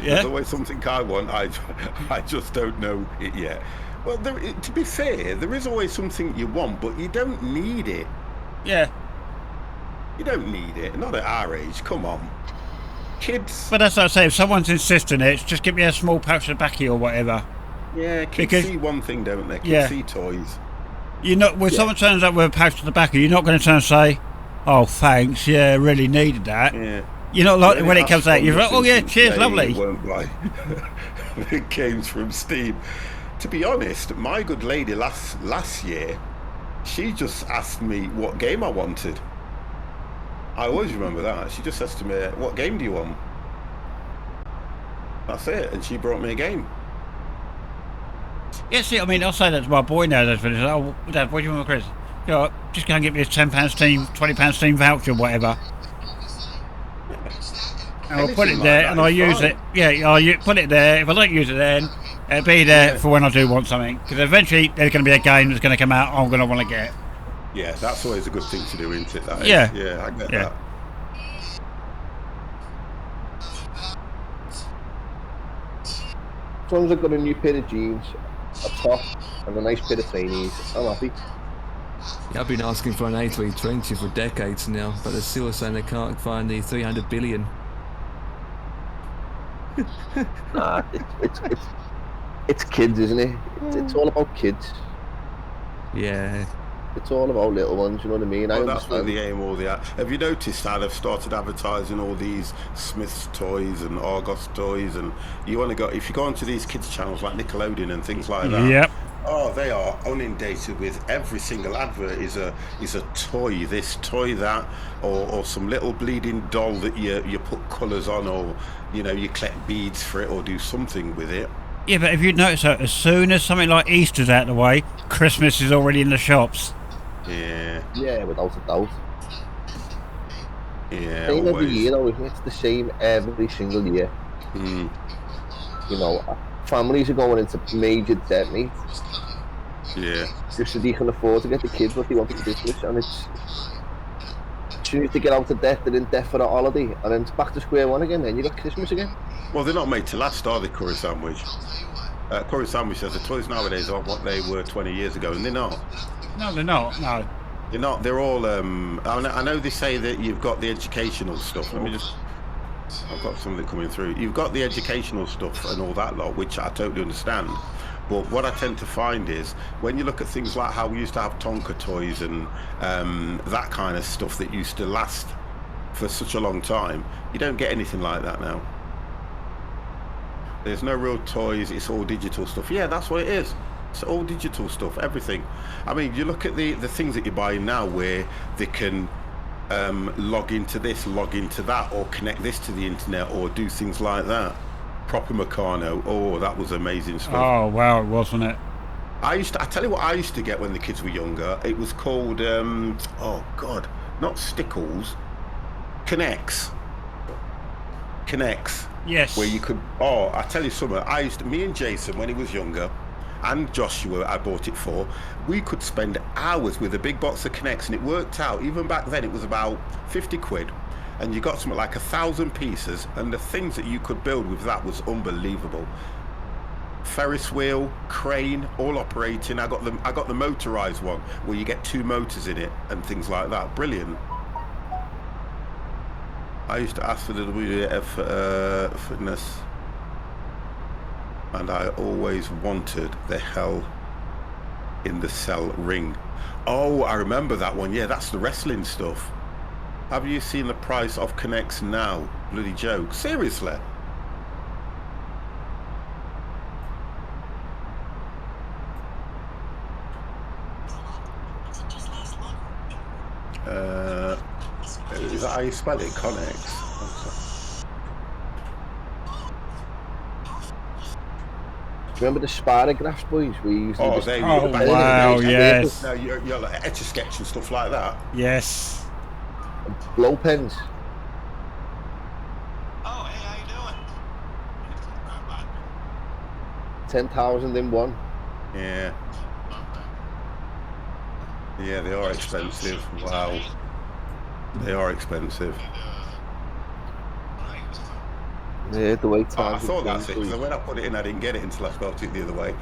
There's always something I want. I just don't know it yet. Well, to be fair, there is always something you want, but you don't need it. Yeah. You don't need it. Not at our age. Come on. Kids. But that's what I say. If someone's insisting it, just give me a small pouch of tobacco or whatever. Yeah, kids see one thing, don't they? Kids see toys. You're not, when someone turns up with a pouch of tobacco, you're not going to turn and say, "Oh, thanks, yeah, really needed that." Yeah. You're not like when it comes out. You're like, "Oh yeah, cheers, lovely." Won't buy games from Steam. To be honest, my good lady last year, she just asked me what game I wanted. I always remember that. She just says to me, "What game do you want?" That's it, and she brought me a game. Yeah, see, I mean, I'll say that to my boy now. That's like, "Oh, Dad, what do you want for Christmas?" You know, just go and get me a £10 Steam, £20 Steam voucher, or whatever. And I'll put it there, and I'll use it. Yeah, I'll put it there. If I don't use it then, it'll be there for when I do want something. Because eventually there's going to be a game that's going to come out I'm going to want to get. Yeah, that's always a good thing to do, isn't it? That is. Yeah. Yeah, I get that. As long as I've got a new pair of jeans, a top, and a nice pair of trainees, I'm happy. Yeah, I've been asking for an A320 for decades now, but they're still saying they can't find the 300 billion. Nah, it's kids, isn't it? It's all about kids. Yeah. It's all about little ones, you know what I mean? Well, that's where the aim all the. Have you noticed how they've started advertising all these Smith's toys and Argos toys, and you want to go if you go onto these kids channels like Nickelodeon and things like that. Yep. Oh, they are inundated with every single advert is a toy this, toy that, or some little bleeding doll that you put colours on, or you know you collect beads for it or do something with it. Yeah, but if you notice that as soon as something like Easter's out of the way, Christmas is already in the shops. Yeah. Yeah, without a doubt. Yeah. Same every year, though, isn't it? It's the same every single year. Mm. You know, families are going into major debt, mate. Yeah. Just so they can afford to get the kids what they want for Christmas, and it's as soon as they get out of debt, they're in debt for a holiday, and then it's back to square one again. Then you got Christmas again. Well, they're not made to last, are they? Curry sandwich. Curry sandwich says the toys nowadays are what they were 20 years ago, and they're not. No, they're not. No. They're not. They're all. I know they say that you've got the educational stuff. Let me just. I've got something coming through. You've got the educational stuff and all that lot, which I totally understand. But what I tend to find is when you look at things like how we used to have Tonka toys and that kind of stuff that used to last for such a long time, you don't get anything like that now. There's no real toys. It's all digital stuff. Yeah, that's what it is. It's all digital stuff, everything. I mean, you look at the things that you're buying now where they can log into this, log into that, or connect this to the internet, or do things like that. Proper Meccano. Oh, that was amazing stuff. Oh, wow, wasn't it? I tell you what I used to get when the kids were younger. It was called, oh God, not Stickles. Connects. Yes. Where you could, I tell you something, me and Jason, when he was younger, and Joshua, I bought it for, we could spend hours with a big box of Connects, and it worked out. Even back then, it was about 50 quid, and you got something like 1,000 pieces, and the things that you could build with that was unbelievable. Ferris wheel, crane, all operating. I got the motorized one where you get 2 motors in it and things like that. Brilliant. I used to ask for the WF fitness, and I always wanted the Hell in the Cell ring. Oh, I remember that one. Yeah, that's the wrestling stuff. Have you seen the price of Connects now? Bloody joke. Seriously? Is that how you spell it? Connex? Remember the spirographs, boys? We used to just... Oh, wow, yes. No, you're like Etch-a-Sketch and stuff like that. Yes. Blow pens. Oh, hey, how you doing? 10,000 in one. Yeah. Yeah, they are expensive. Wow. They are expensive. Yeah, the way time. I thought that's it, because when I put it in, I didn't get it until I spelled it the other way.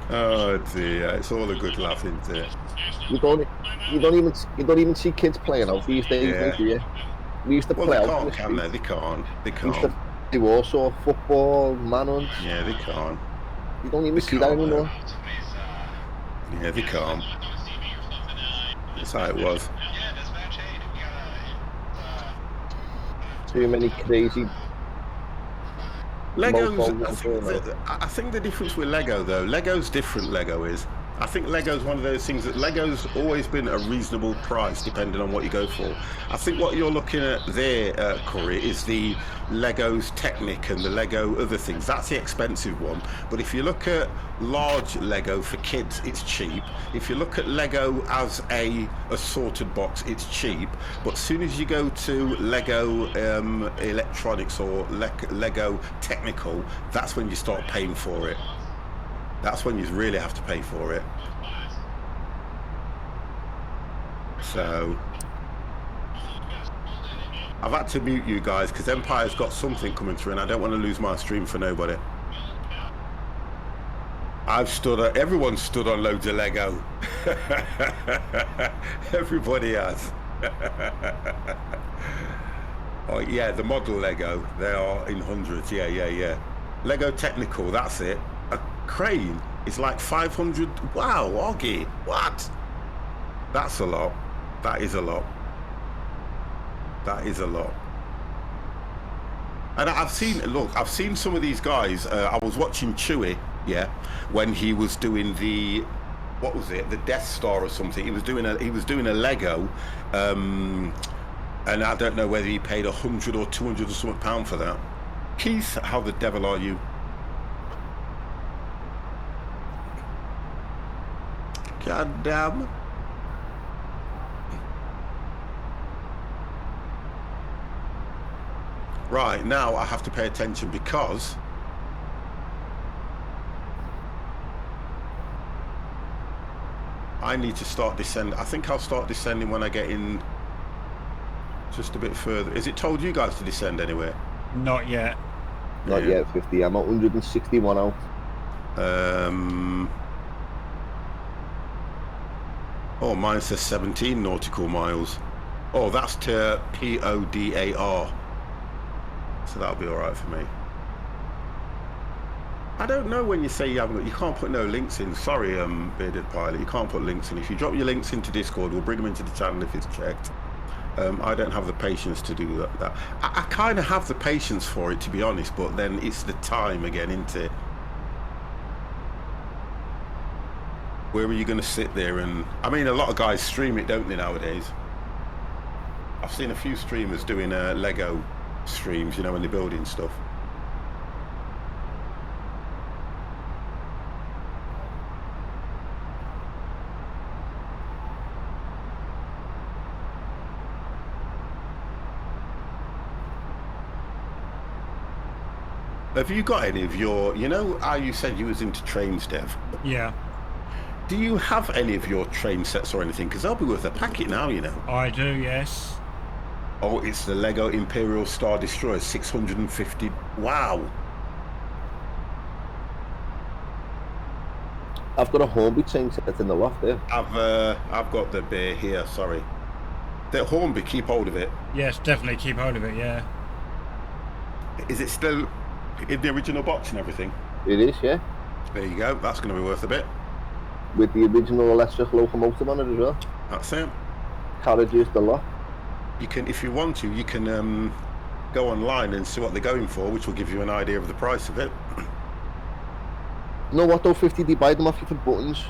Oh dear, it's all a good laugh, isn't it? You don't even see kids playing out these days, mate, do you? We used to play they out. Can't, can they? They can't. They can't. They also football, manhunt. Yeah, they can't. You don't even see that anymore. Yeah, they can't. That's how it was. Too many crazy Legos. I think the difference with Lego, though, Lego's different. Lego is. I think Lego's one of those things that Lego's always been a reasonable price depending on what you go for. I think what you're looking at there, Corey, is the Lego's Technic and the Lego other things. That's the expensive one. But if you look at large Lego for kids, it's cheap. If you look at Lego as a sorted box, it's cheap. But as soon as you go to Lego Electronics or Lego Technical, that's when you start paying for it. That's when you really have to pay for it. So I've had to mute you guys because Empire's got something coming through and I don't want to lose my stream for nobody. Everyone stood on loads of Lego. Everybody has. Oh yeah, the model Lego, they are in hundreds. Yeah. Lego Technical, that's it. A crane is like 500. Wow, Augie, what? That's a lot. That is a lot. That is a lot. And I've seen some of these guys. I was watching Chewie, yeah, when he was doing the, what was it, the Death Star or something. He was doing a Lego, and I don't know whether he paid 100 or 200 or something pound for that. Keith, how the devil are you? God damn. Right, now I have to pay attention because I need to start descending. I think I'll start descending when I get in just a bit further. Is it told you guys to descend anywhere? Not yet. Not yet, 50. I'm at 161 out. Oh, mine says 17 nautical miles. Oh, that's to PODAR. So that'll be all right for me. I don't know when you say you can't put no links in. Sorry, Bearded Pilot, you can't put links in. If you drop your links into Discord, we'll bring them into the channel if it's checked. I don't have the patience to do that. I kind of have the patience for it, to be honest, but then it's the time again, isn't it? Where are you going to sit there and... I mean, a lot of guys stream it, don't they, nowadays? I've seen a few streamers doing Lego streams, you know, when they're building stuff. Have you got any of your... You know how you said you was into trains, Dev? Yeah. Do you have any of your train sets or anything? Because they'll be worth a packet now, you know. I do, yes. Oh, it's the Lego Imperial Star Destroyer, 650. Wow. I've got a Hornby train set in the loft there. I've got the beer here. Sorry. The Hornby, keep hold of it. Yes, definitely keep hold of it. Yeah. Is it still in the original box and everything? It is, yeah. There you go. That's going to be worth a bit. With the original electric locomotive on it as well. That's it. carriages, the lot. You can, if you want to, you can go online and see what they're going for, which will give you an idea of the price of it. You know what though, 50, they buy them off you for buttons.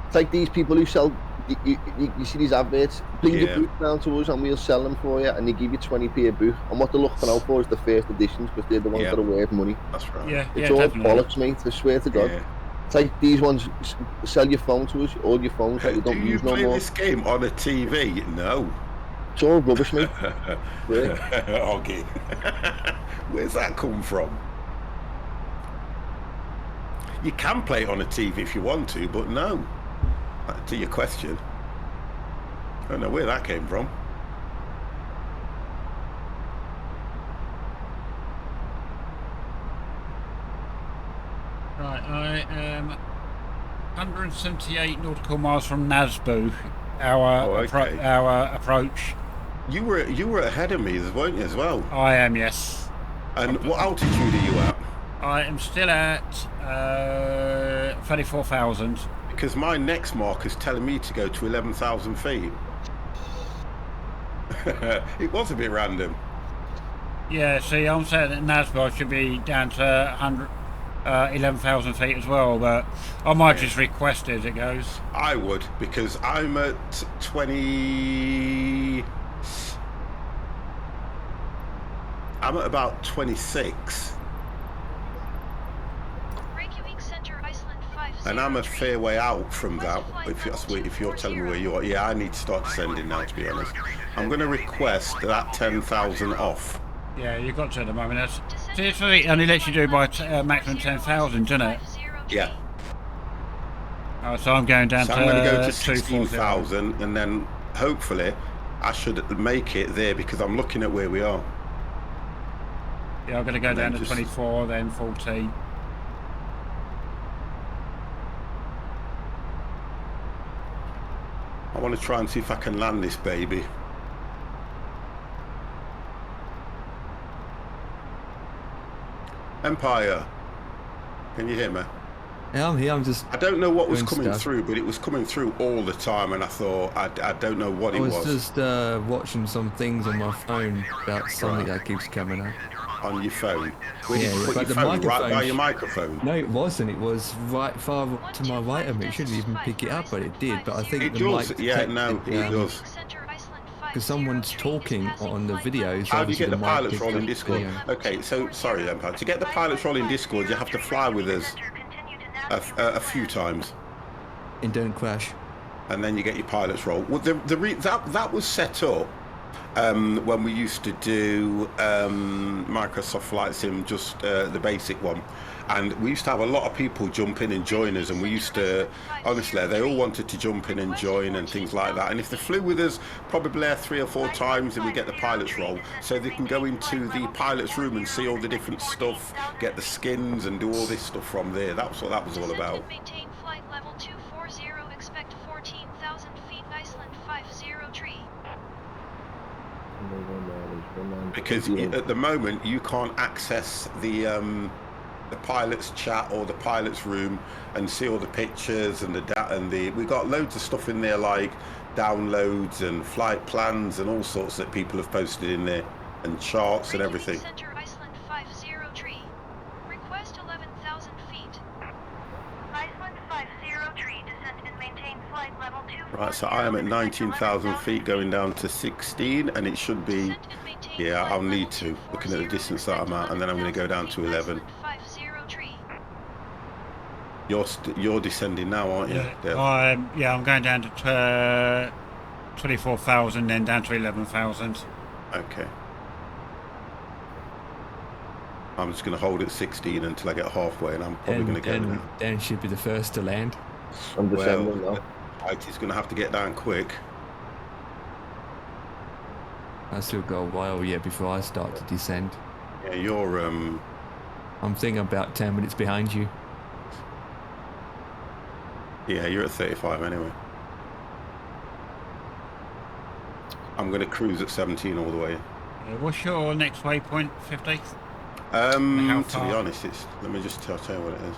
It's like these people who sell, you see these adverts, bring your boot down to us and we'll sell them for you, and they give you 20p a boot. And what they're looking out for is the first editions, because they're the ones that are worth money. That's right. Yeah, it's all definitely. bollocks, mate, I swear to God. Yeah. It's like these ones, sell your phone to us, all your phones that you don't use no more. Do you play this game on a TV? No. It's all rubbish, mate. Okay. Where's that come from? You can play it on a TV if you want to, but no. To your question, I don't know where that came from. Right, I am 178 nautical miles from Nasbu. Our approach. You were ahead of me, weren't you, as well? I am, yes. And what altitude are you at? I am still at 34,000. Because my next mark is telling me to go to 11,000 feet. It was a bit random. Yeah, see, I'm saying that Nasbu I should be down to 11,000 feet as well, but I might just request it as it goes. I would, because I'm at 20... I'm at about 26. And I'm a fair way out from that, if you're telling me where you are. Yeah, I need to start descending now, to be honest. I'm going to request that 10,000 off. Yeah, you've got to at the moment. That's seriously, it only lets you do by maximum 10,000, doesn't it? Yeah. So I'm going down to I'm going to go to 16,000, and then hopefully I should make it there, because I'm looking at where we are. Yeah, I'm going to go down to 24, then 14. I want to try and see if I can land this baby. Empire, can you hear me? Yeah, I'm here. I don't know what was coming through, but it was coming through all the time, and I thought I don't know what it was. I was just watching some things on my phone about something that keeps coming up. On your phone? Where you put your phone right by your microphone? No, it wasn't. It was right far to my right of me. It shouldn't even pick it up, but it did. But I think it does. Yeah, no, it does. Because someone's talking on the videos. How do you get the pilots roll in Discord? Okay, so sorry, Empire. To get the pilots roll in Discord, you have to fly with us a few times. And don't crash. And then you get your pilots roll. Well, that was set up when we used to do Microsoft Flight Sim, just the basic one, and we used to have a lot of people jump in and join us, and we used to, honestly, they all wanted to jump in and join and things like that. And if they flew with us probably 3 or 4 times, then we get the pilots roll, so they can go into the pilots room and see all the different stuff, get the skins and do all this stuff from there. That's what that was all about. Maintain flight level 240, expect 14,000 feet, Iceland 50 tree. Because at the moment you can't access the pilot's chat or the pilot's room and see all the pictures and we got loads of stuff in there, like downloads and flight plans and all sorts that people have posted in there, and charts and everything. Center Iceland 50 tree. Request 11,000 feet. Iceland 50 tree, descend and maintain flight level 240. Right, so I am at 19,000 feet going down to 16, and it should be, yeah, I'll need to, looking at the distance that I'm at, and then I'm going to go down to 11. You're descending now, aren't you? Yeah, I'm going down to 24,000, then down to 11,000. Okay. I'm just going to hold at 16 until I get halfway, and I'm probably going to go down. Dan should be the first to land. I'm descending now. He's going to have to get down quick. I still got a while yet before I start to descend. Yeah, you're I'm thinking about 10 minutes behind you. Yeah, you're at 35 anyway. I'm going to cruise at 17 all the way. What's your next waypoint, 50? To be honest, let me just tell you what it is.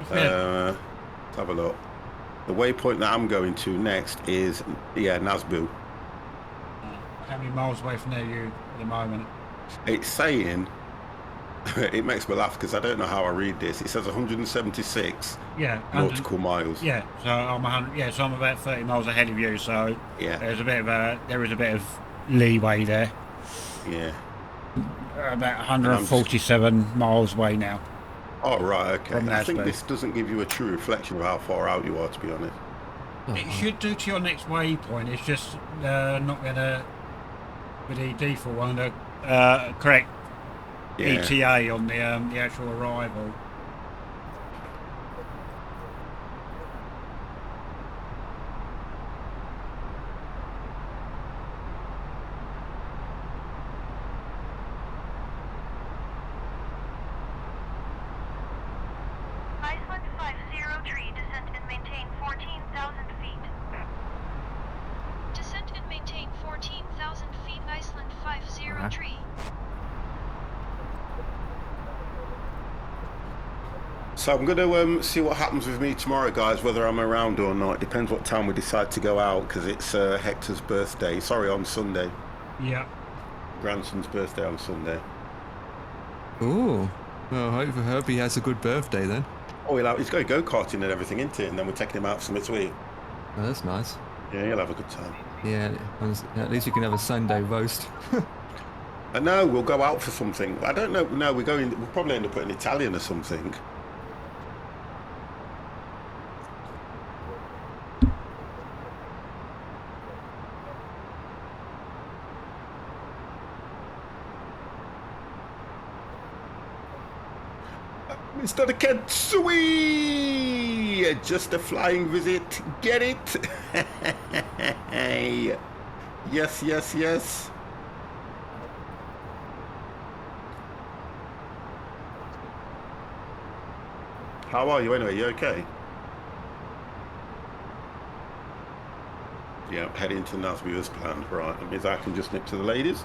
Let's have a look. The waypoint that I'm going to next is, Nazbu. How many miles away from there are you at the moment? It's saying, it makes me laugh because I don't know how I read this. It says 176 nautical miles. Yeah, so I'm 100. Yeah, so I'm about 30 miles ahead of you. So yeah, there is a bit of leeway there. Yeah. About 147 miles away now. Oh right, okay. I think this doesn't give you a true reflection of how far out you are, to be honest. It should do to your next waypoint. It's just not going to, with the default one, the correct ETA on the actual arrival. Iceland 50 tree, descend and maintain 14,000 feet. Descend and maintain 14,000 feet, Iceland 50 tree. So I'm going to see what happens with me tomorrow, guys, whether I'm around or not. It depends what time we decide to go out, because it's Hector's birthday. Sorry, on Sunday. Yeah. Grandson's birthday on Sunday. Ooh. Well, I hope he has a good birthday then. Oh, he's going go-karting and everything, isn't it? And then we're taking him out for something to eat. Oh, that's nice. Yeah, he'll have a good time. Yeah, at least you can have a Sunday roast. No, we'll go out for something. I don't know. No, we'll probably end up at an Italian or something. Mr. Ketsui! Just a flying visit. Get it? Yes, yes, yes. How are you anyway? You okay? Yeah, heading to Nasby as planned. Right, that means I can just nip to the ladies.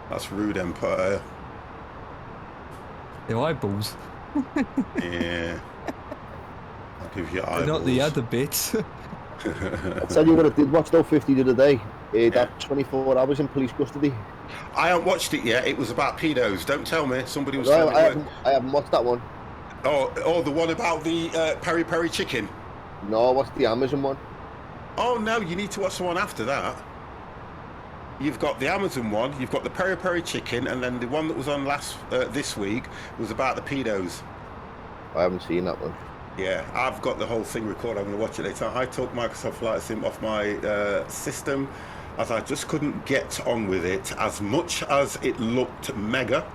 That's rude, Empire. The eyeballs. Yeah. I'll give you eyeballs. Not the other bits. I'll tell you what I did watch though, 50 the other day. That 24 hours in police custody. I haven't watched it yet. It was about pedos. Don't tell me. Somebody was No, telling me. I haven't watched that one. Oh, the one about the peri peri chicken. No, I watched the Amazon one. Oh no, you need to watch the one after that. You've got the Amazon one, you've got the peri peri chicken, and then the one that was on this week was about the pedos. I haven't seen that one. Yeah, I've got the whole thing recorded. I'm going to watch it later. I took Microsoft Flight Sim off my system as I just couldn't get on with it. As much as it looked mega,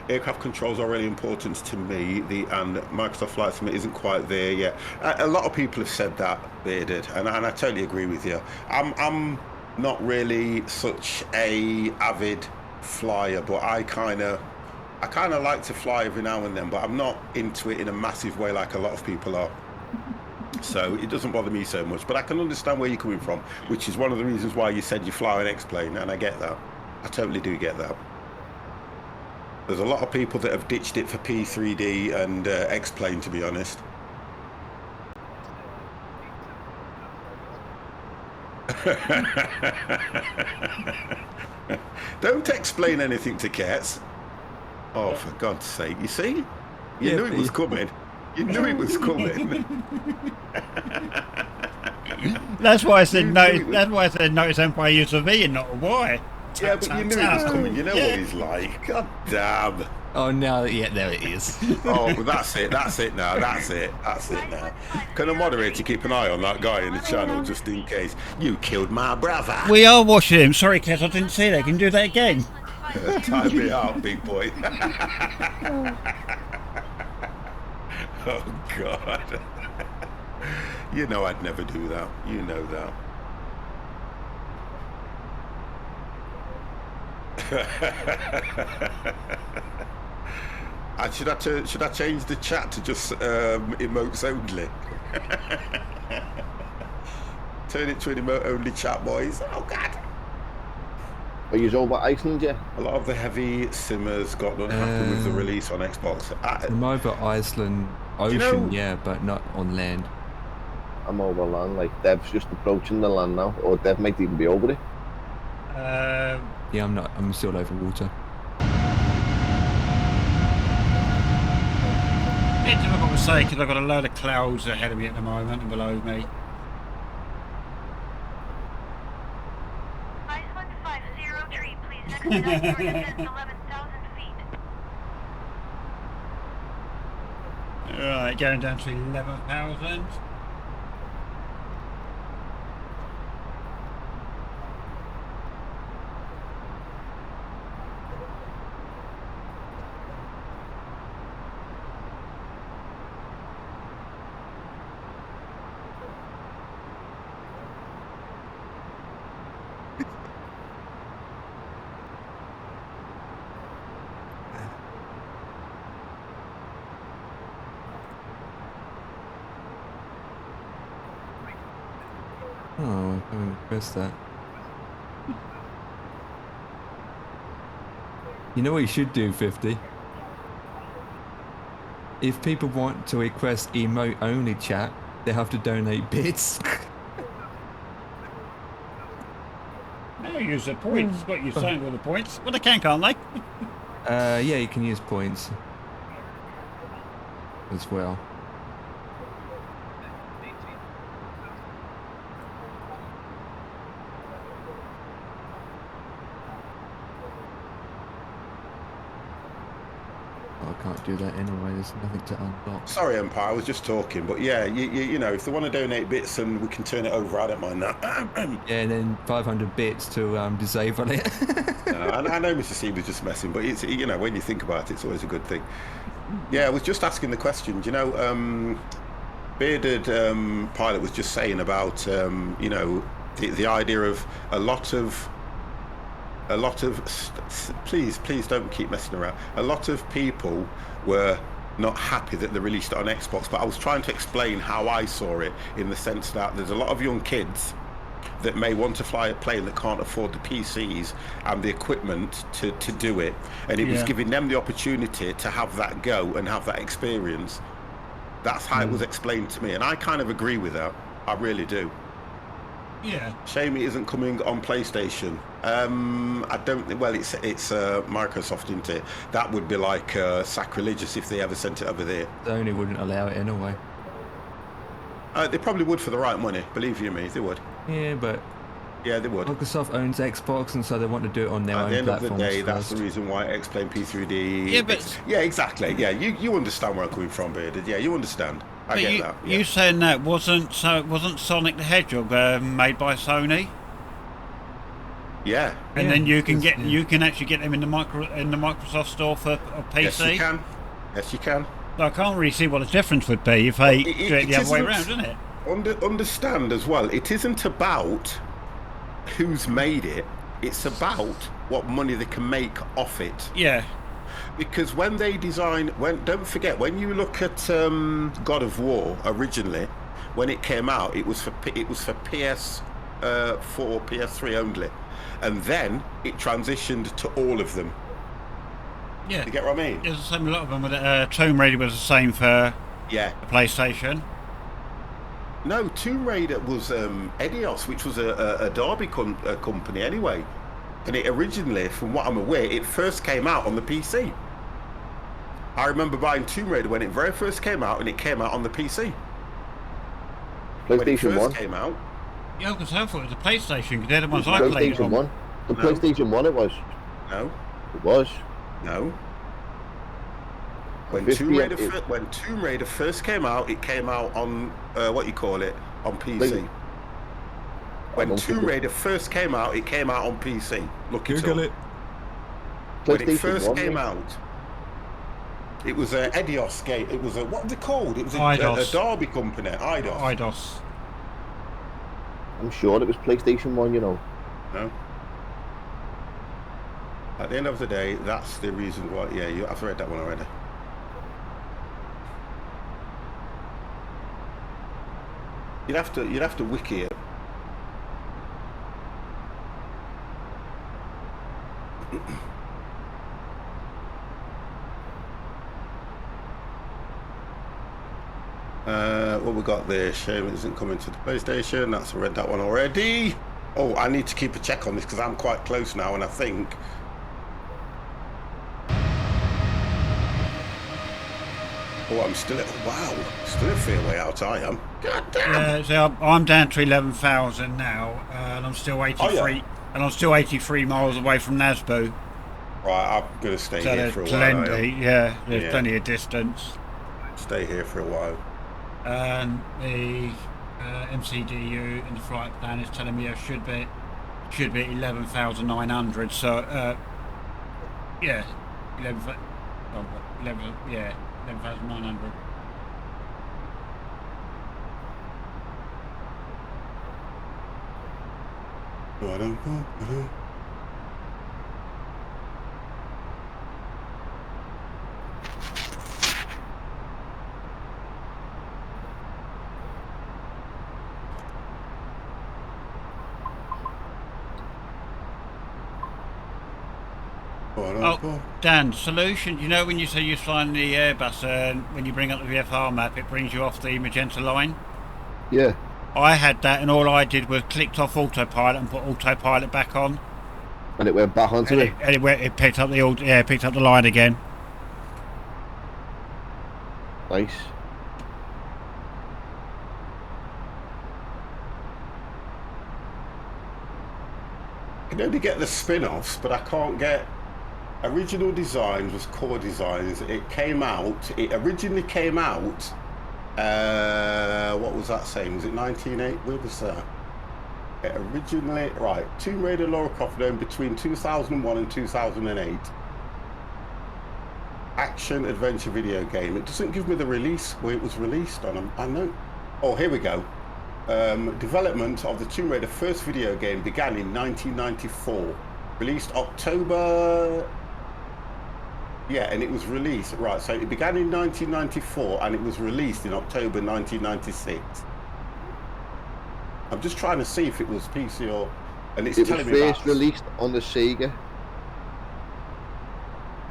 aircraft controls are really important to me, and Microsoft Flight Sim isn't quite there yet. A lot of people have said that, Bearded, and I totally agree with you. I'm not really such a avid flyer, but I kind of like to fly every now and then, but I'm not into it in a massive way like a lot of people are. So it doesn't bother me so much, but I can understand where you're coming from, which is one of the reasons why you said you fly an X-plane, and I get that. I totally do get that. There's a lot of people that have ditched it for P3D and X-plane, to be honest. Don't explain anything to Kets. Oh, for God's sake! You see, you knew it was coming. You knew it was coming. That's why I said no. That's why I said notice Empire use a V and not a Y. Yeah, but you knew it was coming. You know what he's like. God damn. Oh, no, yeah, there it is. Oh, but that's it. That's it now. That's it. That's it now. Can a moderator keep an eye on that guy in the channel just in case? You killed my brother. We are watching him. Sorry, Kes, I didn't see that. Can you do that again? Time me out, big boy. Oh, God. You know I'd never do that. You know that. And should I change the chat to just emotes only? Turn it to an emote only chat, boys. Oh God! Are you over Iceland yet? A lot of the heavy simmers got unhappy with the release on Xbox. I'm over Iceland ocean, yeah, but not on land. I'm over land. Like Dev's just approaching the land now, or Dev might even be over it. Yeah, I'm not. I'm still over water. It's difficult to say because I've got a load of clouds ahead of me at the moment and below me. Iceland 50 tree, please exit out your descent 11,000 feet. Right, going down to 11,000. Oh, I haven't pressed that. You know what you should do, 50? If people want to request emote only chat, they have to donate bits. No, use the points. What you're saying with the points? Well, they can, can't they? Yeah, you can use points as well. I can't do that anyway, there's nothing to unlock. Sorry, Empire, I was just talking, but yeah, you know, if they want to donate bits and we can turn it over, I don't mind that. Yeah, and then 500 bits to disable it. I know Mr. C was just messing, but it's, you know, when you think about it, it's always a good thing. Yeah, I was just asking the question, you know, Bearded Pilot was just saying about, you know, the idea of a lot of please don't keep messing around. A lot of people were not happy that they released it on Xbox, but I was trying to explain how I saw it, in the sense that there's a lot of young kids that may want to fly a plane that can't afford the PCs and the equipment to do it, and it was giving them the opportunity to have that go and have that experience. That's how it was explained to me, and I kind of agree with that. I really do. Yeah. Shame it isn't coming on PlayStation. I don't think. Well, it's Microsoft, isn't it? That would be like sacrilegious if they ever sent it over there. Sony wouldn't allow it anyway. They probably would for the right money. Believe you me, they would. Yeah, but yeah, they would. Microsoft owns Xbox, and so they want to do it on their own platforms. At the end of the day, that's the reason why X-Plane P3D. Yeah, but yeah, exactly. Yeah, you understand where I'm coming from, Bearded. Yeah, you understand. I get that. Yeah. You saying that wasn't Sonic the Hedgehog made by Sony? Yeah. And then you can you can actually get them in the Microsoft store for PC. Yes, you can. Yes, you can. So I can't really see what the difference would be if they do it the other way around, isn't it? Understand as well. It isn't about who's made it. It's about what money they can make off it. Yeah. Because when they design, don't forget, when you look at God of War originally, when it came out, it was for PS4, PS3 only, and then it transitioned to all of them. Yeah, you get what I mean? It's the same. A lot of them. Tomb Raider was the same for the PlayStation. No, Tomb Raider was Eidos, which was a Derby company anyway. And it originally, from what I'm aware, it first came out on the PC. I remember buying Tomb Raider when it very first came out, and it came out on the PC. When it first came out. Yeah, because I thought it was a PlayStation, because they're the ones I played PlayStation 1. The PlayStation 1 it was. No. It was. No. When Tomb Raider first came out, it came out on, what you call it, on PC. When Tomb Raider first came out, it came out on PC. Look it up. When it first came out, it was a Eidos game. It was a, what was it called? It was a Derby company, Eidos. I'm sure it was PlayStation 1, you know. No. At the end of the day, that's the reason why. Yeah, I've read that one already. You'd have to wiki it. What we got there? Shame it isn't coming to the PlayStation. That's, I read that one already. Oh, I need to keep a check on this because I'm quite close now, and I think. Oh, I'm still at, wow, still a fair way out. I am. God damn. Yeah, so I'm down to 11,000 now, and I'm still 83. Oh, yeah. And I'm still 83 miles away from Nasbu. Right, I'm gonna stay here for a while. There's plenty of distance. Stay here for a while. And the MCDU in the flight plan is telling me I should be 11,900. So yeah, 11,900. Oh, Dan, solution. You know when you say you're flying the Airbus and when you bring up the VFR map, it brings you off the magenta line? Yeah. I had that, and all I did was clicked off autopilot and put autopilot back on. And it went back onto it? And it picked up the picked up the line again. Nice. I can only get the spin-offs, but I can't get. Original designs was core designs. It originally came out. What was that saying? Was it 1980? Where was that? It originally, right. Tomb Raider Lara Croft known between 2001 and 2008. Action adventure video game. It doesn't give me the release where it was released on. I know. Oh, here we go. Development of the Tomb Raider first video game began in 1994. Released October. Yeah, and it was released, right, so it began in 1994 and it was released in October 1996. I'm just trying to see if it was PC or... And it's telling me first released on the Sega.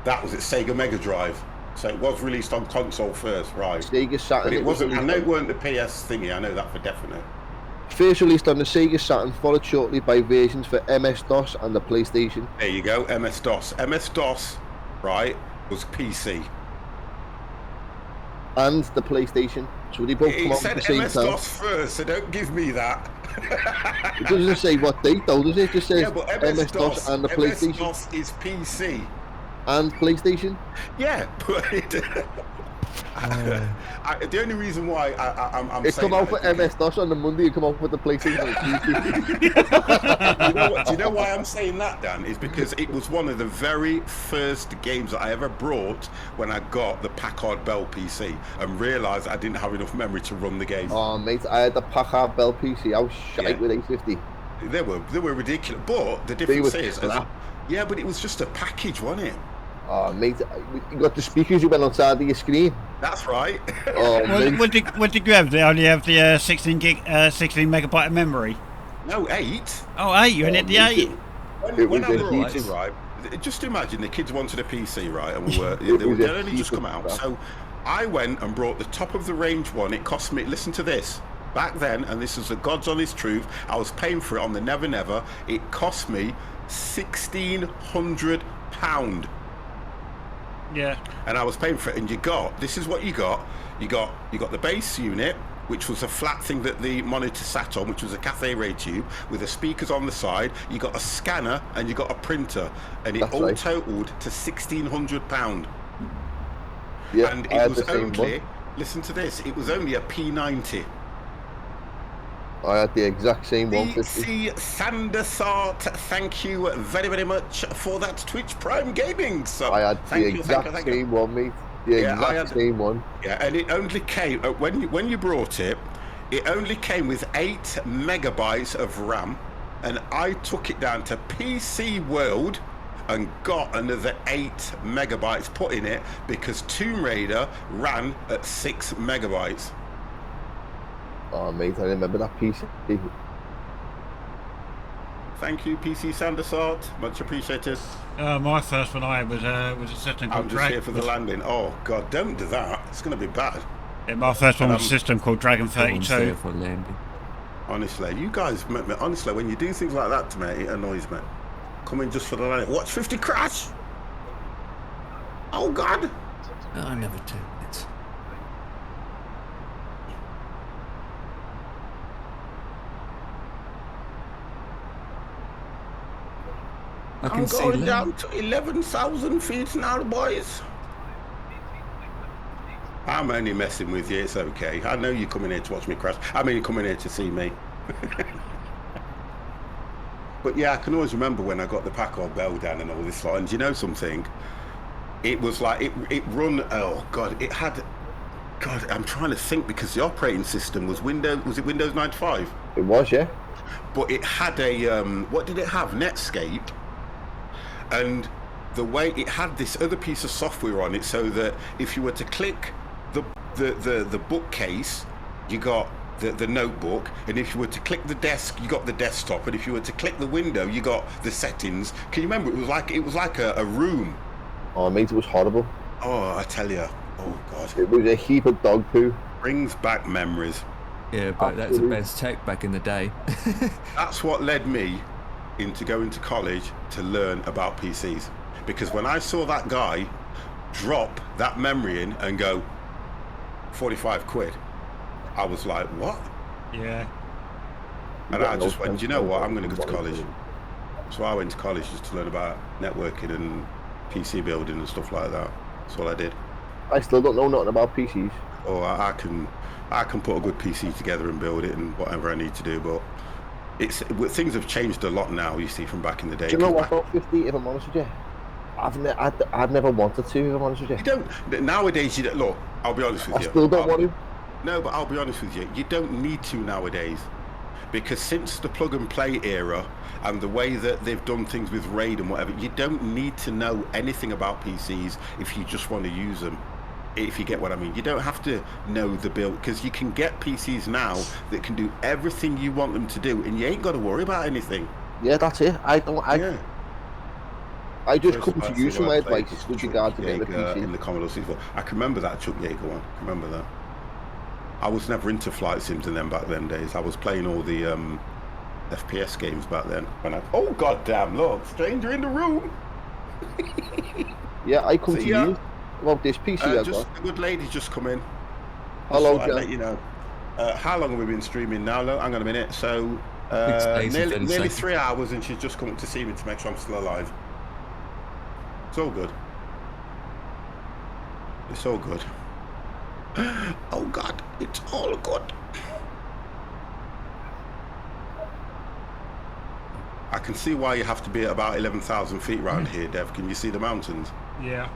That was it, Sega Mega Drive. So it was released on console first, right. Sega Saturn. But it wasn't, I know it weren't the PS thingy, I know that for definite. First released on the Sega Saturn, followed shortly by versions for MS-DOS and the PlayStation. There you go, MS-DOS. MS-DOS, right, was PC. And the PlayStation. So they both come out at the same time. It said MS-DOS first, so don't give me that. It doesn't say what date though, does it? It just says MS-DOS and the PlayStation. MS-DOS is PC. And PlayStation? Yeah, but the only reason why I'm saying come out for MS-DOS on the Monday, you come out with the PlayStation on Tuesday. Do you know why I'm saying that, Dan? Is because it was one of the very first games that I ever brought when I got the Packard Bell PC and realised I didn't have enough memory to run the game. Oh mate, I had the Packard Bell PC. I was shite with 850. They were ridiculous, but the difference is, yeah, but it was just a package, wasn't it? Oh mate, you got the speakers you went on side of your screen. That's right. Oh, what did you have? They only have the 16 megabyte of memory. No, 8. Oh, 8. You only had the 8. When I brought it, right, just imagine the kids wanted a PC, right, and they'd only just come out. So I went and brought the top of the range one. It cost me. Listen to this. Back then, and this is the God's honest truth, I was paying for it on the Never Never. It cost me £1,600. Yeah. And I was paying for it, and this is what you got the base unit, which was a flat thing that the monitor sat on, which was a cathode ray tube with the speakers on the side. You got a scanner and you got a printer, and it all totaled to £1,600. Yeah, and it was only, listen to this, it was only a P90. I had the exact same one. PC Sandersart, thank you very, very much for that Twitch Prime Gaming. So I had the exact same one, mate. The exact same one. Yeah, and it only came when you brought it. It only came with 8 megabytes of RAM, and I took it down to PC World and got another 8 megabytes put in it because Tomb Raider ran at 6 megabytes. Oh, mate, I remember that PC. Thank you, PC Sandersart. Much appreciated. My first one I had was a system called I'm just here for the landing. Oh, God, don't do that. It's going to be bad. Yeah, my first one was a system called Dragon 32. Honestly, you guys, honestly, when you do things like that to me, it annoys me. Come in just for the landing. Watch 50 crash! Oh, God! No, I never do it. I'm going down to 11,000 feet now, boys. I'm only messing with you. It's okay. I know you're coming here to watch me crash. I mean, you're coming here to see me. But yeah, I can always remember when I got the Packard bell down and all this lot. And do you know something? It was like it run. Oh God, it had. God, I'm trying to think because the operating system was Windows. Was it Windows 95? It was, yeah. But it had a. What did it have? Netscape. And the way it had this other piece of software on it, so that if you were to click the bookcase, you got the notebook, and if you were to click the desk, you got the desktop, and if you were to click the window, you got the settings. Can you remember? It was like a room. Oh, mate, it was horrible. Oh, I tell you. Oh God. It was a heap of dog poo. Brings back memories. Yeah, but that's the best tech back in the day. That's what led me into going to college to learn about PCs, because when I saw that guy drop that memory in and go 45 quid, I was like, what? Yeah. And I just went, you know what, I'm going to go to college. So I went to college just to learn about networking and PC building and stuff like that. That's all I did. I still don't know nothing about PCs. Oh, I can put a good PC together and build it and whatever I need to do, but things have changed a lot now, you see, from back in the day. Do you know what, about 50, if I'm honest with you? I've never wanted to, if I'm honest with you. You don't, nowadays, you don't, look, I'll be honest with you. I still don't want to. No, but I'll be honest with you, you don't need to nowadays. Because since the plug and play era and the way that they've done things with RAID and whatever, you don't need to know anything about PCs if you just want to use them. If you get what I mean. You don't have to know the build, because you can get PCs now that can do everything you want them to do, and you ain't got to worry about anything. Yeah, that's it. I just come to you for my advice with regard to the PC. In the Commodore 64. I can remember that Chuck Yeager one. I remember that. I was never into flight sims in them back then days. I was playing all the FPS games back then. Oh god damn! Look, stranger in the room. Yeah, I come to you. Well, this PC I just got. A good lady just come in. Hello, John. I'll let you know. How long have we been streaming now? Look, hang on a minute. So nearly 3 hours, and she's just come to see me to make sure I'm still alive. It's all good. It's all good. Oh God, it's all good. I can see why you have to be at about 11,000 feet round here, Dev. Can you see the mountains? Yeah.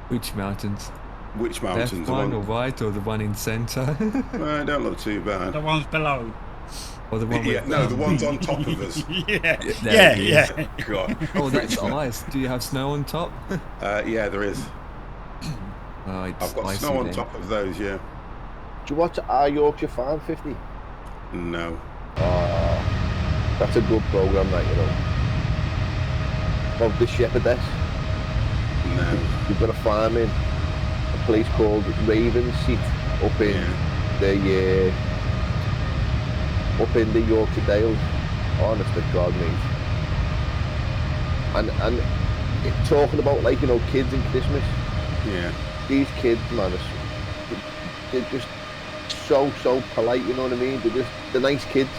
Which mountains? Which mountains? Left one or right, or the one in centre? Well, don't look too bad. The ones below. Or the one with... No, the ones on top of us. Yeah. God. Oh, that's nice. Do you have snow on top? Yeah, there is. Oh, I've got snow on top of those, yeah. Do you watch our Yorkshire Farm 50? No. That's a good programme, that, you know. About the shepherdess. No. You've got a farm in a place called Ravenseat up in the up in the Yorkshire Dales. Honest to God, mate. And talking about, like, you know, kids and Christmas. Yeah. These kids, man, they're just so polite, you know what I mean? They're just the nice kids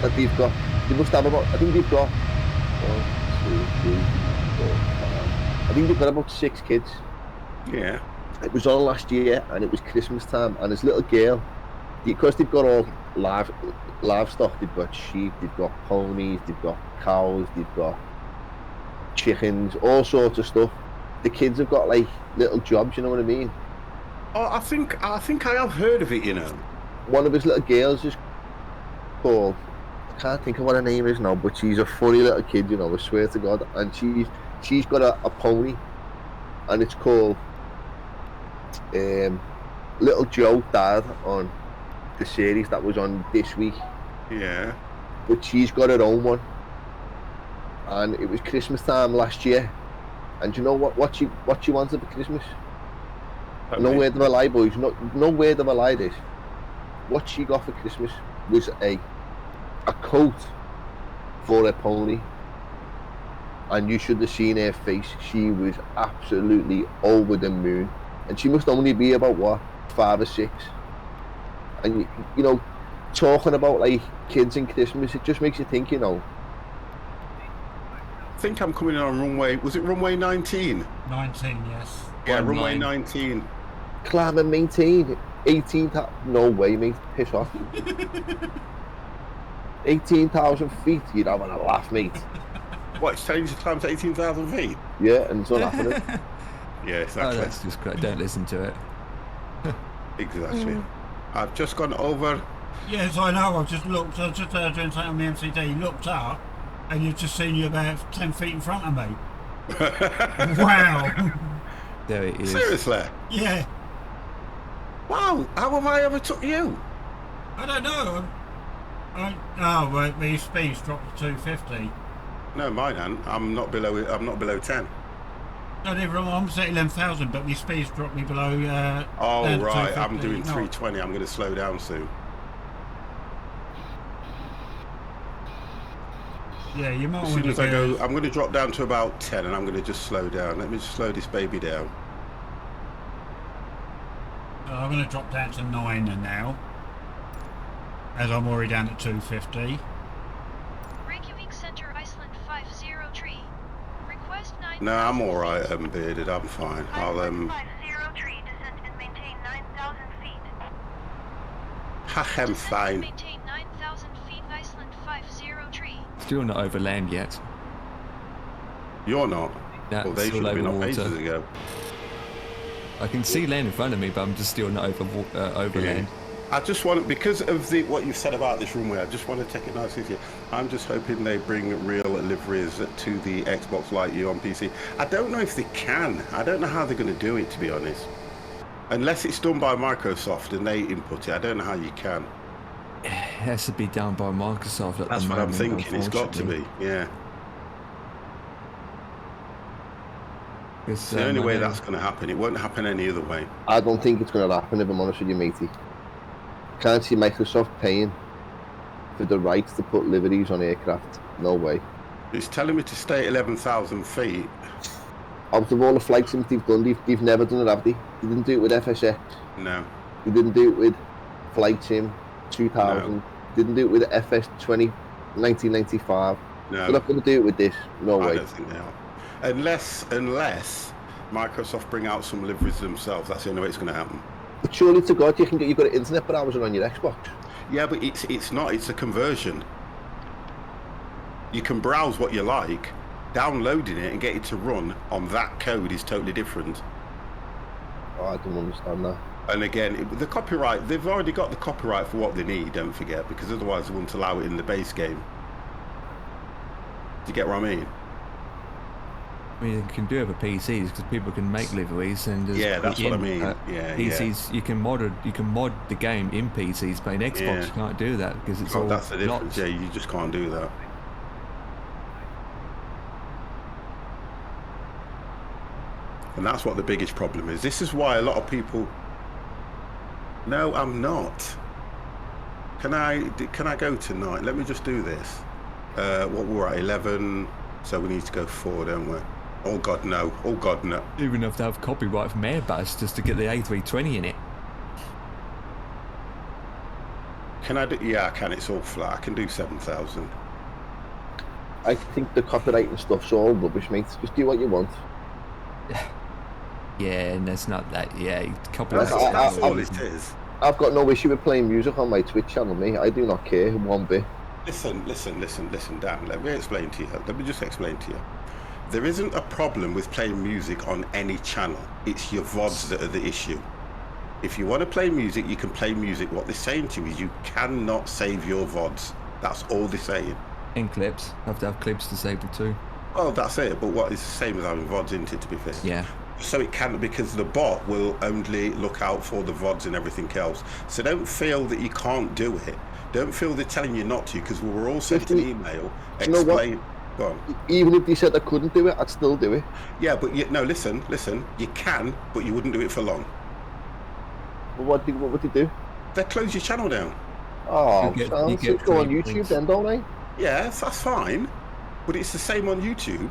that they've got. They must have about, I think they've got 1, 2, 3, 4, 5. I think they've got about 6 kids. Yeah. It was on last year, and it was Christmas time, and this little girl, because they've got all livestock, they've got sheep, they've got ponies, they've got cows, they've got chickens, all sorts of stuff. The kids have got like little jobs, you know what I mean? Oh, I think I have heard of it, you know. One of his little girls is called, I can't think of what her name is now, but she's a funny little kid, you know, I swear to God. And she's got a pony, and it's called Little Joe died on the series that was on this week. Yeah. But she's got her own one. And it was Christmas time last year. And you know what she wanted for Christmas? Okay. No word of a lie, boys. No word of a lie, this. What she got for Christmas was a coat for a pony. And you should have seen her face. She was absolutely over the moon. And she must only be about, what, 5 or 6. And, you know, talking about, like, kids and Christmas, it just makes you think, you know. I think I'm coming in on runway, was it runway 19? 19, yes. Yeah, runway 19. Climb and maintain. 18, no way, mate, piss off. 18,000 feet, you'd have a laugh, mate. What, it's telling you to climb to 18,000 feet? Yeah, and it's not happening. Yeah, exactly. Oh, that's just great. Don't listen to it. Exactly. I've just gone over. Yes, I know. I've just looked. I was just doing something on the MCD. Looked up, and you've just seen you about 10 feet in front of me. Wow. There it is. Seriously? Yeah. Wow. How have I ever took you? I don't know. Well, the speed's dropped to 250. No, mine ain't. I'm not below 10. No, they're wrong. I'm at 11,000, but my speed's dropped me below. Oh, right. I'm doing 320. I'm going to slow down soon. Yeah, you might as soon as I go, I'm going to drop down to about 10, and I'm going to just slow down. Let me just slow this baby down. I'm going to drop down to 9 now, as I'm already down at 250. Reykjavik Center, Iceland 50 tree. Request 9. No, I'm all right, bearded. I'm fine. I'll 50 tree, descend and maintain 9,000 feet. I'm fine. Maintain 9,000 feet, Iceland 50 tree. Still not over land yet. You're not? No, well, they should have been off ages ago. I can see land in front of me, but I'm just still not over land. I just want, because of what you've said about this runway, I just want to take it nice with you. I'm just hoping they bring real liveries to the Xbox like you on PC. I don't know if they can. I don't know how they're going to do it, to be honest. Unless it's done by Microsoft and they input it, I don't know how you can. It has to be done by Microsoft at That's the what moment, I'm thinking. It's got to be, yeah. It's the only way that's going to happen. It won't happen any other way. I don't think it's going to happen, if I'm honest with you, matey. Can't see Microsoft paying for the rights to put liveries on aircraft. No way. It's telling me to stay at 11,000 feet. Out of all the flight sims they've done, they've never done it, have they? They didn't do it with FSX. No. They didn't do it with Flight Sim 2000. No. Didn't do it with FS20 1995. No. They're not going to do it with this. No way. I don't think they are. Unless Microsoft bring out some liveries themselves. That's the only way it's going to happen. But surely to God, you've got an internet browser on your Xbox. Yeah, but it's not. It's a conversion. You can browse what you like. Downloading it and get it to run on that code is totally different. Oh, I don't understand that. And again, the copyright, they've already got the copyright for what they need, don't forget, because otherwise they wouldn't allow it in the base game. Do you get what I mean? I mean, you can do it for PCs because people can make liveries and yeah, that's what I mean. Yeah, PCs, yeah. You can mod the game in PCs, but in Xbox you can't do that because it's all. That's the difference. locked. Yeah, you just can't do that. And that's what the biggest problem is. This is why a lot of people. No, I'm not. Can I go tonight? Let me just do this. What we're at 11, so we need to go 4, don't we? Oh God, no! Oh God, no! Even have to have copyright from Airbus just to get the A320 in it. Can I do? Yeah, I can. It's all flat. I can do 7,000. I think the copyright and stuff's all rubbish, mate. Just do what you want. Yeah, and that's not that. Yeah, copyright. That's all it is. I've got no issue with playing music on my Twitch channel, mate. I do not care one bit. Listen, Dan. Let me explain to you. Let me just explain to you. There isn't a problem with playing music on any channel. It's your VODs that are the issue. If you want to play music, you can play music. What they're saying to you is you cannot save your VODs. That's all they're saying. And clips. Have to have clips disabled too. Oh, that's it. But what is the same as having VODs, isn't it, to be fair? Yeah. So it can, because the bot will only look out for the VODs and everything else. So don't feel that you can't do it. Don't feel they're telling you not to, because we were all sent an email explain. Go on. Even if they said I couldn't do it, I'd still do it. Yeah, but listen. You can, but you wouldn't do it for long. Well, what would they do? They close your channel down. Oh, you go on YouTube then, don't they? Yes, that's fine. But it's the same on YouTube.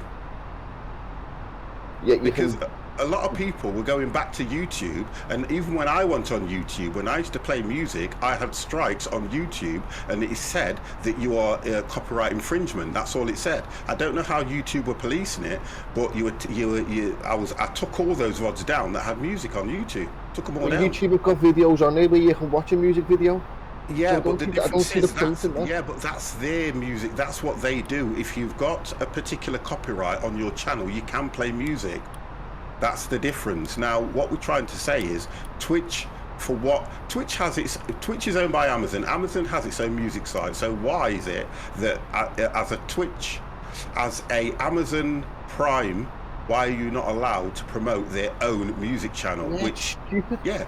Yeah, because a lot of people were going back to YouTube, and even when I went on YouTube, when I used to play music, I had strikes on YouTube, and it said that you are copyright infringement. That's all it said. I don't know how YouTube were policing it, but I took all those VODs down that had music on YouTube. Took them all down. YouTube have got videos on there where you can watch a music video. Yeah, so but the difference is that's their music. That's what they do. If you've got a particular copyright on your channel, you can play music. That's the difference. Now, what we're trying to say is Twitch is owned by Amazon. Amazon has its own music site. So why is it that as a Amazon Prime, why are you not allowed to promote their own music channel? Yeah, which, yeah,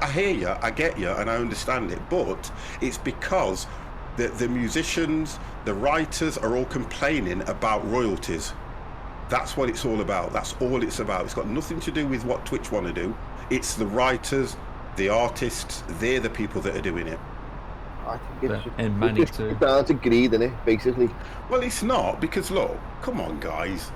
I hear you, I get you, and I understand it. But it's because the musicians, the writers are all complaining about royalties. That's what it's all about. That's all it's about. It's got nothing to do with what Twitch want to do. It's the writers, the artists. They're the people that are doing it. I think and money too. Down to greed, isn't it? Basically. Well, it's not, because look, come on, guys.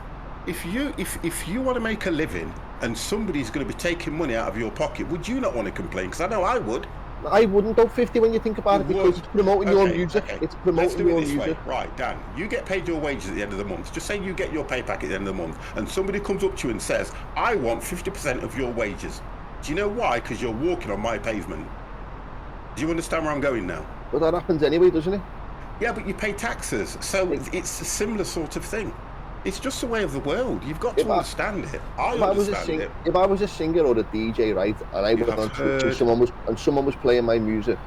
If you want to make a living and somebody's going to be taking money out of your pocket, would you not want to complain? Because I know I would. I wouldn't go 50 when you think about it, because it's promoting your music. Okay. It's promoting your music. Right, Dan, you get paid your wages at the end of the month. Just say you get your pay packet at the end of the month, and somebody comes up to you and says, I want 50% of your wages. Do you know why? Because you're walking on my pavement. Do you understand where I'm going now? But that happens anyway, doesn't it? Yeah, but you pay taxes. So it's a similar sort of thing. It's just the way of the world. You've got to understand it. I understand it. If I was a singer or a DJ, right, and I went on Twitch and someone was playing my music,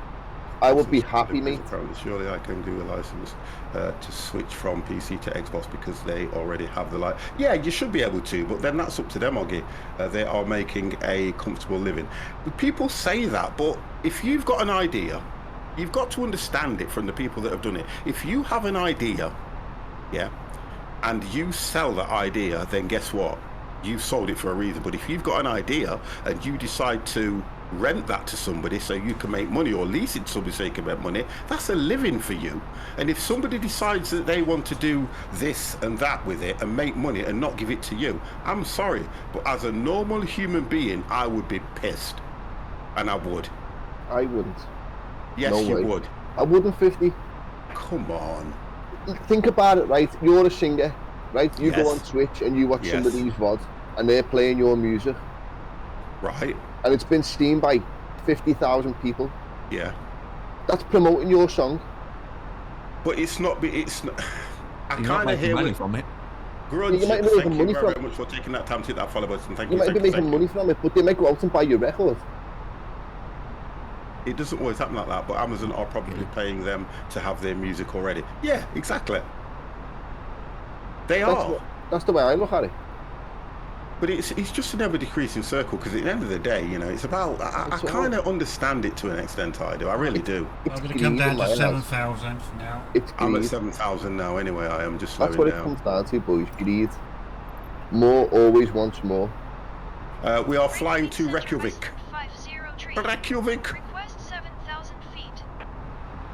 I would be happy, mate. Surely I can do a license to switch from PC to Xbox because they already have the license. Yeah, you should be able to, but then that's up to them, Oggy. They are making a comfortable living. People say that, but if you've got an idea, you've got to understand it from the people that have done it. If you have an idea, yeah, and you sell that idea, then guess what? You've sold it for a reason. But if you've got an idea and you decide to rent that to somebody so you can make money, or lease it to somebody so you can make money, that's a living for you. And if somebody decides that they want to do this and that with it and make money and not give it to you, I'm sorry, but as a normal human being, I would be pissed. And I would. I wouldn't. Yes, no you would. I wouldn't, 50. Come on. Think about it, right? You're a singer, right? You go on Twitch and you watch somebody's VOD and they're playing your music. Right. And it's been streamed by 50,000 people. Yeah. That's promoting your song. But it's not. I kind of hear money from it. Grudge, you might be making money from it. Thank you very much for taking that time to hit that follow button. Thank you. You might be making money from it, but they might go out and buy your record. It doesn't always happen like that, but Amazon are probably paying them to have their music already. Yeah, exactly. That's the way I look at it. But it's just an ever-decreasing circle, because at the end of the day, you know, it's about... I kind of understand it to an extent, I do. I really do. I'm going to come down to 7,000 now. I'm at 7,000 now anyway. I am just slowing down. That's what it comes down to, boys. Greed. More always wants more. We are flying to Reykjavik. Reykjavik. Request 7,000 feet.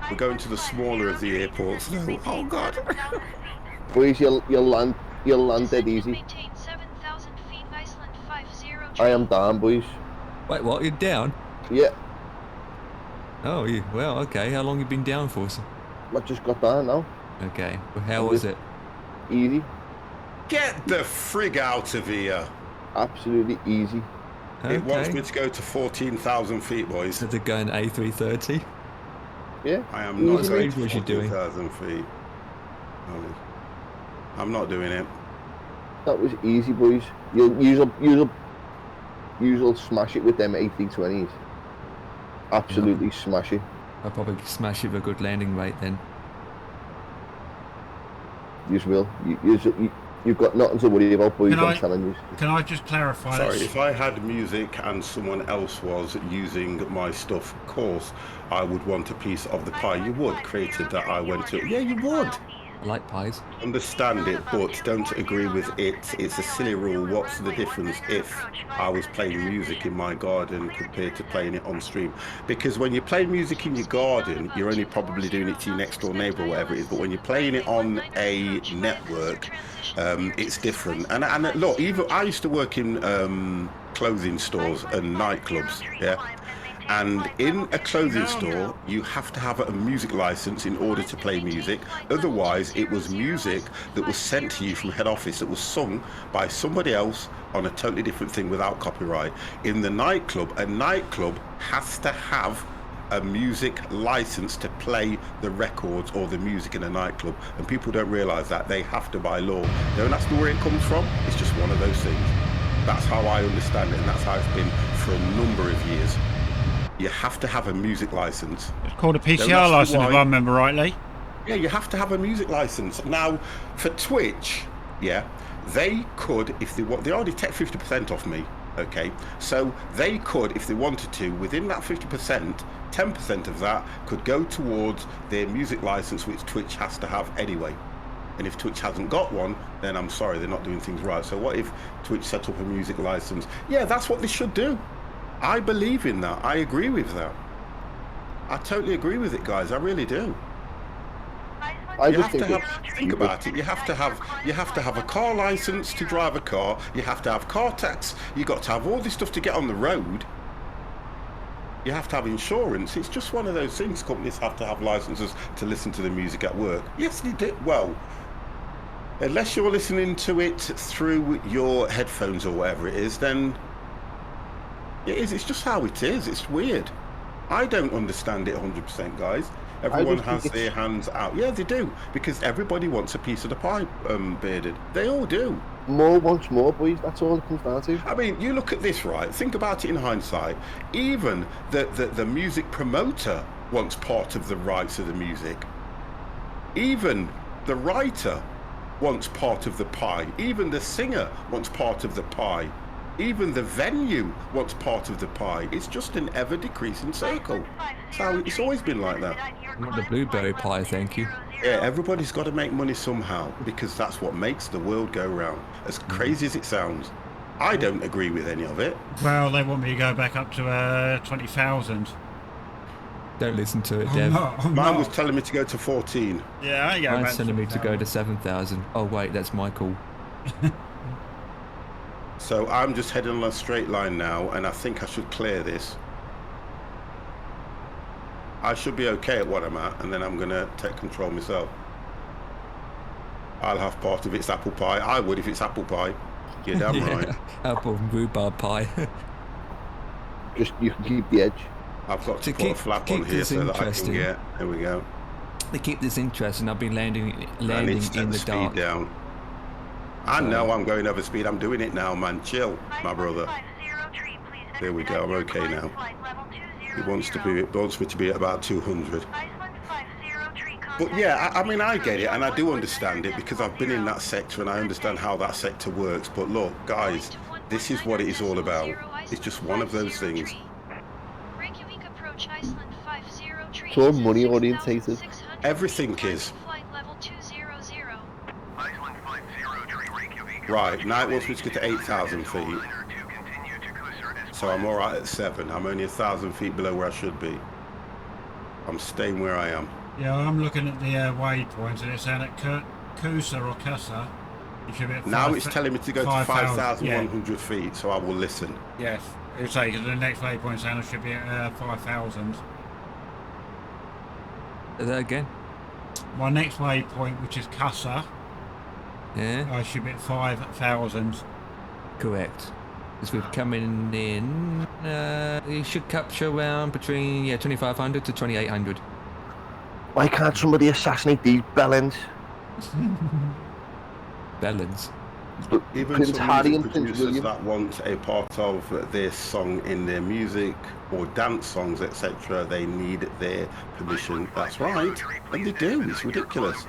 We're going to the smaller of the airports now. Oh God. Boys, you'll land dead easy. Maintain 7,000 feet, Iceland 50 I am down, boys. Wait, what? You're down? Yeah. Oh, well, okay. How long you been down for? I just got down now. Okay. Well, how was it? Easy. Get the frig out of here. Absolutely easy. Okay. It wants me to go to 14,000 feet, boys. So they're going A330? Yeah. I am not going to what you're doing. 14,000 feet. I'm not doing it. That was easy, boys. You'll smash it with them A320s. Absolutely smash it. I'll probably smash it with a good landing rate then. You will. You've got nothing to worry about, boys. I'm telling you. Can I just clarify? Sorry, if I had music and someone else was using my stuff, of course, I would want a piece of the pie. You would, created that I went to. Yeah, you would. I like pies. Understand it, but don't agree with it. It's a silly rule. What's the difference if I was playing music in my garden compared to playing it on stream? Because when you play music in your garden, you're only probably doing it to your next door neighbor or whatever it is. But when you're playing it on a network, it's different. And look, even I used to work in clothing stores and nightclubs, yeah. And in a clothing store, you have to have a music license in order to play music. Otherwise, it was music that was sent to you from head office that was sung by somebody else on a totally different thing without copyright. In the nightclub, a nightclub has to have a music license to play the records or the music in a nightclub. And people don't realize that. They have to by law. Don't ask me where it comes from. It's just one of those things. That's how I understand it, and that's how it's been for a number of years. You have to have a music license. It's called a PCR license, if I remember rightly. Yeah, you have to have a music license. Now, for Twitch, yeah, they could, if they want, they already take 50% off me, okay? So they could, if they wanted to, within that 50%, 10% of that could go towards their music license, which Twitch has to have anyway. And if Twitch hasn't got one, then I'm sorry, they're not doing things right. So what if Twitch set up a music license? Yeah, that's what they should do. I believe in that. I agree with that. I totally agree with it, guys. I really do. Think about it. You have to have a car license to drive a car. You have to have car tax. You got to have all this stuff to get on the road. You have to have insurance. It's just one of those things. Companies have to have licenses to listen to the music at work. Yes, they do. Well, unless you're listening to it through your headphones or whatever it is, then it is. It's just how it is. It's weird. I don't understand it 100%, guys. Everyone has their hands out. Yeah, they do. Because everybody wants a piece of the pie, Bearded. They all do. More wants more, boys. That's all it comes down to. I mean, you look at this, right? Think about it in hindsight. Even the music promoter wants part of the rights of the music. Even the writer wants part of the pie. Even the singer wants part of the pie. Even the venue wants part of the pie. It's just an ever-decreasing circle. So it's always been like that. I want the blueberry pie, thank you. Yeah, everybody's got to make money somehow, because that's what makes the world go round. As crazy as it sounds. I don't agree with any of it. Well, they want me to go back up to 20,000. Don't listen to it, Dev. Mine was telling me to go to 14. Yeah, I go back. Mine's telling me to go to 7,000. Oh wait, that's my call. So I'm just heading on a straight line now, and I think I should clear this. I should be okay at what I'm at, and then I'm going to take control myself. I'll have part of it's apple pie. I would if it's apple pie. You're damn right. Apple and rhubarb pie. Just, you can keep the edge. I've got to put a flap on here so that I can get... There we go. To keep this interesting, I've been landing in the dark. Down. I know I'm going over speed. I'm doing it now, man. Chill, my brother. There we go. I'm okay now. It wants me to be at about 200. But yeah, I mean, I get it, and I do understand it because I've been in that sector and I understand how that sector works. But look, guys, this is what it is all about. It's just one of those things. It's all money orientated. Everything is. Right, now it wants me to get to 8,000 feet. So I'm alright at 7. I'm only 1,000 feet below where I should be. I'm staying where I am. Yeah, I'm looking at the waypoints, and it's saying at Kusa or Casa. You should be at Now it's telling me to go to 5,100 feet, so I will listen. Yes, it's saying because the next waypoint saying I should be at 5,000. Say that again. My next waypoint, which is Casa, Yeah. I should be at 5,000. Correct. Because we're coming in, you should capture around between 2,500 to 2,800. Why can't somebody assassinate these bellends? Bellends. Even Prince some Harry music and Prince producers William. that want a part of their song in their music or dance songs, etc., they need their permission. That's right, and they do. It's ridiculous.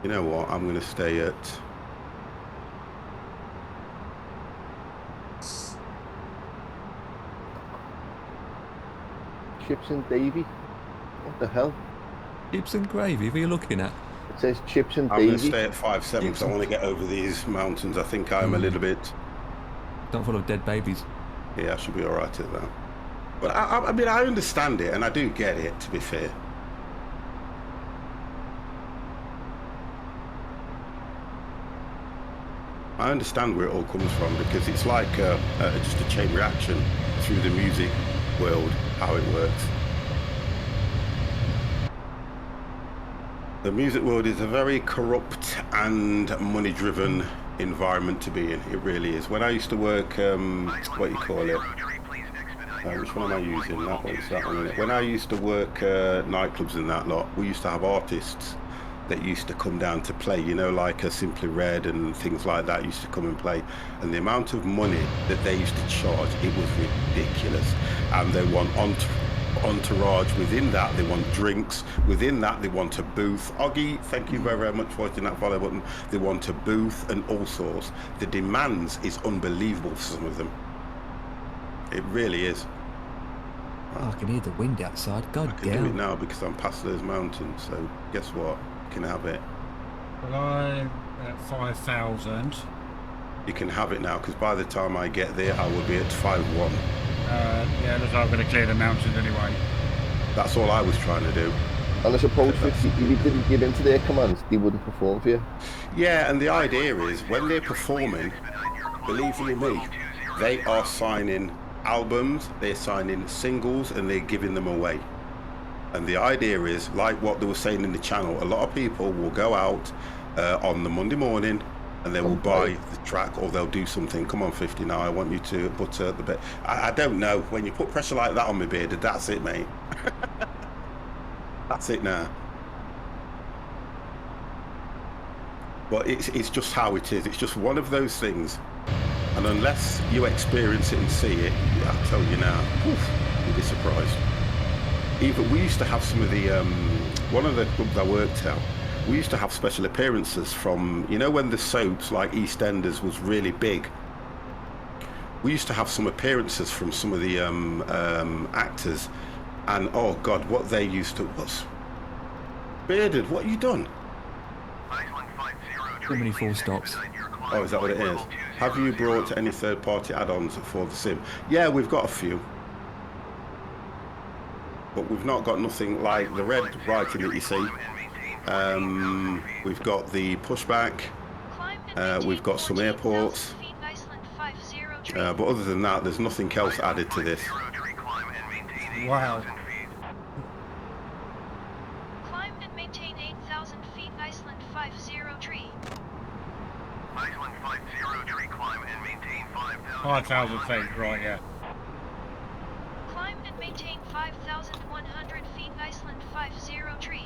You know what? I'm going to stay at... Chips and Davy. What the hell? Chips and gravy, what are you looking at? It says Chips and I'm going to Davy. stay at 5.7 because I want to get over these mountains. I think I'm a little bit... Don't follow dead babies. Yeah, I should be all right at that. But I mean, I understand it, and I do get it, to be fair. I understand where it all comes from, because it's like just a chain reaction through the music world, how it works. The music world is a very corrupt and money-driven environment to be in. It really is. When I used to work, what you call it? Which one am I using? That one's that one, isn't it? When I used to work nightclubs and that lot, we used to have artists that used to come down to play, you know, like a Simply Red and things like that used to come and play. And the amount of money that they used to charge, it was ridiculous. And they want entourage within that, they want drinks within that, they want a booth. Oggy, thank you very, very much for hitting that follow button. They want a booth and all sorts. The demands is unbelievable for some of them. It really is. Oh, I can hear the wind outside. God I can do it now because I'm past those mountains, so guess what? You can have it. Well, I'm at 5,000. You can have it now because by the time I get there, I will be at 5.1. Yeah, looks like I'm going to clear the mountains anyway. That's all I was trying to do. And I suppose if you didn't give in to their commands, they wouldn't perform for you. Yeah, and the idea is when they're performing, believe you me, they are signing albums, they're signing singles, and they're giving them away. And the idea is, like what they were saying in the channel, a lot of people will go out on the Monday morning and they will buy the track, or they'll do something. Come on, 50 now, I want you to butter the bit. I don't know. When you put pressure like that on my beard, that's it, mate. That's it now. But it's just how it is. It's just one of those things. And unless you experience it and see it, I'll tell you now, you'll be surprised. Even we used to have some of the one of the clubs I worked at, we used to have special appearances from, you know, when the soaps like EastEnders was really big, we used to have some appearances from some of the actors, and oh god, what they used to was Bearded, what have you done? Too many full stops. Oh, is that what it is? Have you brought any third-party add-ons for the sim? Yeah, we've got a few. But we've not got nothing like the red writing that you see. We've got the pushback. We've got some airports. But other than that, there's nothing else added to this. Wow. Climb and maintain 8,000 feet, Iceland 50 tree. Iceland 50 tree, climb and maintain 5,000 feet, right, yeah. Climb and maintain 5,100 feet, Iceland 50 tree.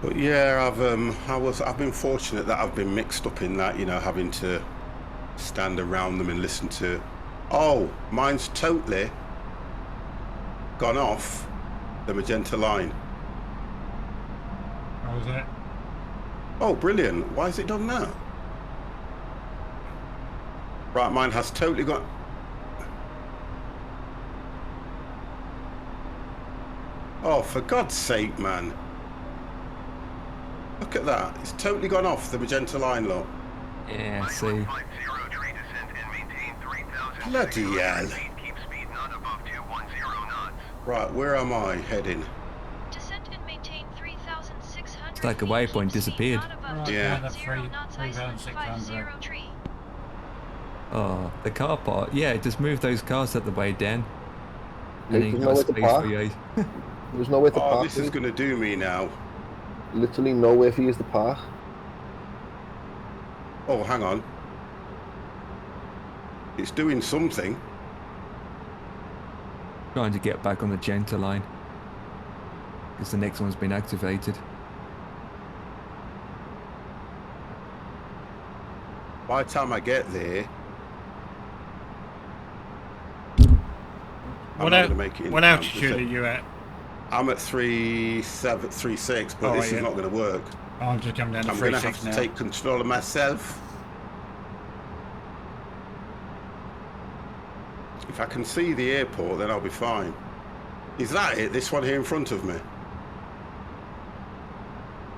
But yeah, I've been fortunate that I've been mixed up in that, you know, having to stand around them and listen to, oh, mine's totally gone off the magenta line. What was it? Oh, brilliant. Why has it done that? Right, mine has totally got... Oh, for God's sake, man. Look at that. It's totally gone off the magenta line, look. Yeah, see. Bloody hell. Right, where am I heading? Descend and maintain 3,600 It's like a waypoint disappeared. Yeah. 3,600. Oh, the car park. Yeah, just move those cars out the way, Dan. And Mate, then there's you've got nowhere to space park. for you. There's nowhere to Oh, park. this is going to do me now. Literally nowhere for you to park. Oh, hang on. It's doing something. Trying to get back on the Genta line. Because the next one's been activated. By the time I get there, What altitude are you at? I'm at 3.6, but Oh, this yeah. is not going to work. Oh, I'm just coming down to I'm going to 3.6 have to now. take control of myself. If I can see the airport, then I'll be fine. Is that it? This one here in front of me?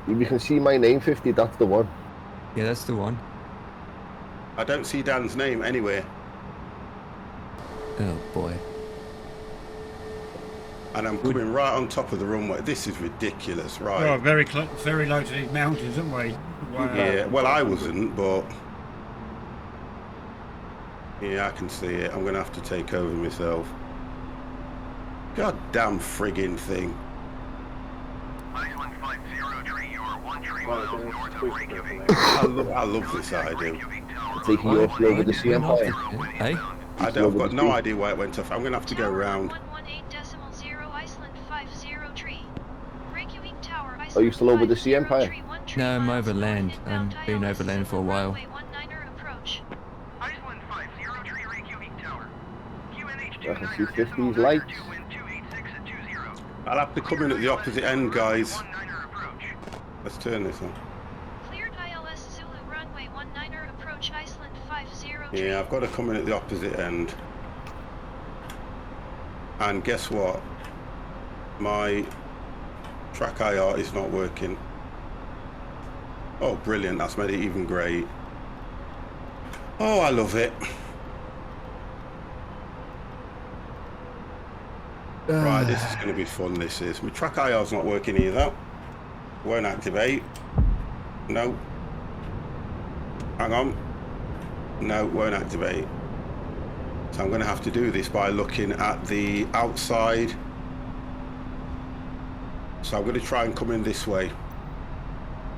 If you can see my name, 50, that's the one. Yeah, that's the one. I don't see Dan's name anywhere. Oh boy. And I'm coming right on top of the runway. This is ridiculous, right? Oh, very low to these mountains, aren't we? Wow. Yeah, well, I wasn't, but... Yeah, I can see it. I'm going to have to take over myself. God damn friggin' thing. Iceland 50 you are 1 tree miles north of Reykjavik. I love this idea. Taking you off over the sea empire. Hey? I've got no idea why it went off. I'm going to have to go around. Are you still over the sea empire? No, I'm overland. I've been overland for a while. Iceland 50 Reykjavik Tower. QNH I can see 50's lights. I'll have to come in at the opposite end, guys. Let's turn this on. Cleared ILS Zulu runway 19er approach Iceland 50. Yeah, I've got to come in at the opposite end. And guess what? My track IR is not working. Oh, brilliant. That's made it even great. Oh, I love it. Right, this is going to be fun, this is. My track IR's not working either. Won't activate. No. Hang on. No, won't activate. So I'm going to have to do this by looking at the outside. So I'm going to try and come in this way.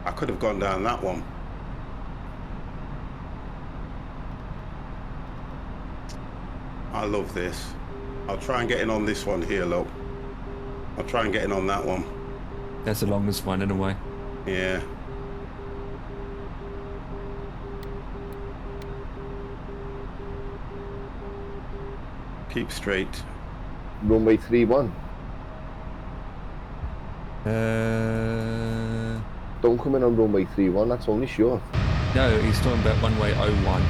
I could have gone down that one. I love this. I'll try and get in on this one here, look. I'll try and get in on that one. That's the longest one in a way. Yeah. Keep straight. Runway 31. Don't come in on runway 31, that's only short. No, he's talking about runway 01.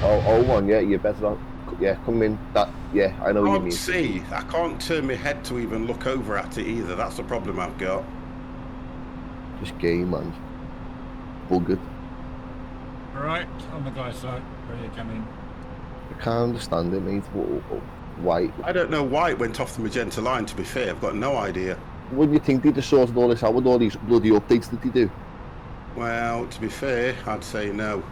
Oh, 01, yeah, you're better off. Yeah, come in. That, yeah, I know what you mean. See, I can't turn my head to even look over at it either. That's the problem I've got. Just game, man. Buggered. Right, on the guy's side, ready to come in. I can't understand it, mate. Why? I don't know why it went off the magenta line, to be fair. I've got no idea. Wouldn't you think they just sorted all this out with all these bloody updates that they do? Well, to be fair, I'd say no.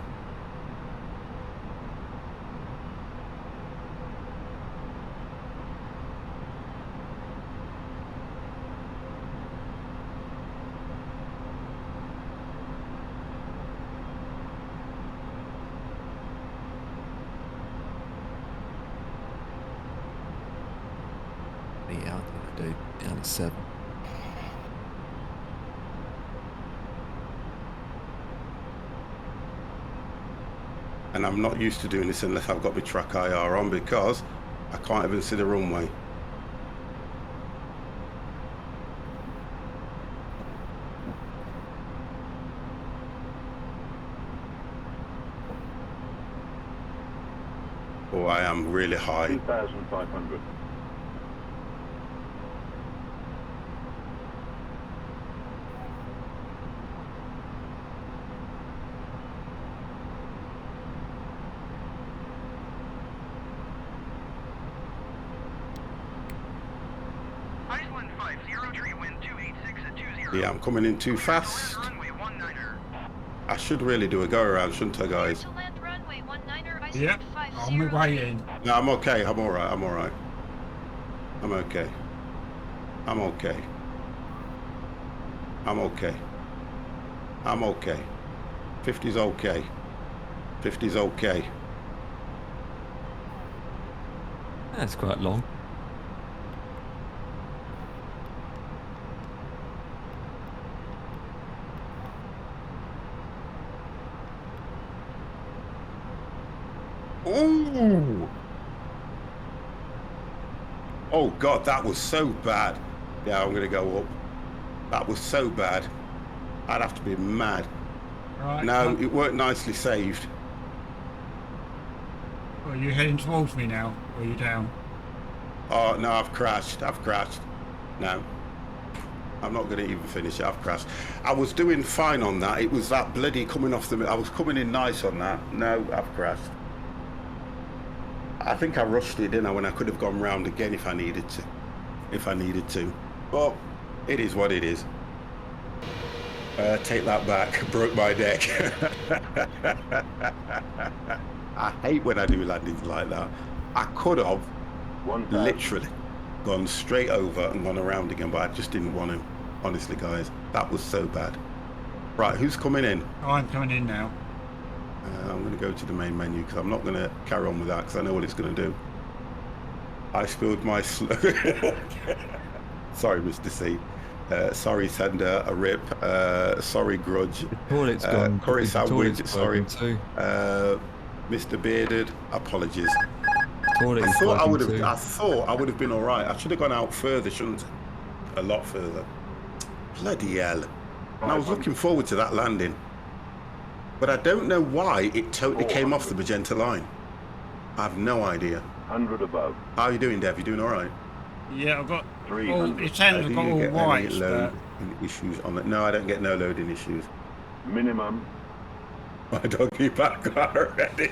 Yeah, I do. Down to 7. And I'm not used to doing this unless I've got my track IR on, because I can't even see the runway. I am really high. 2,500. Iceland 50 tree wind 286 at 20. Yeah, I'm coming in too fast. Runway 19er. I should really do a go around, shouldn't I, guys? To land runway 19er, Iceland Yep. 50 On my way in. No, I'm okay. I'm all right. I'm all right. I'm okay. I'm okay. I'm okay. I'm okay. 50's okay. 50's okay. That's quite long. Ooh! Oh God, that was so bad. Yeah, I'm gonna go up. That was so bad. I'd have to be mad. Right. No, it weren't nicely saved. Are you heading towards me now? Or are you down? Oh no, I've crashed. I've crashed. No. I'm not going to even finish it. I've crashed. I was doing fine on that. It was that bloody coming off the... I was coming in nice on that. No, I've crashed. I think I rushed it, didn't I, when I could have gone round again if I needed to. If I needed to. But it is what it is. Take that back. Broke my neck. I hate when I do landings like that. I could have literally gone straight over and gone around again, but I just didn't want to. Honestly, guys, that was so bad. Right, who's coming in? Oh, I'm coming in now. I'm going to go to the main menu because I'm not going to carry on with that because I know what it's going to do. I spilled my slow. Sorry, Mr. C. Sorry, Sender, a rip. Sorry, Grudge. Toilet's gone. Curry sandwich. Sorry. Too. Mr. Bearded. Apologies. Toilet I is thought I working would have. too. I thought I would have been all right. I should have gone out further, shouldn't I? A lot further. Bloody hell! And I was looking forward to that landing, but I don't know why it totally came off the magenta line. I have no idea. 100 above. How are you doing, Dev? You doing all right? Yeah, I've got all... 300. It sounds I've got all white. Loading issues on it? No, I don't get no loading issues. Minimum. My doggy back already.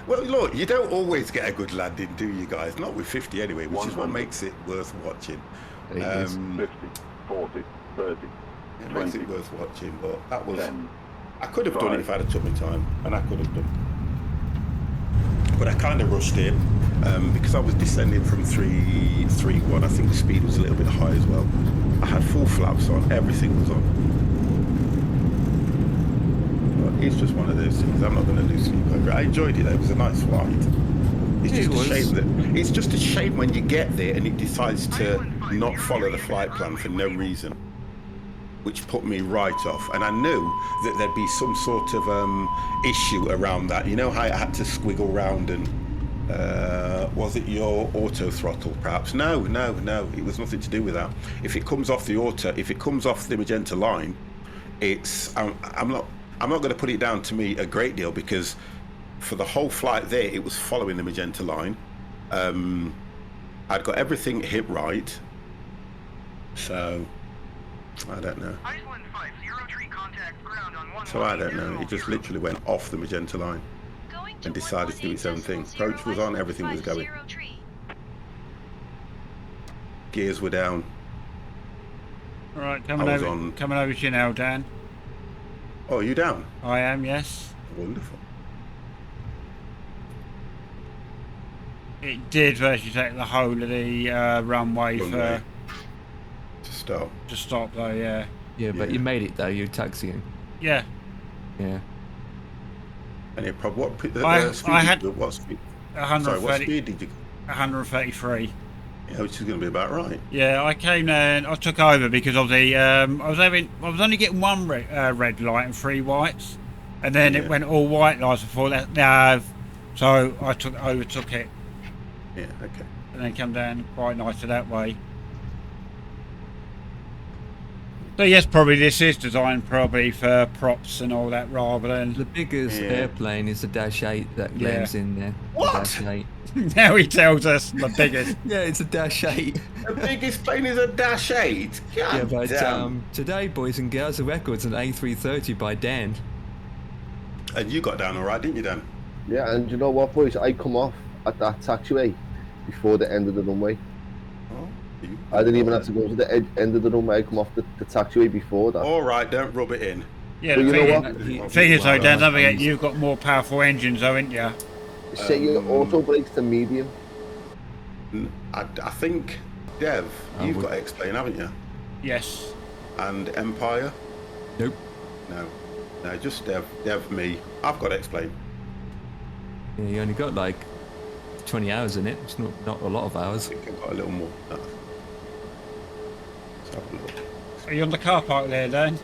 Well, look, you don't always get a good landing, do you guys? Not with 50 anyway, which is what makes it worth watching. 50, 40, 30, It 20, makes it worth watching, but that was... 10. I could have done it if I'd have took my time, and I could have done. But I kind of rushed it because I was descending from 331. I think the speed was a little bit high as well. I had full flaps on, everything was on. But it's just one of those things. I'm not going to lose sleep over it. I enjoyed it though. It was a nice flight. It's just a shame that it's just a shame when you get there and it decides to not follow the flight plan for no reason, which put me right off. And I knew that there'd be some sort of issue around that. You know how I had to squiggle round and was it your auto throttle perhaps? No, it was nothing to do with that. If it comes off the auto, if it comes off the magenta line, it's I'm not going to put it down to me a great deal because for the whole flight there it was following the magenta line. I'd got everything hit right, so I don't know. Iceland 50 tree contact ground on So I don't know. It just literally went off the magenta line and decided to do its own thing. Approach was on, everything was going. Gears were down. All right, coming over to you now, Dan. Oh, are you down? I am, yes. Wonderful. It did virtually take the whole of the runway for to stop though, yeah. Yeah, but you made it though. You're taxiing. Yeah. Yeah. And it probably what speed? What speed? 130. Sorry, what speed did you? 133. Yeah, which is going to be about right. Yeah, I came there and I took over because of the I was only getting one red light and 3 whites, and then it went all white lights before that. So I overtook it. Yeah. Okay. And then come down quite nicely that way. So yes, probably this is designed probably for props and all that rather than... The biggest airplane is the Dash 8 that lands in there. What? The Dash 8. Now he tells us the biggest. Yeah, it's a Dash 8. The biggest plane is a Dash 8? God Yeah, but damn. today, boys and girls, the record's an A330 by Dan. And you got down all right, didn't you, Dan? Yeah, and you know what, boys? I come off at that taxiway before the end of the runway. Oh, I didn't even have to go to the end of the runway. I come off the taxiway before that. All right, don't rub it in. Yeah, But the you know thing, what? thing is though, Dan, don't forget you've got more powerful engines though, ain't you? Set your auto brakes to medium. I think, Dev, you've got to explain, haven't you? Yes. And Empire? Nope. No, just Dev, me. I've got to explain. Yeah, you only got like 20 hours in it. It's not a lot of hours. I think I've got a little more. Let's have a look. Are you on the car park there, Dan?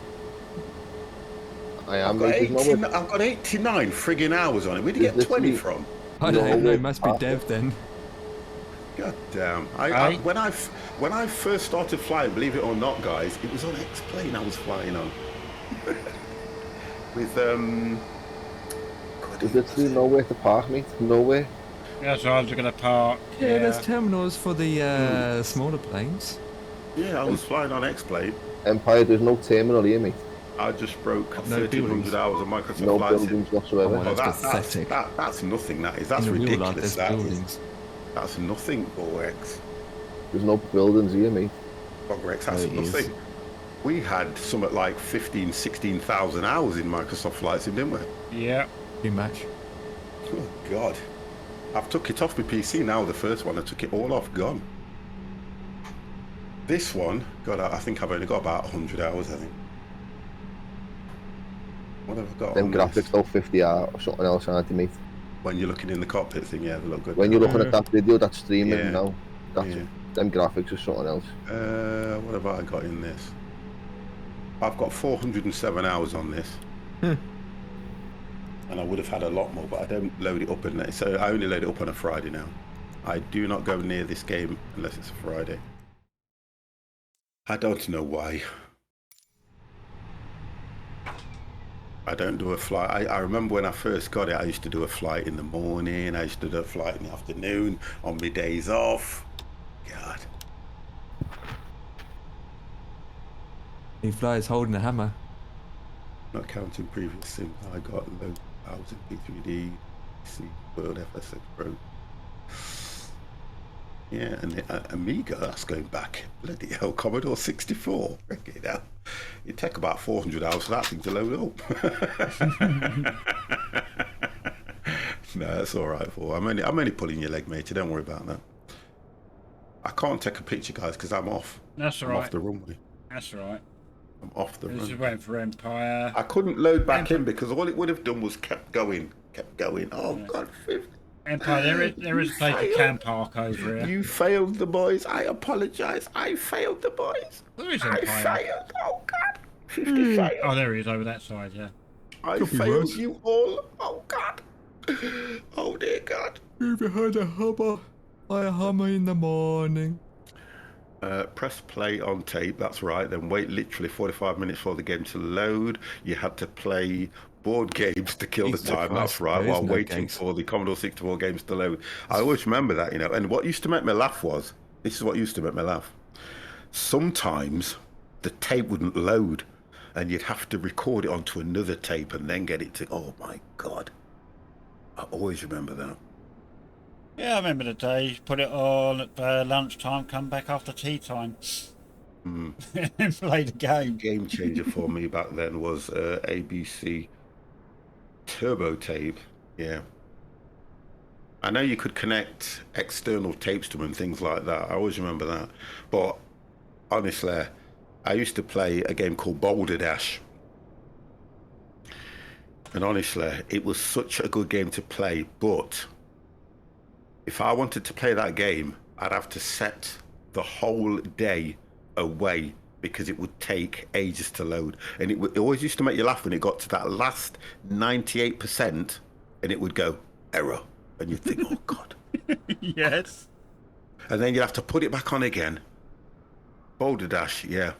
I am. I've got 89 frigging hours on it. Where'd you get 20 from? I don't know. It must be Dev then. God damn. When I first started flying, believe it or not, guys, it was on X-Plane I was flying on. With There's literally nowhere to park, mate. Nowhere. Yeah, so I was going to park. Yeah, there's terminals for the smaller planes. Yeah, I was flying on X-Plane. Empire, there's no terminal here, mate. I just broke No 1,300 hours of Microsoft No flights. buildings whatsoever. Oh, that's pathetic. That's nothing, that is. That's In the real life, ridiculous. there's buildings. That's nothing, Borex. There's no buildings here, mate. Borex, that's No, it is. nothing. We had something like 15,000, 16,000 hours in Microsoft flights, didn't we? Yeah. Pretty much. Oh, God. I've took it off my PC now, the first one. I took it all off, gone. This one, God, I think I've only got about 100 hours, I think. What have I got Them on graphics this? though, 50 are something else, aren't they, mate? When you're looking in the cockpit thing, yeah, they look good. When you're looking at that video that's streaming Yeah. now, that's them graphics are something else. What have I got in this? I've got 407 hours on this. And I would have had a lot more, but I don't load it up in there. So I only load it up on a Friday now. I do not go near this game unless it's a Friday. I don't know why. I don't do a flight. I remember when I first got it, I used to do a flight in the morning. I used to do a flight in the afternoon on my days off. God. He flies holding a hammer. Not counting previous sims. I got low hours in P3D, C, World FSX Pro. Yeah, and the Amiga, that's going back. Bloody hell, Commodore 64. Okay, now. It'd take about 400 hours for that thing to load up. No, that's all right, Paul. I'm only pulling your leg, mate. Don't worry about that. I can't take a picture, guys, because I'm off. That's all I'm right. off the runway. That's all right. I'm off the This runway. is waiting for Empire. I couldn't load back in because all it would have done was kept going. Oh, yeah. God, 50. Empire, there is a place you can park over here. You failed the boys. I apologise. I failed the boys. Where is I Empire? failed. Oh, God. 50 failed. Oh, there he is over that side, yeah. I failed you all. Oh, God. Oh, dear God. If you had a hammer, I hammer in the morning. Press play on tape, that's right. Then wait literally 45 minutes for the game to load. You had to play board games to kill the time, that's right, while waiting for the Commodore 64 games to load. I always remember that, you know. And what used to make me laugh was, this is what used to make me laugh. Sometimes the tape wouldn't load and you'd have to record it onto another tape and then get it to, oh my God. I always remember that. Yeah, I remember the days. Put it on at lunchtime, come back after tea time. And play the game. Game changer for me back then was ABC turbo tape. Yeah. I know you could connect external tapes to them and things like that. I always remember that. But honestly, I used to play a game called Boulder Dash. And honestly, it was such a good game to play, but if I wanted to play that game, I'd have to set the whole day away because it would take ages to load. And it always used to make you laugh when it got to that last 98% and it would go, error. And you'd think, oh, God. Yes. And then you'd have to put it back on again. Boulder Dash, yeah.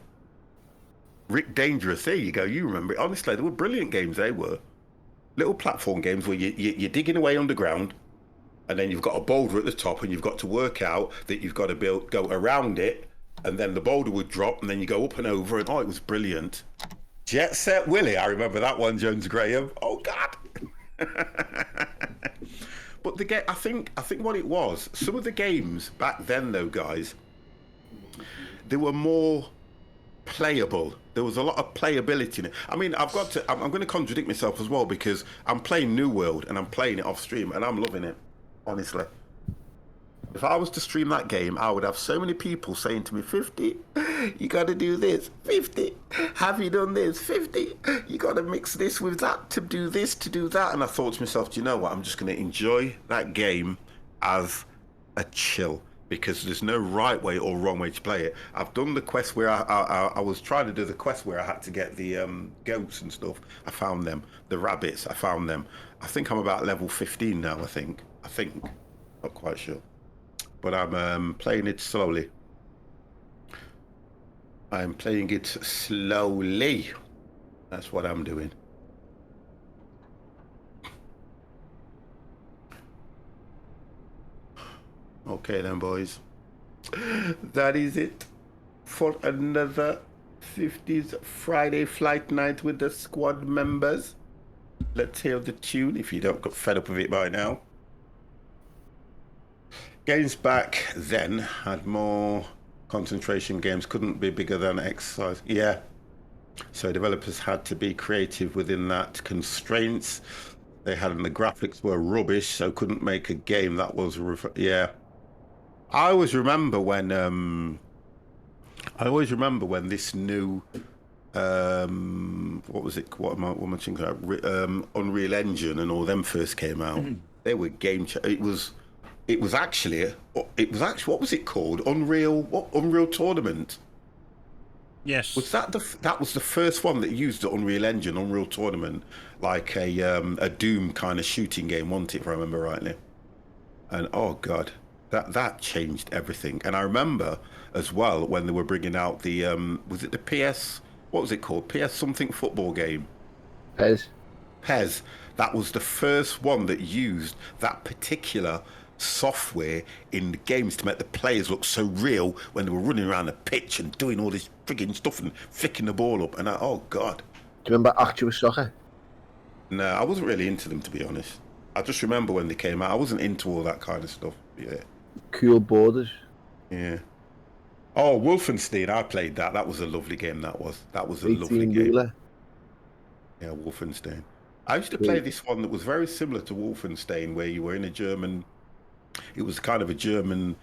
Rick Dangerous. There you go. You remember it. Honestly, they were brilliant games. They were little platform games where you're digging away underground, and then you've got a boulder at the top, and you've got to work out that you've got to go around it, and then the boulder would drop, and then you go up and over, and it was brilliant. Jet Set Willy, I remember that one, Jones Graham. Oh God. But the game, I think what it was, some of the games back then though, guys, they were more playable. There was a lot of playability in it. I mean, I'm going to contradict myself as well, because I'm playing New World and I'm playing it off stream and I'm loving it, honestly. If I was to stream that game, I would have so many people saying to me, 50, you got to do this. 50, have you done this? 50, you got to mix this with that to do this, to do that. And I thought to myself, do you know what? I'm just going to enjoy that game as a chill, because there's no right way or wrong way to play it. I've done the quest where I was trying to do the quest where I had to get the goats and stuff. I found them. The rabbits, I found them. I think I'm about level 15 now, I think. Not quite sure. But I'm playing it slowly. I'm playing it slowly. That's what I'm doing. Okay then, boys. That is it for another 50s Friday flight night with the squad members. Let's hear the tune if you don't get fed up with it by now. Games back then had more concentration. Games couldn't be bigger than exercise. Yeah. So developers had to be creative within that constraints they had, and the graphics were rubbish, so couldn't make a game that was yeah. I always remember when this new what was it? What am I thinking about? Unreal Engine and all them first came out. They were game It was actually what was it called? Unreal Tournament. Yes. Was that that was the first one that used the Unreal Engine, Unreal Tournament, like a Doom kind of shooting game, wasn't it, if I remember rightly? And oh God, that changed everything. And I remember as well when they were bringing out the was it the PS? What was it called? PS something football game. PES. That was the first one that used that particular software in the games to make the players look so real when they were running around the pitch and doing all this frigging stuff and flicking the ball up. And oh God. Do you remember Actual Soccer? No, I wasn't really into them, to be honest. I just remember when they came out. I wasn't into all that kind of stuff. Yeah. Cool Borders. Yeah. Oh, Wolfenstein. I played that. That was a lovely game. That was a lovely game. Ruler. Yeah, Wolfenstein. I used to play this one that was very similar to Wolfenstein, where you were in a German. It was kind of a German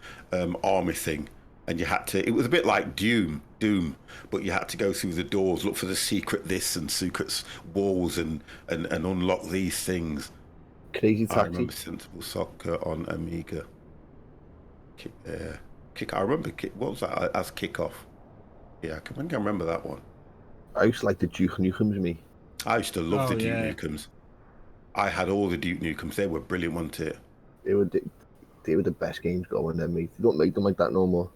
army thing, and you had to. It was a bit like Doom, but you had to go through the doors, look for the secret this and secret walls, and unlock these things. Crazy Taxi. I remember Sensible Soccer on Amiga. I remember. What was that as Kickoff? Yeah, I think I remember that one. I used to like the Duke Nukems, me. I used to love the Duke Nukems. I had all the Duke Nukems. They were brilliant, weren't it? They were the best games going then, mate. They don't make them like that no more.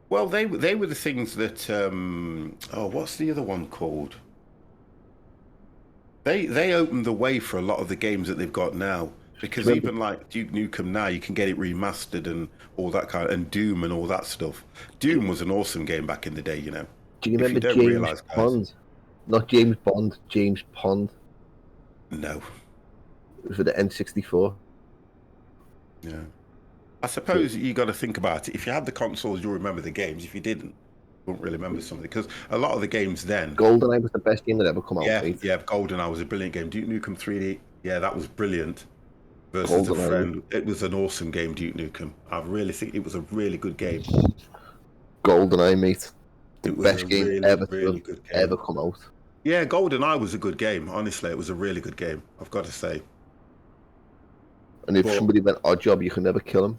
Well, they were the things that what's the other one called? They opened the way for a lot of the games that they've got now, because even like Duke Nukem now, you can get it remastered and all that kind of, and Doom and all that stuff. Doom was an awesome game back in the day, you know. Do you remember James Pond? Not James Bond, James Pond. No. It was for the N64. Yeah. I suppose you got to think about it. If you had the consoles, you'll remember the games. If you didn't, you wouldn't really remember something, because a lot of the games then. GoldenEye was the best game that ever come out. Yeah, GoldenEye was a brilliant game. Duke Nukem 3D, yeah, that was brilliant. Versus a Friend, it was an awesome game. Duke Nukem, I really think it was a really good game. GoldenEye, mate, the best game really, ever really good game. ever come out. Yeah, GoldenEye was a good game. Honestly, it was a really good game, I've got to say. And if somebody went odd job, you could never kill him.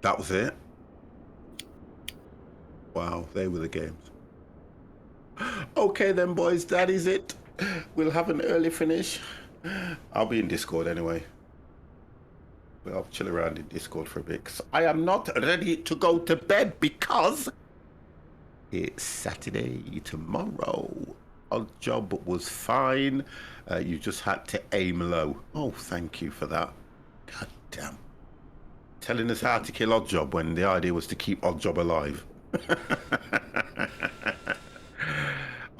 That was it. Wow, they were the games. Okay then, boys, that is it. We'll have an early finish. I'll be in Discord anyway. I'll chill around in Discord for a bit, because I am not ready to go to bed, because it's Saturday tomorrow. Odd Job was fine. You just had to aim low. Oh, thank you for that. God damn. Telling us how to kill Odd Job when the idea was to keep Odd Job alive.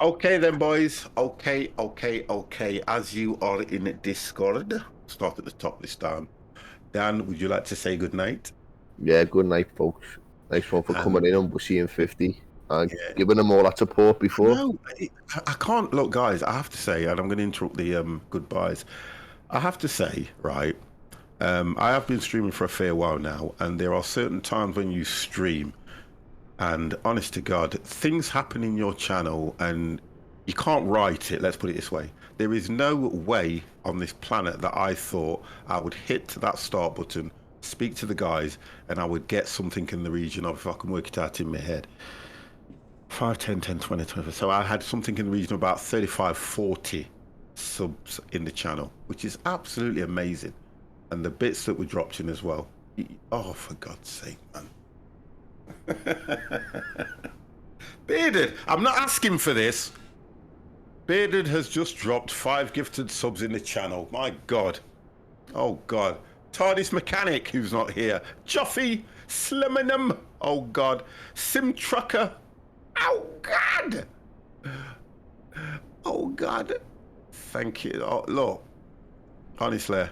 Okay then, boys. Okay. As you are in Discord, start at the top this time. Dan, would you like to say good night? Yeah, good night, folks. Nice one for coming in on Bushy and 50 and giving them all that support before. No, I can't. Look, guys, I have to say, and I'm going to interrupt the goodbyes. I have to say, right, I have been streaming for a fair while now, and there are certain times when you stream, and honest to God, things happen in your channel, and you can't write it. Let's put it this way. There is no way on this planet that I thought I would hit that start button, speak to the guys, and I would get something in the region of, if I can work it out in my head, 5, 10, 10, 20, 25. So I had something in the region of about 35, 40 subs in the channel, which is absolutely amazing. And the bits that were dropped in as well. Oh, for God's sake, man. Bearded, I'm not asking for this. Bearded has just dropped 5 gifted subs in the channel. My God. Oh, God. TARDIS Mechanic, who's not here. Joffy, Sliminum. Oh, God. Sim Trucker. Oh, God. Oh, God. Thank you. Oh, look. Honestly.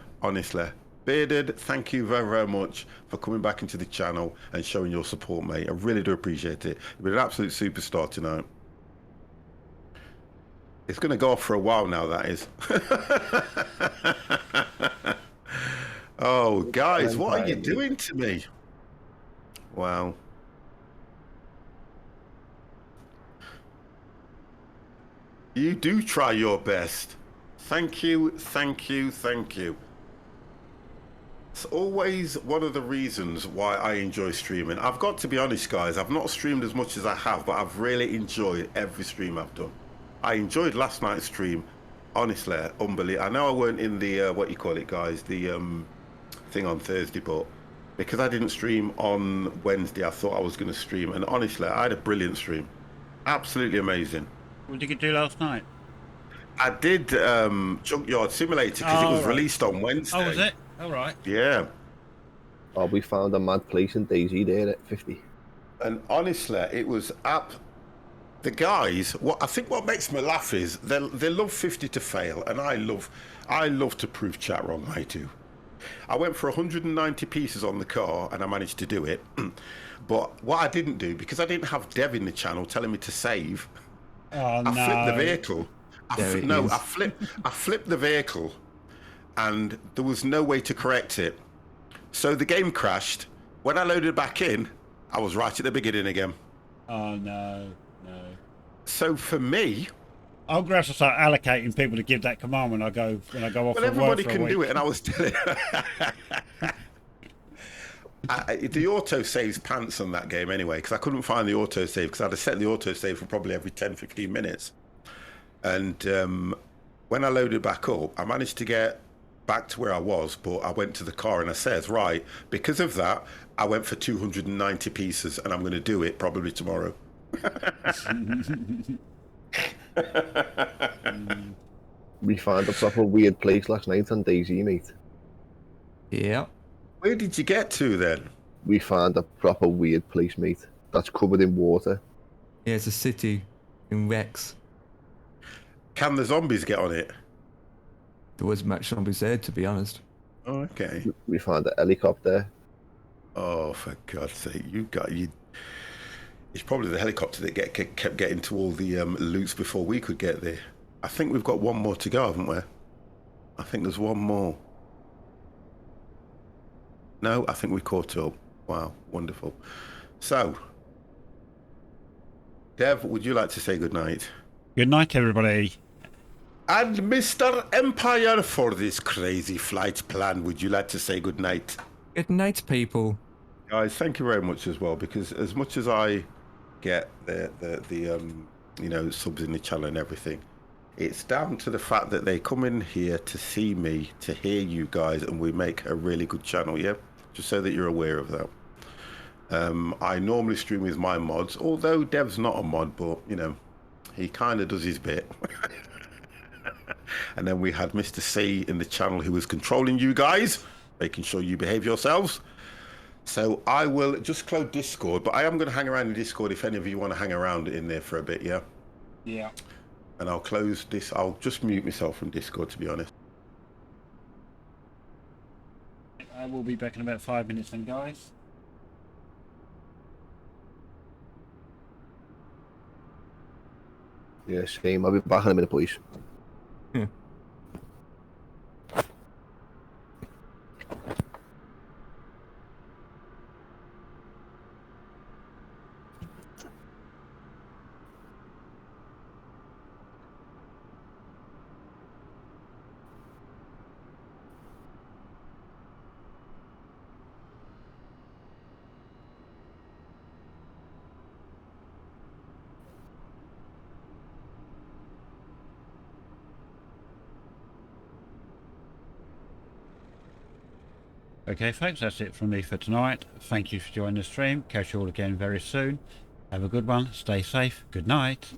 Bearded, thank you very, very much for coming back into the channel and showing your support, mate. I really do appreciate it. You've been an absolute superstar tonight. It's going to go off for a while now, that is. Oh, guys, what are you doing to me? Wow. You do try your best. Thank you. It's always one of the reasons why I enjoy streaming. I've got to be honest, guys, I've not streamed as much as I have, but I've really enjoyed every stream I've done. I enjoyed last night's stream, honestly, unbelievable. I know I weren't in the, what you call it, guys, the thing on Thursday, but because I didn't stream on Wednesday, I thought I was going to stream, and honestly, I had a brilliant stream. Absolutely amazing. What did you do last night? I did Junkyard Simulator because it was released on Wednesday. Oh, was it? All right. Yeah. Oh, we found a mad place in Daisy there at 50. And honestly, it was up. The guys, what makes me laugh is they love 50 to fail, and I love to prove chat wrong. I do. I went for 190 pieces on the car, and I managed to do it. But what I didn't do, because I didn't have Dev in the channel telling me to save, I flipped the vehicle. I flipped the vehicle, and there was no way to correct it. So the game crashed. When I loaded back in, I was right at the beginning again. Oh no. So for me, I'm going to have to start allocating people to give that command when I go off. Well, everybody can do it, and I was telling. The auto saves pants on that game anyway, because I couldn't find the auto save because I'd have set the auto save for probably every 10-15 minutes. And when I loaded back up, I managed to get back to where I was, but I went to the car and I said, right, because of that, I went for 290 pieces, and I'm going to do it probably tomorrow. We found a proper weird place last night on Daisy, mate. Yeah. Where did you get to then? We found a proper weird place, mate. That's covered in water. Yeah, it's a city in Rex. Can the zombies get on it? There wasn't much zombies there, to be honest. Oh, okay. We found a helicopter. Oh, for God's sake! It's probably the helicopter that kept getting to all the loots before we could get there. I think we've got one more to go, haven't we? I think there's one more. No, I think we caught up. Wow, wonderful. So, Dev, would you like to say good night? Good night, everybody. And Mr. Empire, for this crazy flight plan, would you like to say good night? Good night, people. Guys, thank you very much as well, because as much as I get the subs in the channel and everything, it's down to the fact that they come in here to see me, to hear you guys, and we make a really good channel, yeah? Just so that you're aware of that. I normally stream with my mods, although Dev's not a mod, but, He kind of does his bit. And then we had Mr. C in the channel who was controlling you guys, making sure you behave yourselves. So I will just close Discord, but I am going to hang around in Discord if any of you want to hang around in there for a bit, yeah? Yeah. And I'll close this. I'll just mute myself from Discord, to be honest. I will be back in about 5 minutes then, guys. Yeah, same. I'll be back in a minute, please. Okay, folks, that's it from me for tonight. Thank you for joining the stream. Catch you all again very soon. Have a good one. Stay safe. Good night.